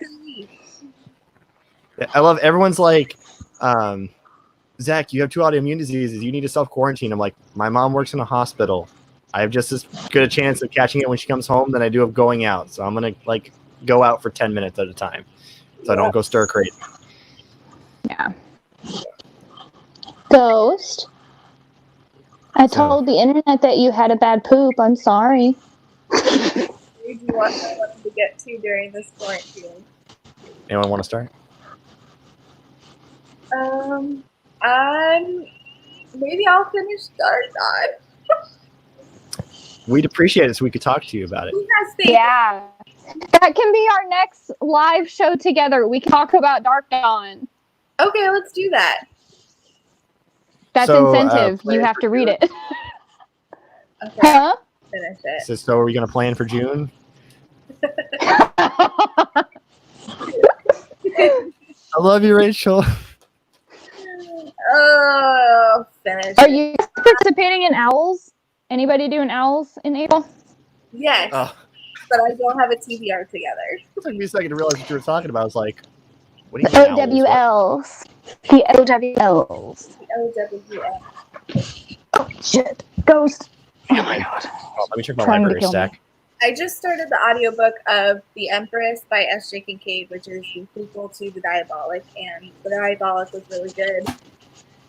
I love everyone's like, Zach, you have 2 autoimmune diseases. You need to self-quarantine. I'm like, my mom works in a hospital. I have just as good a chance of catching it when she comes home than I do of going out. So I'm going to like go out for 10 minutes at a time. So I don't go stir crazy. Yeah. Ghost, I told the internet that you had a bad poop. I'm sorry. What do you want to get to during this quarantine? Anyone want to start? Maybe I'll finish Dark Dawn. We'd appreciate it so we could talk to you about it. Yeah. That can be our next live show together. We can talk about Dark Dawn. Okay, let's do that. That's incentive. You have to read it. Okay. Huh? Finish it. So are we going to plan for June? I love you, Rachel. Oh, finish. Are you participating in Owls? Anybody doing Owls in April? Yes, but I don't have a TBR together. It took me a second to realize what you were talking about. I was like, what do you mean OWLs. The OWLs. The OWL. Oh, shit. Ghost. Oh, my God. Oh, let me check my library stack. I just started the audiobook of The Empress by S.J. Kincaid, which is the prequel to The Diabolic, and The Diabolic was really good.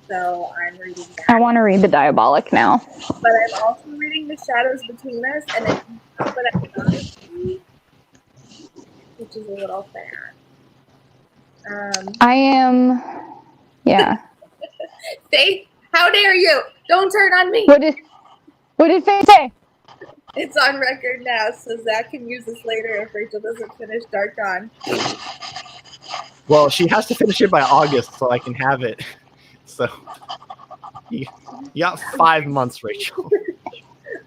So I'm reading that. I want to read The Diabolic now. But I'm also reading The Shadows Between Us, and it's not what I thought it would be, which is a little sad. I am, yeah. Faith, how dare you? Don't turn on me. What did Faith say? It's on record now, so Zach can use this later if Rachel doesn't finish Dark Dawn. Well, she has to finish it by August so I can have it. So you got 5 months, Rachel.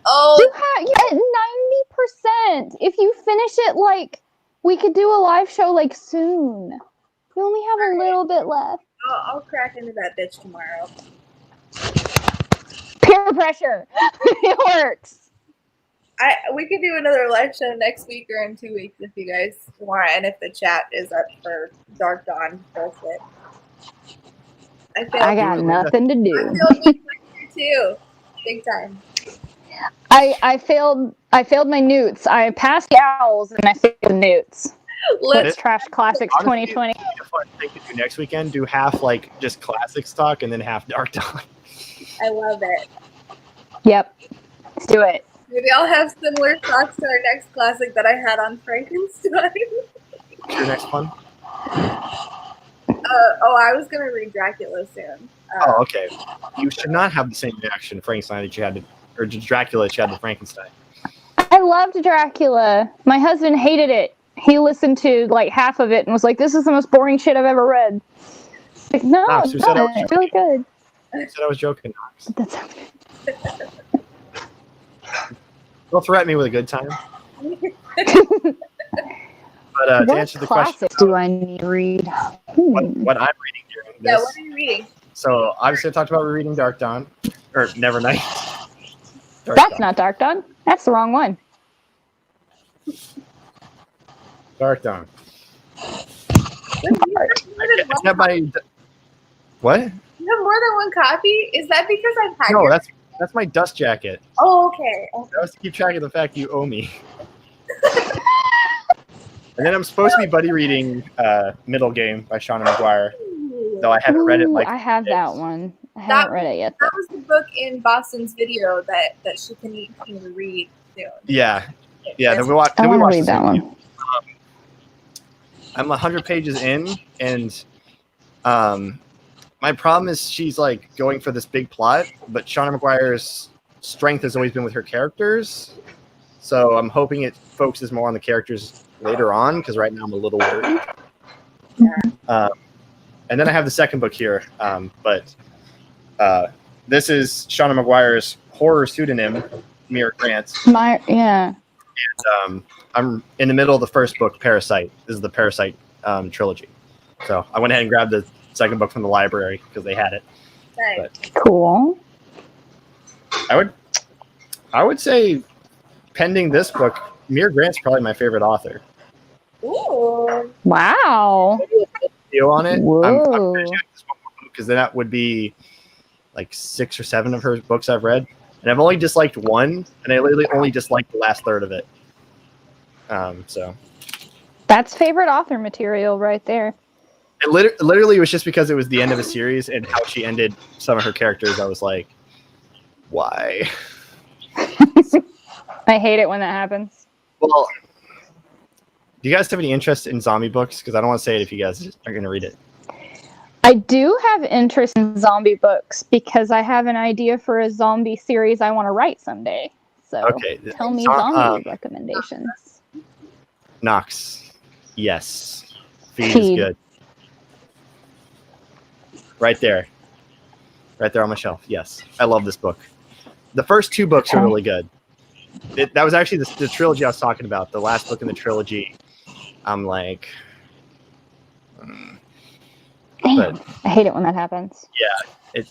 Oh, You at 90%. If you finish it, like, we could do a live show, like, soon. We only have a little bit left. I'll crack into that bitch tomorrow. Peer pressure. It works. We could do another live show next week or in 2 weeks if you guys want, and if the chat is up for Dark Dawn bullshit. I got nothing to do. I failed too, big time. I failed my newts. I passed the Owls and I failed the newts. Let's trash classics 2020. What I think to do next weekend, do half like just classic stock and then half Dark Dawn. I love it. Yep, let's do it. Maybe I'll have similar thoughts to our next classic that I had on Frankenstein. What's your next one? I was gonna read Dracula soon. Okay. You should not have the same reaction to Frankenstein that you had to, or to Dracula that you had to Frankenstein. I loved Dracula. My husband hated it. He listened to like half of it and was like, "This is the most boring shit I've ever read." Like, no, it's really good. I said I was joking, Nox. That's Don't threaten me with a good time. But to answer the question, classics do I need to read? What I'm reading during this. Yeah, what are you reading? So obviously I talked about reading Dark Dawn, or Nevernight. That's not Dark Dawn. That's the wrong one. Dark Dawn. It's not my. What? You have more than one copy? Is that because I've had? No, that's my dust jacket. Oh, okay. That was to keep track of the fact you owe me. And then I'm supposed to be buddy reading Middle Game by Shauna McGuire, though I haven't read it. I have that one. I haven't read it yet. That was the book in Boston's video that she can read soon. Yeah. Then we watched. I want to read that one. I'm 100 pages in, and my problem is she's like going for this big plot, but Shauna McGuire's strength has always been with her characters. So I'm hoping it focuses more on the characters later on, because right now I'm a little worried. Yeah. And then I have the second book here, but this is Shauna Maguire's horror pseudonym, Mira Grant. Yeah. And I'm in the middle of the first book, Parasite. This is the Parasite trilogy. So I went ahead and grabbed the second book from the library because they had it. Nice. But Cool. I would say, pending this book, Mira Grant's probably my favorite author. Ooh. Wow. Video on it. Whoa. I'm gonna check this one because that would be like 6 or 7 of her books I've read, and I've only disliked one, and I literally only disliked the last third of it. So that's favorite author material right there. it literally was just because it was the end of a series and how she ended some of her characters. I was like, why? I hate it when that happens. Well, do you guys have any interest in zombie books? Because I don't want to say it if you guys are going to read it. I do have interest in zombie books because I have an idea for a zombie series I want to write someday. So okay. tell me zombie recommendations. Nox. Yes. Feed is good. Right there. Right there on my shelf. Yes. I love this book. The first 2 books are really good. That was actually the trilogy I was talking about. The last book in the trilogy. I'm like... But I hate it when that happens. Yeah.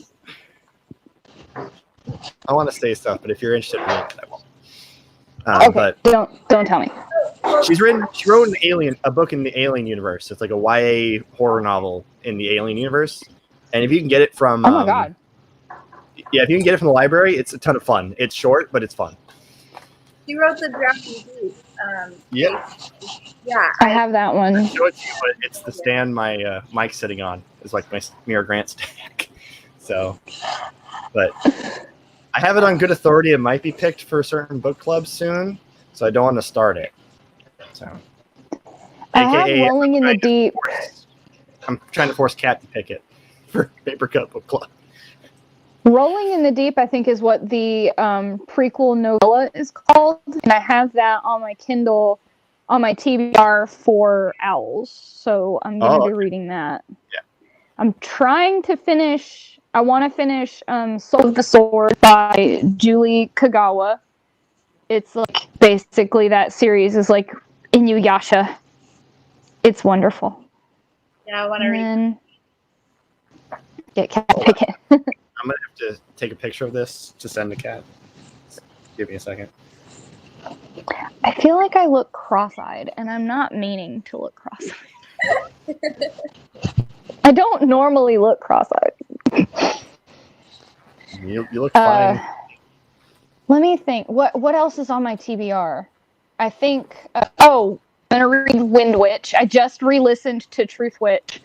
I want to say stuff, but if you're interested in it, I won't. Okay, but don't tell me. She wrote a book in the Alien universe. It's like a YA horror novel in the Alien universe. And if you can get it from... Oh my god. Yeah, if you can get it from the library, it's a ton of fun. It's short, but it's fun. She wrote the Drafting Booth. Yeah. Yeah. I have that one. I show it to you, but it's the stand my mic's sitting on. It's like my Mira Grant stack. So, but I have it on good authority. It might be picked for certain book clubs soon, so I don't want to start it. So, I have Rolling in the Deep. I'm trying to force Kat to pick it for Paper Cut Book Club. Rolling in the Deep, I think, is what the prequel novella is called, and I have that on my Kindle, on my TBR for Owls. So I'm going to be reading that. Yeah. I'm trying to finish. I want to finish Soul of the Sword by Julie Kagawa. It's like basically that series is like Inuyasha. It's wonderful. Yeah, I want to read. Get Kat to pick it. I'm going to have to take a picture of this to send to Kat. Give me a second. I feel like I look cross-eyed, and I'm not meaning to look cross-eyed. I don't normally look cross-eyed. You look fine. Let me think. What else is on my TBR? I think... I'm going to read Wind Witch. I just re-listened to Truth Witch.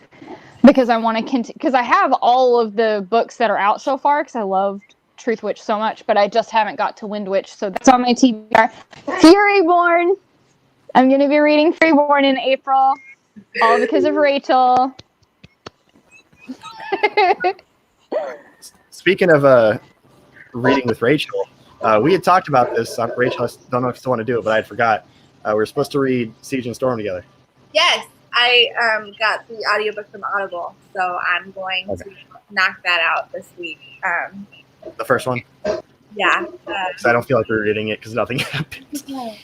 Because I want to continue, because I have all of the books that are out so far, because I loved Truth Witch so much, but I just haven't got to Wind Witch, so that's on my TBR. Furyborn. I'm going to be reading Furyborn in April, all because of Rachel. Speaking of reading with Rachel, we had talked about this. Rachel, I don't know if you still want to do it, but I forgot. We were supposed to read Siege and Storm together. Yes. I got the audiobook from Audible, so I'm going to knock that out this week. The first one? Yeah. Because I don't feel like we're reading it because nothing happened. No,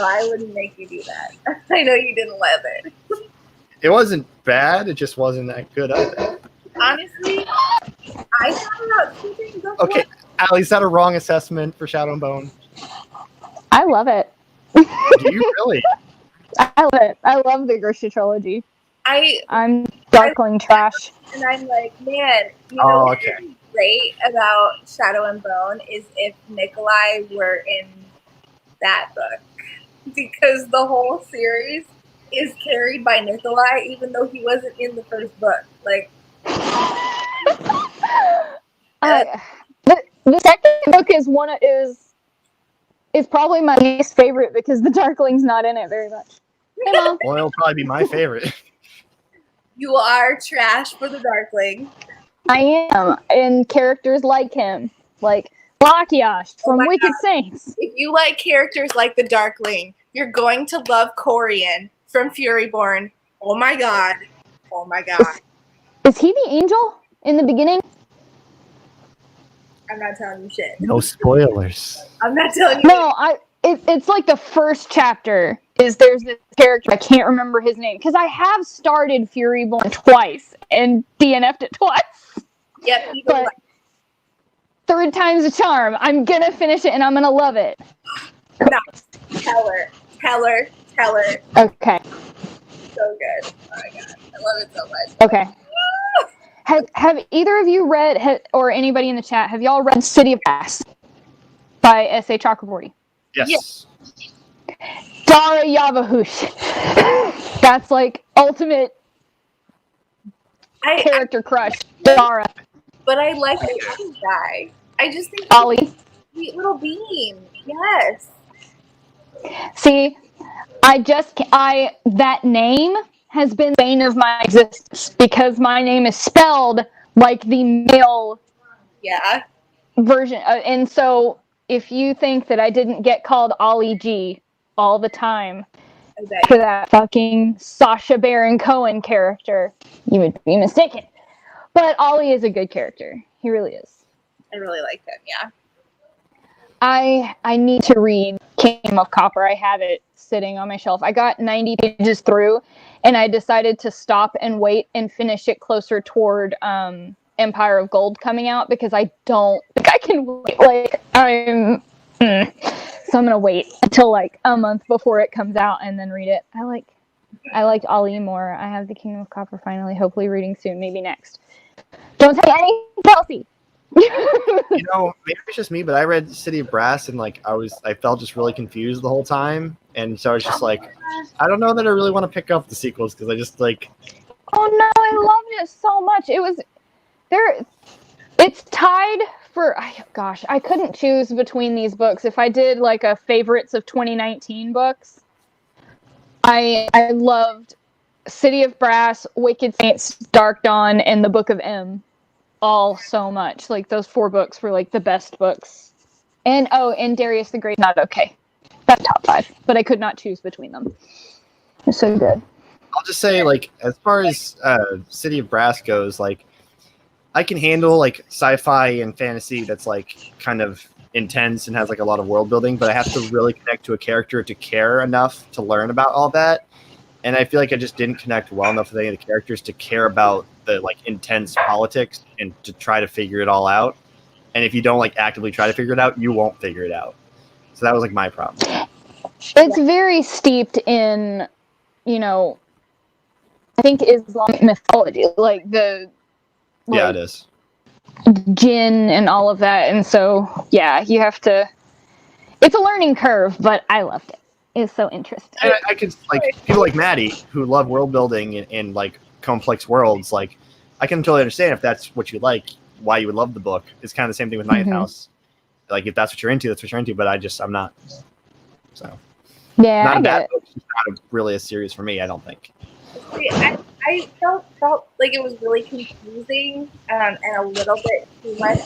I wouldn't make you do that. I know you didn't love it. It wasn't bad. It just wasn't that good either. Honestly, I found out two things before. Okay, Allie, is that a wrong assessment for Shadow and Bone? I love it. Do you really? I love it. I love the Gershi trilogy. I'm Darkling trash. And I'm like, man, you know what's really great about Shadow and Bone is if Nikolai were in that book. Because the whole series is carried by Nikolai, even though he wasn't in the first book. Like, the second book is probably my least favorite because the Darkling's not in it very much. Hey, Mom. Well, it'll probably be my favorite. You are trash for the Darkling. I am, and characters like him, like Lakyash from Wicked Saints. If you like characters like the Darkling, you're going to love Corian from Furyborn. Oh my god. Oh my god. Is he the angel in the beginning? I'm not telling you shit. No spoilers. I'm not telling you. No, it's like the first chapter is there's this character, I can't remember his name, because I have started Furyborn twice and DNF'd it twice. Yep, but third time's a charm. I'm gonna finish it and I'm gonna love it. No, tell her. Okay. So good. Oh my god, I love it so much. Okay. Have either of you read, or anybody in the chat, have y'all read City of Brass by S.A. Chakraborty? Yes. Dara Yavahush. That's like ultimate character crush. Dara. But I like the other guy. I just think Ollie. Sweet little bean. Yes. See, that name has been the bane of my existence because my name is spelled like the male version. And so if you think that I didn't get called Ollie G all the time for that fucking Sacha Baron Cohen character, you would be mistaken. But Ollie is a good character. He really is. I really like him, yeah. I need to read Kingdom of Copper. I have it sitting on my shelf. I got 90 pages through, and I decided to stop and wait and finish it closer toward Empire of Gold coming out because I don't think I can wait. Like, so I'm gonna wait until like a month before it comes out and then read it. I liked Ali more. I have the Kingdom of Copper finally, hopefully reading soon, maybe next. Don't say anything, Kelsey. Maybe it's just me, but I read City of Brass and like I felt just really confused the whole time, and so I was just like, I don't know that I really want to pick up the sequels because I just like. Oh no, I loved it so much. It was there. It's tied for. Gosh, I couldn't choose between these books. If I did like a favorites of 2019 books, I loved City of Brass, Wicked Saints, Dark Dawn, and the Book of M. All so much. Like those 4 books were like the best books. And Darius the Great, not okay. That's top 5, but I could not choose between them. They're so good. I'll just say, like, as far as City of Brass goes, like, I can handle like sci-fi and fantasy that's like kind of intense and has like a lot of world building, but I have to really connect to a character to care enough to learn about all that. And I feel like I just didn't connect well enough with any of the characters to care about the like intense politics and to try to figure it all out. And if you don't like actively try to figure it out, you won't figure it out. So that was like my problem. It's very steeped in, I think Islamic mythology, like the yeah, it is. Jinn and all of that. And so, yeah, you have to. It's a learning curve, but I loved it. It's so interesting. I could like people like Maddie who love world building and like complex worlds. Like, I can totally understand if that's what you like, why you would love the book. It's kind of the same thing with Night House. Like, if that's what you're into, that's what you're into. But I'm not. So yeah, not a bad book. It's not really a series for me. I don't think. I felt like it was really confusing and a little bit too much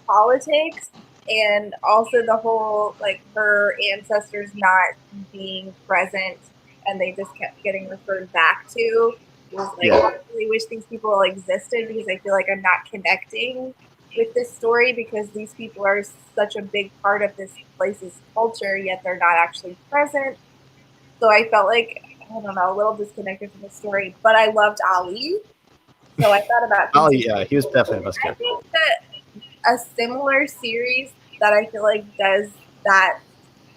politics. And also the whole, like, her ancestors not being present and they just kept getting referred back to. It was like, I really wish these people existed because I feel like I'm not connecting with this story because these people are such a big part of this place's culture, yet they're not actually present. So I felt like, I don't know, a little disconnected from the story. But I loved Ali. So I thought about Ali, yeah, he was definitely the best character. I think that a similar series that I feel like does that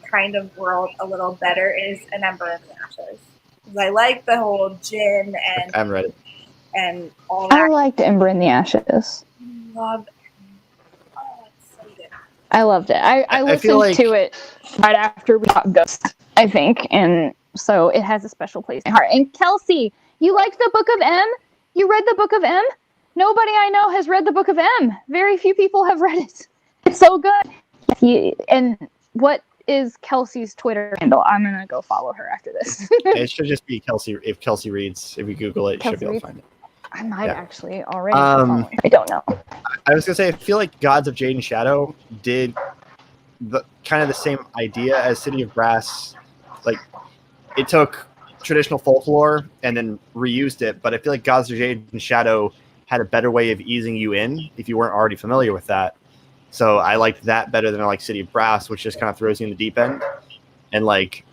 kind of world a little better is An Ember in the Ashes. Because I like the whole Jinn and I haven't read it. And all that. I liked Ember in the Ashes. Love it. Oh, it's so good. I loved it. I listened to it right after we got Ghost, I think, and so it has a special place in my heart. And Kelsey, you liked the Book of M? You read the Book of M? Nobody I know has read the Book of M. Very few people have read it. It's so good. And what is Kelsey's Twitter handle? I'm going to go follow her after this. It should just be Kelsey. If Kelsey reads, if you Google it, you should be able to find it. I might actually already. I don't know. I was going to say, I feel like Gods of Jade and Shadow did kind of the same idea as City of Brass. Like, it took traditional folklore and then reused it, but I feel like Gods of Jade and Shadow had a better way of easing you in if you weren't already familiar with that. So I liked that better than I like City of Brass, which just kind of throws you in the deep end. And like,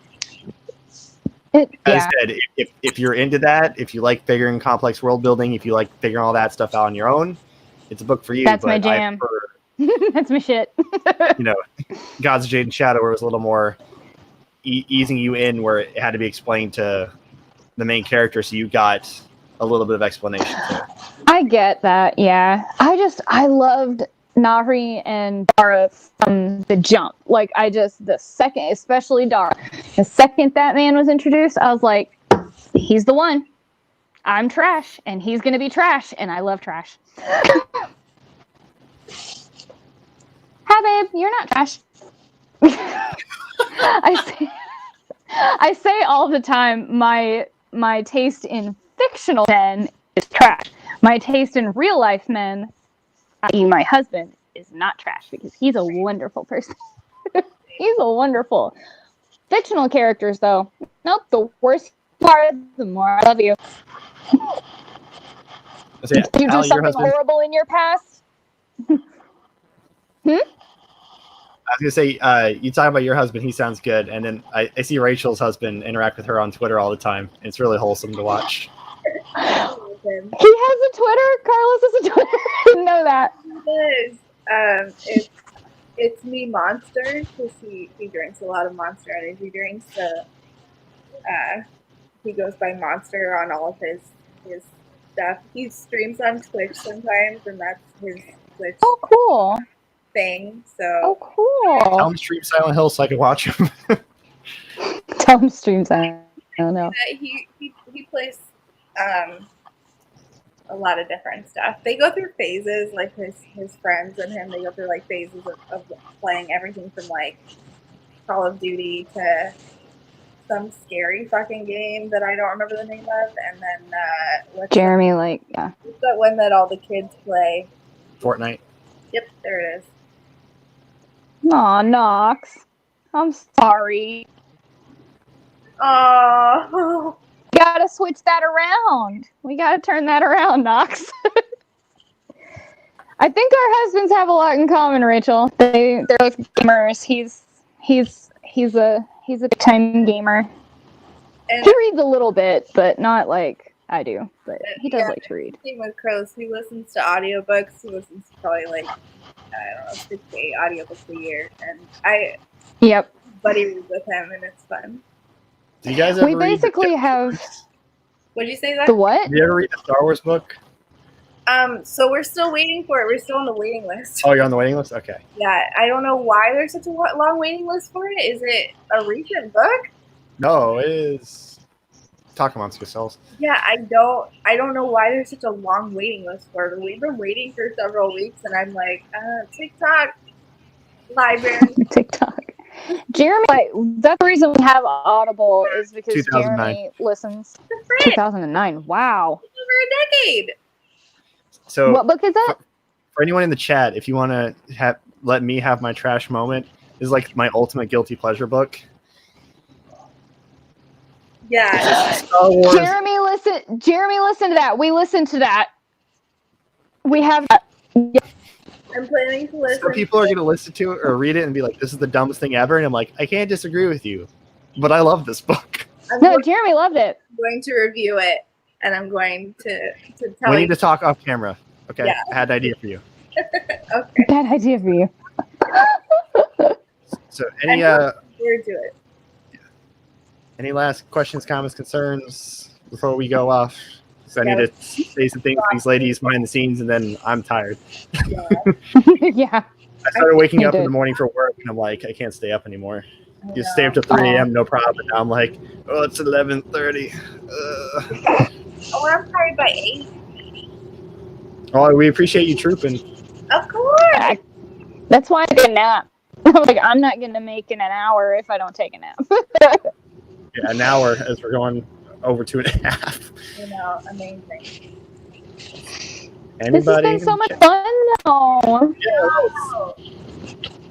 as I said, if you're into that, if you like figuring complex world building, if you like figuring all that stuff out on your own, it's a book for you. That's my jam. That's my shit. Gods of Jade and Shadow, where it was a little more easing you in, where it had to be explained to the main character, so you got a little bit of explanation too. I get that, yeah. I loved Nahri and Dara from the jump. Like, the second, especially Dara, the second that man was introduced, I was like, he's the one. I'm trash, and he's going to be trash, and I love trash. Hi, babe, you're not trash. I say all the time, my taste in fictional men is trash. My taste in real life men, i.e. my husband, is not trash because he's a wonderful person. He's a wonderful. Fictional characters, though. Nope, the worse you are, the more I love you. Did you do something horrible in your past? I was going to say, you talk about your husband, he sounds good. And then I see Rachel's husband interact with her on Twitter all the time. It's really wholesome to watch. He has a Twitter? Carlos has a Twitter? I didn't know that. It is. It's me Monster, because he drinks a lot of Monster Energy drinks. So he goes by Monster on all of his stuff. He streams on Twitch sometimes, and that's his Twitch. Oh, cool. Thing. So. Oh, cool. Tell him stream Silent Hill so I can watch him. Tell him stream Silent Hill. No. He plays a lot of different stuff. They go through phases, like his friends and him. They go through like phases of playing everything from like Call of Duty to some scary fucking game that I don't remember the name of, and then Jeremy, what's that one that all the kids play? Fortnite. Yep, there it is. Aw, Nox. I'm sorry. Oh. Gotta switch that around. We gotta turn that around, Nox. I think our husbands have a lot in common, Rachel. They're both gamers. He's a big time gamer. And he reads a little bit, but not like I do. But he does like to read. Same with Crows. He listens to audiobooks. He listens to probably like, I don't know, 6 to 8 audiobooks a year. And I buddy read with him, and it's fun. Do you guys ever we basically have. What did you say, Zach? The what? Did you ever read the Star Wars book? So we're still waiting for it. We're still on the waiting list. Oh, you're on the waiting list? Okay. Yeah, I don't know why there's such a long waiting list for it. Is it a recent book? No, it is. Talk amongst yourselves. Yeah, I don't know why there's such a long waiting list for it. We've been waiting for several weeks, and I'm like, TikTok, library. TikTok. Jeremy, that's the reason we have Audible is because Jeremy listens. 2009. Wow. Over a decade. So what book is that? For anyone in the chat, if you want to let me have my trash moment, this is like my ultimate guilty pleasure book. Yeah. Star Wars. Jeremy, listen to that. We listened to that. We have that. Yeah. I'm planning to listen. Some people are going to listen to it or read it and be like, this is the dumbest thing ever. And I'm like, I can't disagree with you, but I love this book. Jeremy loved it. I'm going to review it, and I'm going to tell you. We need to talk off camera. Okay, yeah. I had an idea for you. Okay. Bad idea for you. So any do it. Any last questions, comments, concerns before we go off? So I need to say some things to these ladies behind the scenes, and then I'm tired. Yeah. Yeah. I started waking up in the morning for work, and I'm like, I can't stay up anymore. You stay up to 3 a.m., no problem. Now I'm like, oh, it's 11:30. Oh, I'm tired by 8. Oh, we appreciate you trooping. Of course. That's why I take a nap. I'm not going to make it an hour if I don't take a nap. Yeah, an hour as we're going over 2.5. Amazing. Anybody? This has been so much fun, though.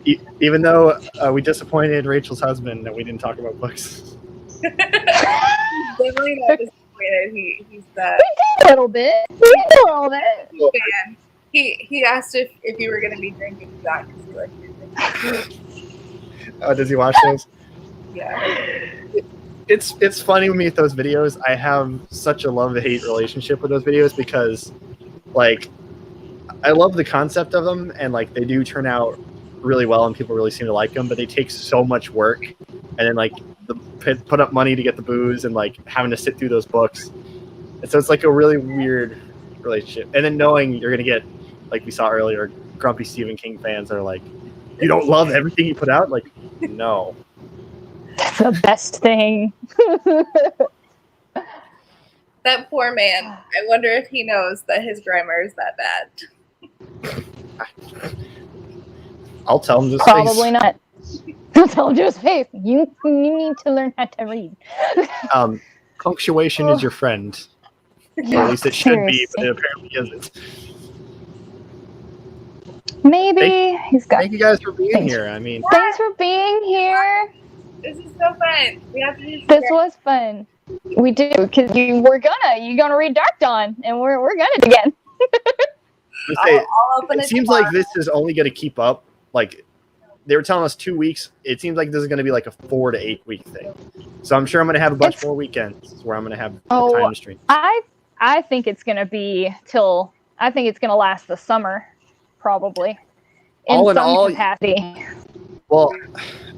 Yeah, even though we disappointed Rachel's husband that we didn't talk about books. He's definitely not disappointed. He's the We did a little bit. fan. He asked if you were going to be drinking that because he liked your drinking. Oh, does he watch those? Yeah. It's funny with me with those videos. I have such a love-hate relationship with those videos because, like, I love the concept of them, and like they do turn out really well, and people really seem to like them. But they take so much work, and then like put up money to get the booze, and like having to sit through those books. And so it's like a really weird relationship. And then knowing you're gonna get, like we saw earlier, grumpy Stephen King fans that are like, "You don't love everything you put out?" Like, no. That's the best thing. That poor man. I wonder if he knows that his grammar is that bad. I'll tell him to his Probably face. not. I'll tell him to his face. You need to learn how to read. Punctuation is your friend. Or at least it should be, but it apparently isn't. Maybe he's got. Thank you guys for being here. I mean, Thanks for being here. This is so fun. We have to do This was fun. We do, because you're gonna read Dark Dawn, and we're gonna do it again. I'll open it seems like this is only going to keep up. Like they were telling us 2 weeks. It seems like this is going to be like a 4 to 8 week thing. So I'm sure I'm going to have a bunch more weekends where I'm going to have time to stream. I think it's gonna be till. I think it's gonna last the summer, probably. In some capacity. Well,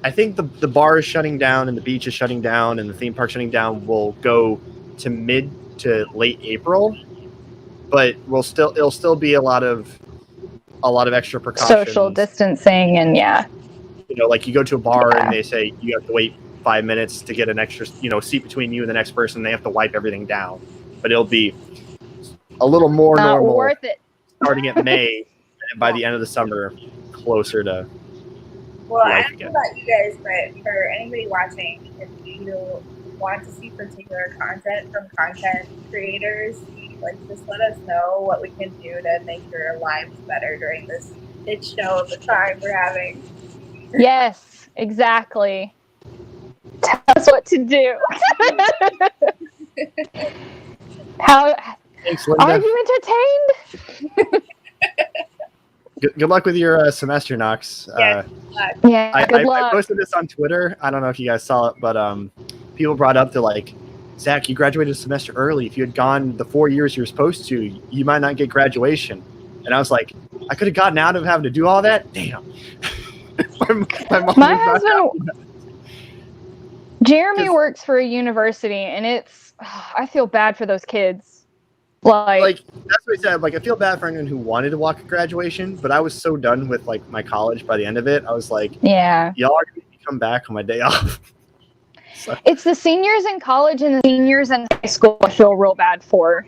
I think the bar is shutting down and the beach is shutting down and the theme park shutting down will go to mid to late April, but it'll still be a lot of extra precautions. Social distancing and You know, like you go to a bar and they say you have to wait 5 minutes to get an extra, seat between you and the next person. They have to wipe everything down, but it'll be a little more normal. Worth it. Starting at May, and by the end of the summer, closer to. Well, I don't know about you guys, but for anybody watching, if you want to see particular content from content creators, like just let us know what we can do to make your lives better during this shit show of the time we're having. Yes, exactly. Tell us what to do. Thanks, Linda. Are you entertained? Good luck with your semester, Nox. Yeah, good luck. I posted this on Twitter. I don't know if you guys saw it, but people brought up to like, Zach, you graduated a semester early. If you had gone the 4 years you were supposed to, you might not get graduation. And I was like, I could have gotten out of having to do all that? Damn. My husband, Jeremy works for a university, and I feel bad for those kids. Like that's what he said. Like, I feel bad for anyone who wanted to walk at graduation, but I was so done with like my college by the end of it. I was like, yeah, y'all are going to come back on my day off. So. It's the seniors in college and the seniors in high school I feel real bad for.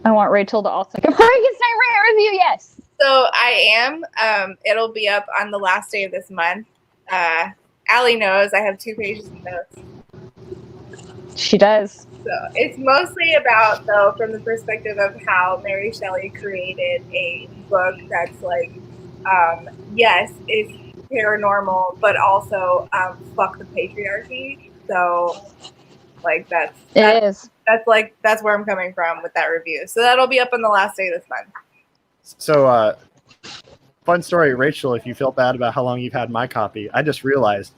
I want Rachel to also give Frankenstein rant review. Yes. So I am. It'll be up on the last day of this month. Allie knows I have 2 pages of notes. She does. So it's mostly about, though, from the perspective of how Mary Shelley created a book that's like, yes, it's paranormal, but also fuck the patriarchy. So, like that's where I'm coming from with that review. So that'll be up on the last day of this month. So, fun story, Rachel. If you feel bad about how long you've had my copy, I just realized.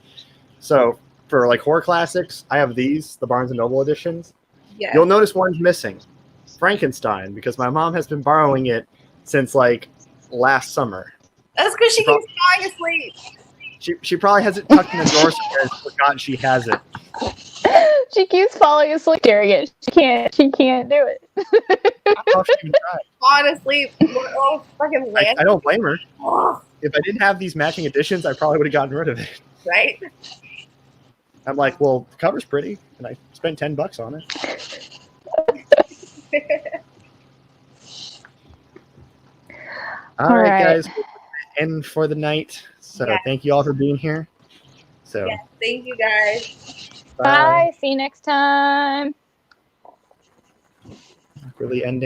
So for like horror classics, I have these, the Barnes and Noble editions. Yes. You'll notice one's missing, Frankenstein, because my mom has been borrowing it since like last summer. That's because she keeps falling asleep. She probably has it tucked in the drawer somewhere and forgotten she has it. She keeps falling asleep during it. She can't do it. I don't know if she even tried. Falling asleep. Oh, fucking I don't blame her. Oh. If I didn't have these matching editions, I probably would have gotten rid of it. Right? I'm like, well, the cover's pretty, and I spent $10 on it. All right, guys. End for the night. So thank you all for being here. So thank you, guys. Bye. See you next time. Really ending.